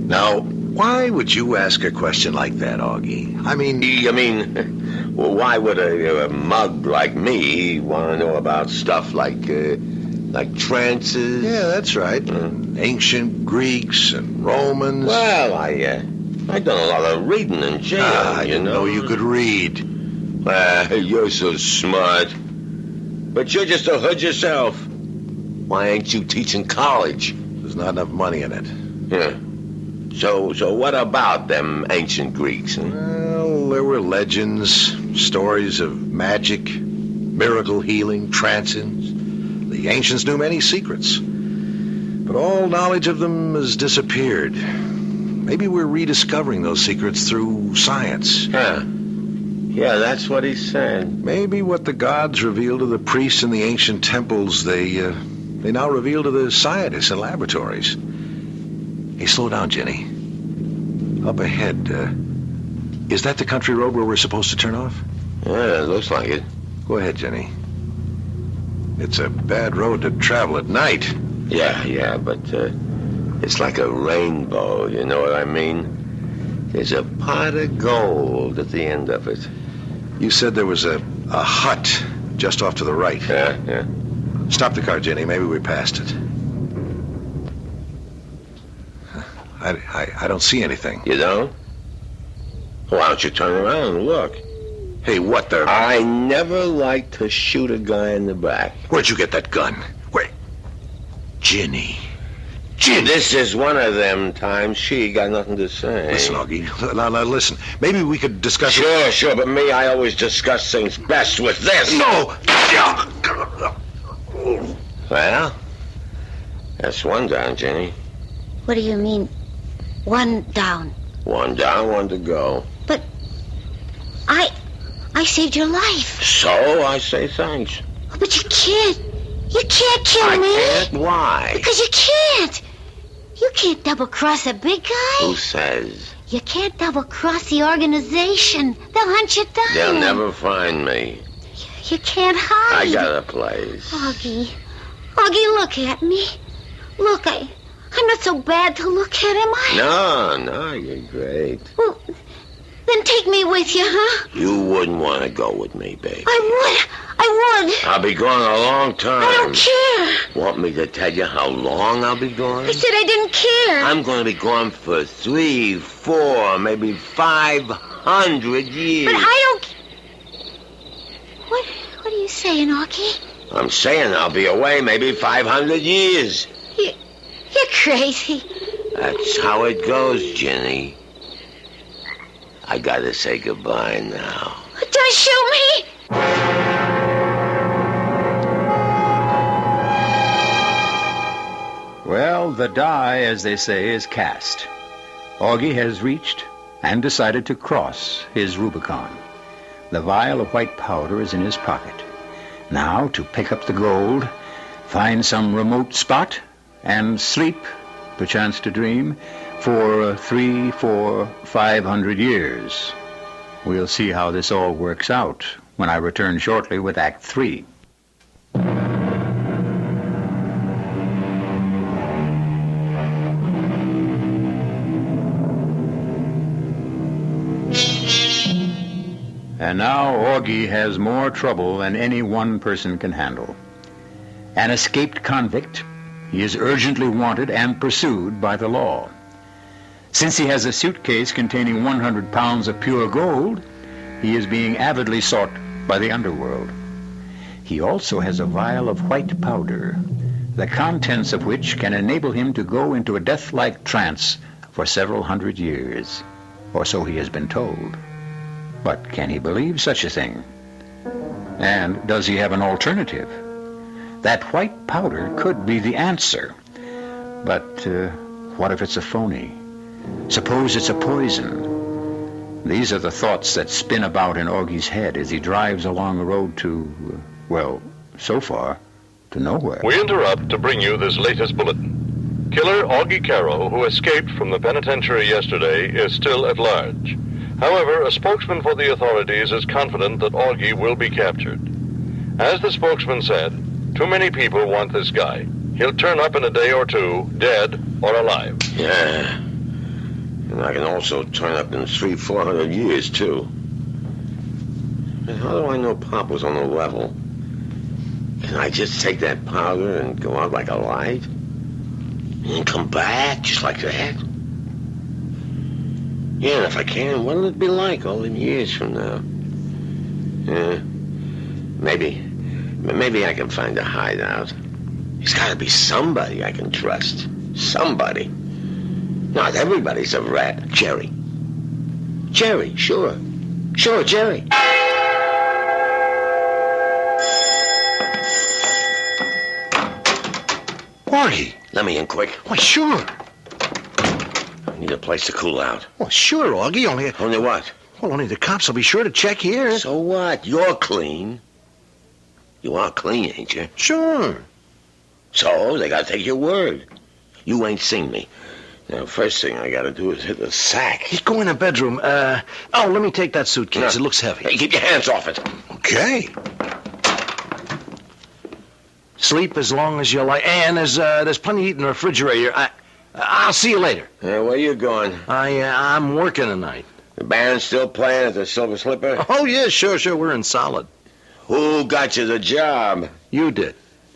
Now, why would you ask a question like that, Augie? I mean... well, why would a mug like me want to know about stuff like trances? Yeah, that's right. Ancient Greeks and Romans. Well, I done a lot of reading in jail, I didn't know you could read. You're so smart. But you're just a hood yourself. Why ain't you teaching college? There's not enough money in it. Yeah. So what about them ancient Greeks? Huh? Well, there were legends, stories of magic, miracle healing, trances. The ancients knew many secrets. But all knowledge of them has disappeared. Maybe we're rediscovering those secrets through science. Yeah, that's what he said. Maybe what the gods revealed to the priests in the ancient temples, they now reveal to the scientists in laboratories. Hey, slow down, Jenny. Up ahead, is that the country road where we're supposed to turn off? Yeah, it looks like it. Go ahead, Jenny. It's a bad road to travel at night. Yeah, but it's like a rainbow, you know what I mean? There's a pot of gold at the end of it. You said there was a hut just off to the right. Yeah. Stop the car, Jenny. Maybe we passed it. I don't see anything. You don't? Why don't you turn around and look? Hey, what the... I never like to shoot a guy in the back. Where'd you get that gun? Wait. Jenny. This is one of them times she got nothing to say. Listen, Augie. Now, listen. Maybe we could discuss... Sure, but me, I always discuss things best with this. No! Well, that's one down, Jenny. What do you mean, one down? One down, one to go. But I saved your life. So I say thanks. But you can't. You can't kill me. I can't? Why? Because you can't. You can't double-cross a big guy. Who says? You can't double-cross the organization. They'll hunt you down. They'll never find me. You can't hide. I got a place. Augie, look at me. Look, I'm not so bad to look at, am I? No, you're great. Well, then take me with you, huh? You wouldn't want to go with me, baby. I would. I'll be gone a long time. I don't care. Want me to tell you how long I'll be gone? I said I didn't care. I'm going to be gone for 3, 4, maybe 500 years. But I don't... What are you saying, Augie? I'm saying I'll be away maybe 500 years. You're crazy. That's how it goes, Jenny. I gotta say goodbye now. Don't shoot me! Well, the die, as they say, is cast. Augie has reached and decided to cross his Rubicon. The vial of white powder is in his pocket. Now, to pick up the gold, find some remote spot, and sleep, perchance to dream, for 300, 400, 500 years. We'll see how this all works out when I return shortly with Act 3. And now Augie has more trouble than any one person can handle. An escaped convict, he is urgently wanted and pursued by the law. Since he has a suitcase containing 100 pounds of pure gold, he is being avidly sought by the underworld. He also has a vial of white powder, the contents of which can enable him to go into a death-like trance for several hundred years, or so he has been told. But can he believe such a thing? And does he have an alternative? That white powder could be the answer. But what if it's a phony? Suppose it's a poison? These are the thoughts that spin about in Augie's head as he drives along the road to, well, so far, to nowhere. We interrupt to bring you this latest bulletin. Killer Augie Carroll, who escaped from the penitentiary yesterday, is still at large. However, a spokesman for the authorities is confident that Augie will be captured. As the spokesman said, too many people want this guy. He'll turn up in a day or two, dead or alive. Yeah. And I can also turn up in 300-400 years, too. And how do I know Pop was on the level? Can I just take that powder and go out like a light? And come back just like that? Yeah, and if I can, what'll it be like all them years from now? Yeah, maybe I can find a hideout. There's got to be somebody I can trust. Somebody. Not everybody's a rat. Jerry, sure. Sure, Jerry. Augie. Let me in quick. Why, sure. I need a place to cool out. Well, sure, Augie. Only what? Well, only the cops will be sure to check here. So what? You're clean. You are clean, ain't you? Sure. So they gotta take your word. You ain't seen me. Now, first thing I gotta do is hit the sack. Hey, go in the bedroom. Let me take that suitcase. No. It looks heavy. Hey, keep your hands off it. Okay. Sleep as long as you like. And there's plenty to eat in the refrigerator. I'll see you later. Where you going? I'm working tonight. The band's still playing at the Silver Slipper? Oh, yeah, sure. We're in solid. Who got you the job? You did.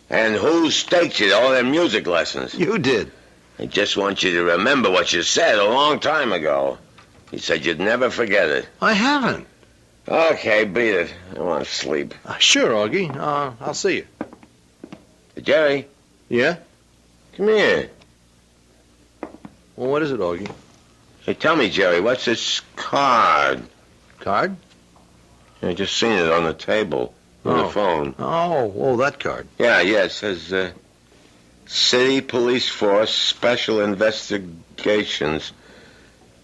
And who staked you to all them music lessons? You did. I just want you to remember what you said a long time ago. You said you'd never forget it. I haven't. Okay, beat it. I want to sleep. Sure, Augie. I'll see you. Jerry? Yeah? Come here. Well, what is it, Augie? Hey, tell me, Jerry, what's this card? Card? I just seen it on the table on the phone. Oh, that card. Yeah, it says, City Police Force Special Investigations.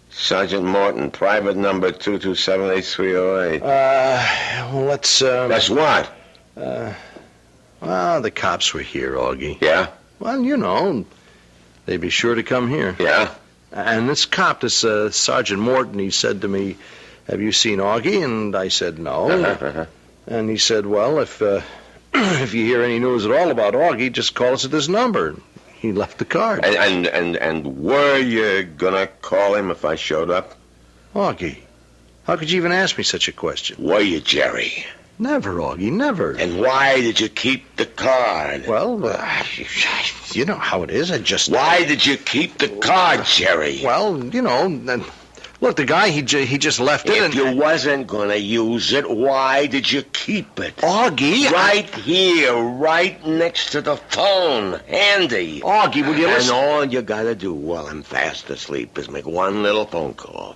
Sergeant Morton, private number 2278308. Well, let's, That's what? Well, the cops were here, Augie. Yeah? Well, you know, they'd be sure to come here. Yeah? And this cop, this Sergeant Morton, he said to me, "Have you seen Augie?" And I said, "No." And he said, "Well, if you hear any news at all about Augie, just call us at this number." He left the card. And were you gonna call him if I showed up? Augie, how could you even ask me such a question? Were you, Jerry? Never, Augie, never. And why did you keep the card? Well, you know how it is. Why did you keep the card, Jerry? Well, you know, Look, the guy, he just left it. If you wasn't going to use it, why did you keep it? Augie, Right here, right next to the phone. Handy. Augie, will you listen? And all you got to do while I'm fast asleep is make one little phone call.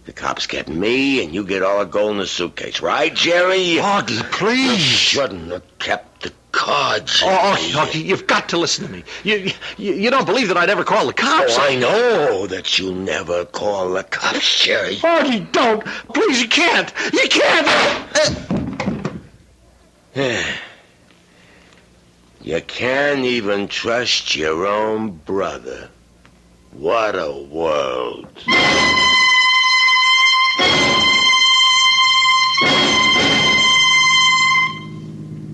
The cops get me, and you get all the gold in the suitcase. Right, Jerry? Augie, please. You shouldn't have kept the cards. Augie, you've got to listen to me. You don't believe that I'd ever call the cops? Oh, I know that you never call the cops, Jerry. Augie, don't. Please, you can't. You can't. You can't even trust your own brother. What a world.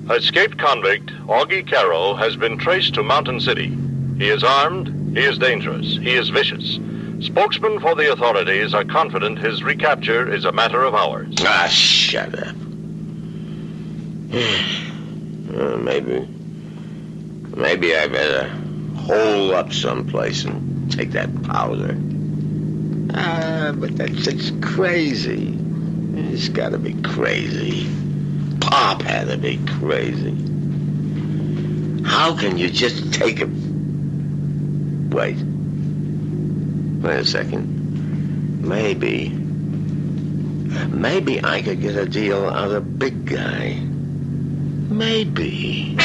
Escaped convict Augie Carroll has been traced to Mountain City. He is armed, he is dangerous, he is vicious. Spokesmen for the authorities are confident his recapture is a matter of hours. Ah, shut up. Maybe I better hole up someplace and take that powder. But that's just crazy. It's gotta be crazy. Pop had to be crazy. How can you just take it? Wait a second. Maybe I could get a deal out of Big Guy. Maybe.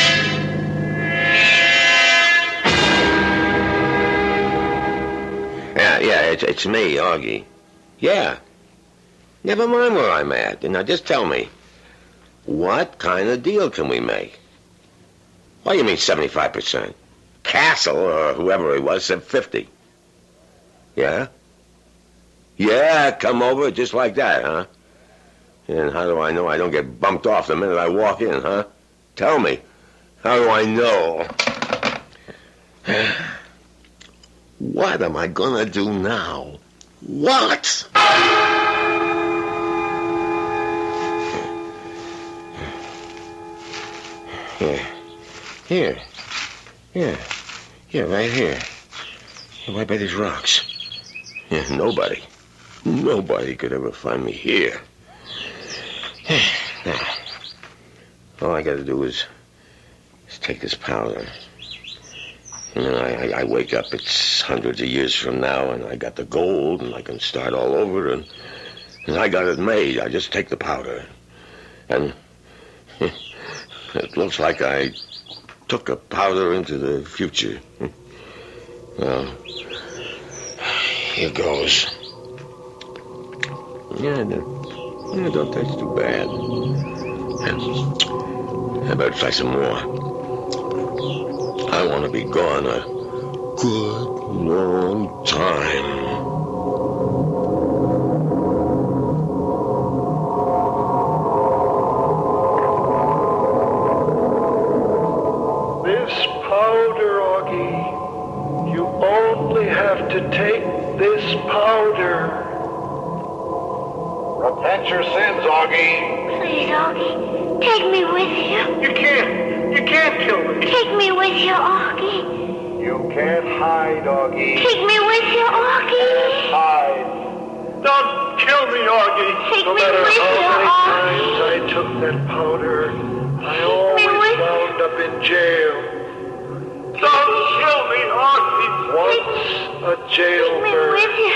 Yeah, it's me, Augie. Yeah. Never mind where I'm at. Now just tell me, what kind of deal can we make? What do you mean 75%? Castle, or whoever he was, said 50. Yeah? Yeah, come over just like that, huh? And how do I know I don't get bumped off the minute I walk in, huh? Tell me. How do I know? What am I gonna do now? What? Here, right here. Right by these rocks. Yeah, nobody could ever find me here. Now, all I gotta do is take this powder. And then I wake up, it's hundreds of years from now, and I got the gold, and I can start all over, and I got it made. I just take the powder. And it looks like I took a powder into the future. Well, here goes. Yeah, don't taste too bad. I better try some more. I want to be gone a good long time. This powder, Augie. You only have to take this powder. Repent your sins, Augie. Please, Augie, take me with you. You can't kill me. Take me with you, Augie. You can't hide, Augie. Take me with you, Augie. Hide. Don't kill me, Augie. Take no me matter with how you, many Augie. times I took that powder, I always wound up in jail. Don't kill me, Augie. Once a jailbird. Take me with you.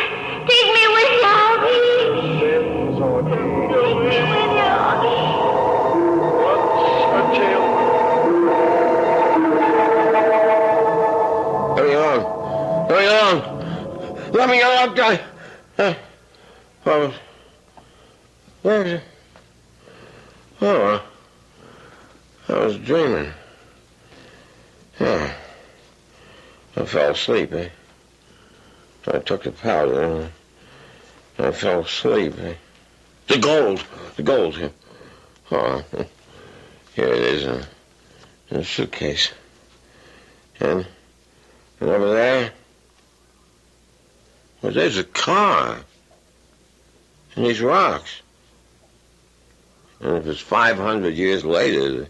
Take me with you, Augie. Sins, Augie. Take me with you, Augie. Once a jailbird. Hurry along. Let me out, guy. Where is it? Oh, I was dreaming. Yeah. I fell asleep, I took the powder and I fell asleep, The gold. Here. Oh, here it is in a suitcase. And over there, well, there's a car. And these rocks. And if it's 500 years later,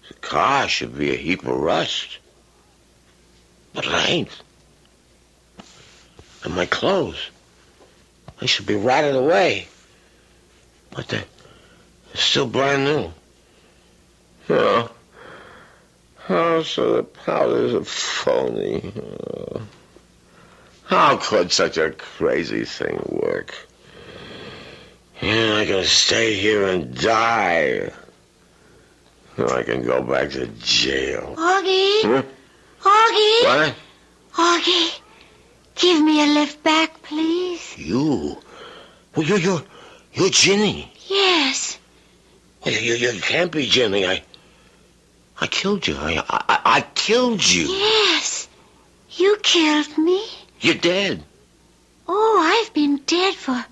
the car should be a heap of rust. But it ain't. And my clothes. They should be rotted away. But they're still brand new. Oh, so the powders are phony. How could such a crazy thing work? I can stay here and die. Or I can go back to jail. Augie? Huh? Augie? What? Augie, give me a lift back, please. You? Well, you're Ginny. Yes. Well, you can't be Ginny. I killed you. I killed you. Yes. You killed me. You're dead. Oh, I've been dead for...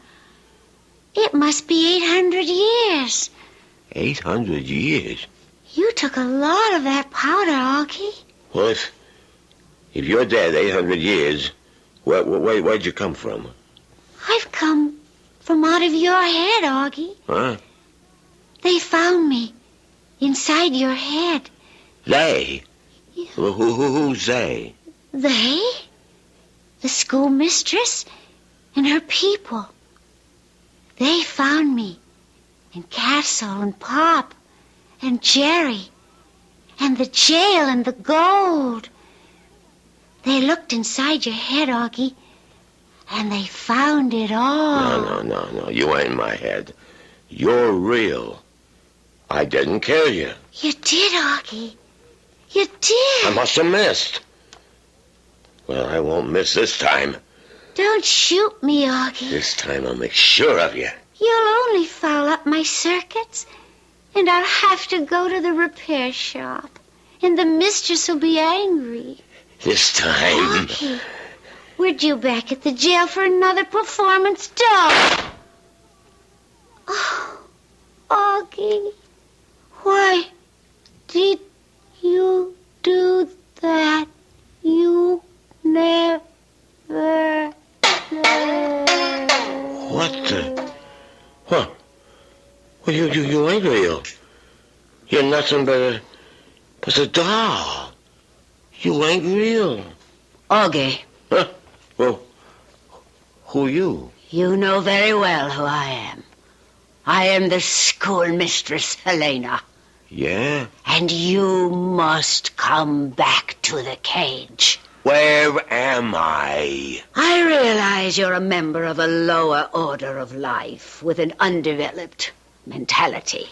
It must be 800 years. 800 years? You took a lot of that powder, Augie. Well, if you're dead 800 years, where'd you come from? I've come from out of your head, Augie. Huh? They found me inside your head. They? Who's they? They? The schoolmistress and her people. They found me. And Castle and Pop and Jerry and the jail and the gold. They looked inside your head, Augie, and they found it all. No. You ain't my head. You're real. I didn't kill you. You did, Augie. You did. I must have missed. Well, I won't miss this time. Don't shoot me, Augie. This time I'll make sure of you. You'll only foul up my circuits, and I'll have to go to the repair shop, and the mistress will be angry. This time... Augie, we're due back at the jail for another performance, dog. Oh, Augie, why did you do that? You never... What the... What? Well, you ain't real. You're nothing but a doll. You ain't real. Augie. Huh? Well, who are you? You know very well who I am. I am the schoolmistress, Helena. Yeah? And you must come back to the cage. Where am I? I realize you're a member of a lower order of life with an undeveloped mentality.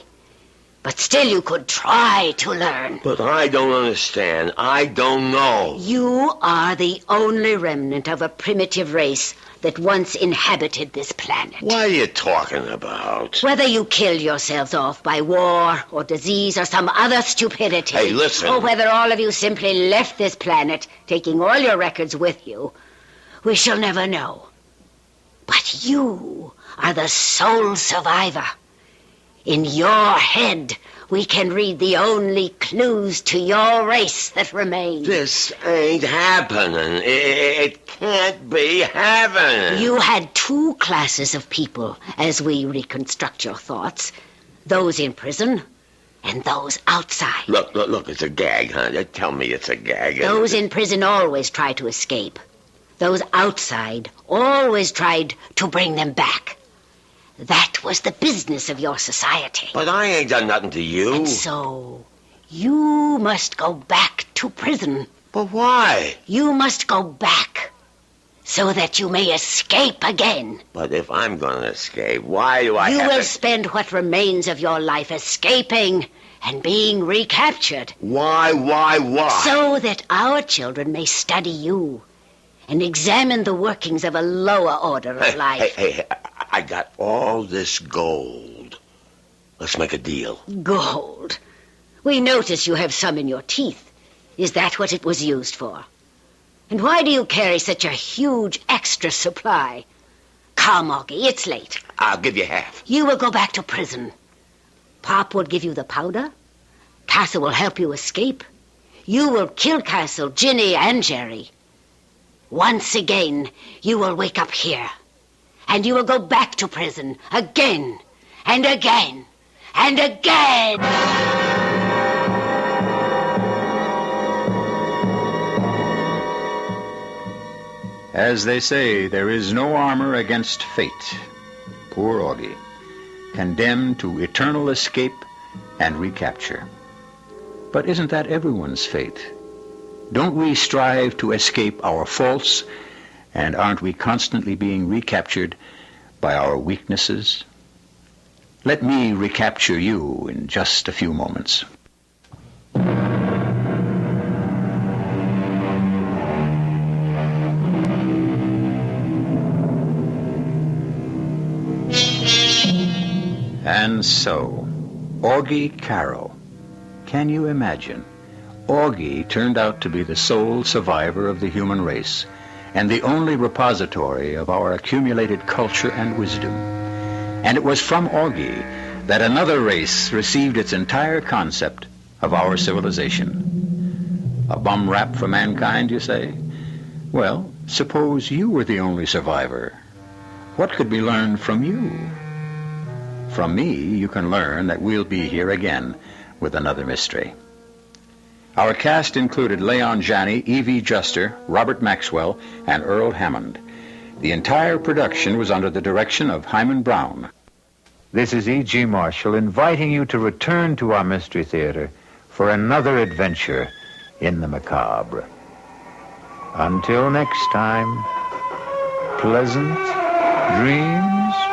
But still you could try to learn. But I don't understand. I don't know. You are the only remnant of a primitive race that once inhabited this planet. What are you talking about? Whether you killed yourselves off by war or disease or some other stupidity. Hey, listen. Or whether all of you simply left this planet, taking all your records with you, we shall never know. But you are the sole survivor. In your head, we can read the only clues to your race that remain. This ain't happening. It can't be happening. You had two classes of people as we reconstruct your thoughts. Those in prison and those outside. Look, it's a gag, huh? Tell me it's a gag. Those in prison always try to escape. Those outside always tried to bring them back. That was the business of your society. But I ain't done nothing to you. And so, you must go back to prison. But why? You must go back so that you may escape again. But if I'm going to escape, why do I You have will to... spend what remains of your life escaping and being recaptured. Why? So that our children may study you and examine the workings of a lower order of life. Hey, I got all this gold. Let's make a deal. Gold? We notice you have some in your teeth. Is that what it was used for? And why do you carry such a huge extra supply? Come, Augie, it's late. I'll give you half. You will go back to prison. Pop will give you the powder. Castle will help you escape. You will kill Castle, Ginny, and Jerry. Once again, you will wake up here. And you will go back to prison again and again and again. As they say, there is no armor against fate. Poor Augie, condemned to eternal escape and recapture. But isn't that everyone's fate? Don't we strive to escape our faults, and aren't we constantly being recaptured by our weaknesses? Let me recapture you in just a few moments. And so, Augie Carroll. Can you imagine? Augie turned out to be the sole survivor of the human race and the only repository of our accumulated culture and wisdom. And it was from Augie that another race received its entire concept of our civilization. A bum rap for mankind, you say? Well, suppose you were the only survivor. What could be learned from you? From me, you can learn that we'll be here again with another mystery. Our cast included Leon Janney, E.V. Juster, Robert Maxwell, and Earl Hammond. The entire production was under the direction of Hyman Brown. This is E.G. Marshall inviting you to return to our Mystery Theater for another adventure in the macabre. Until next time, pleasant dreams.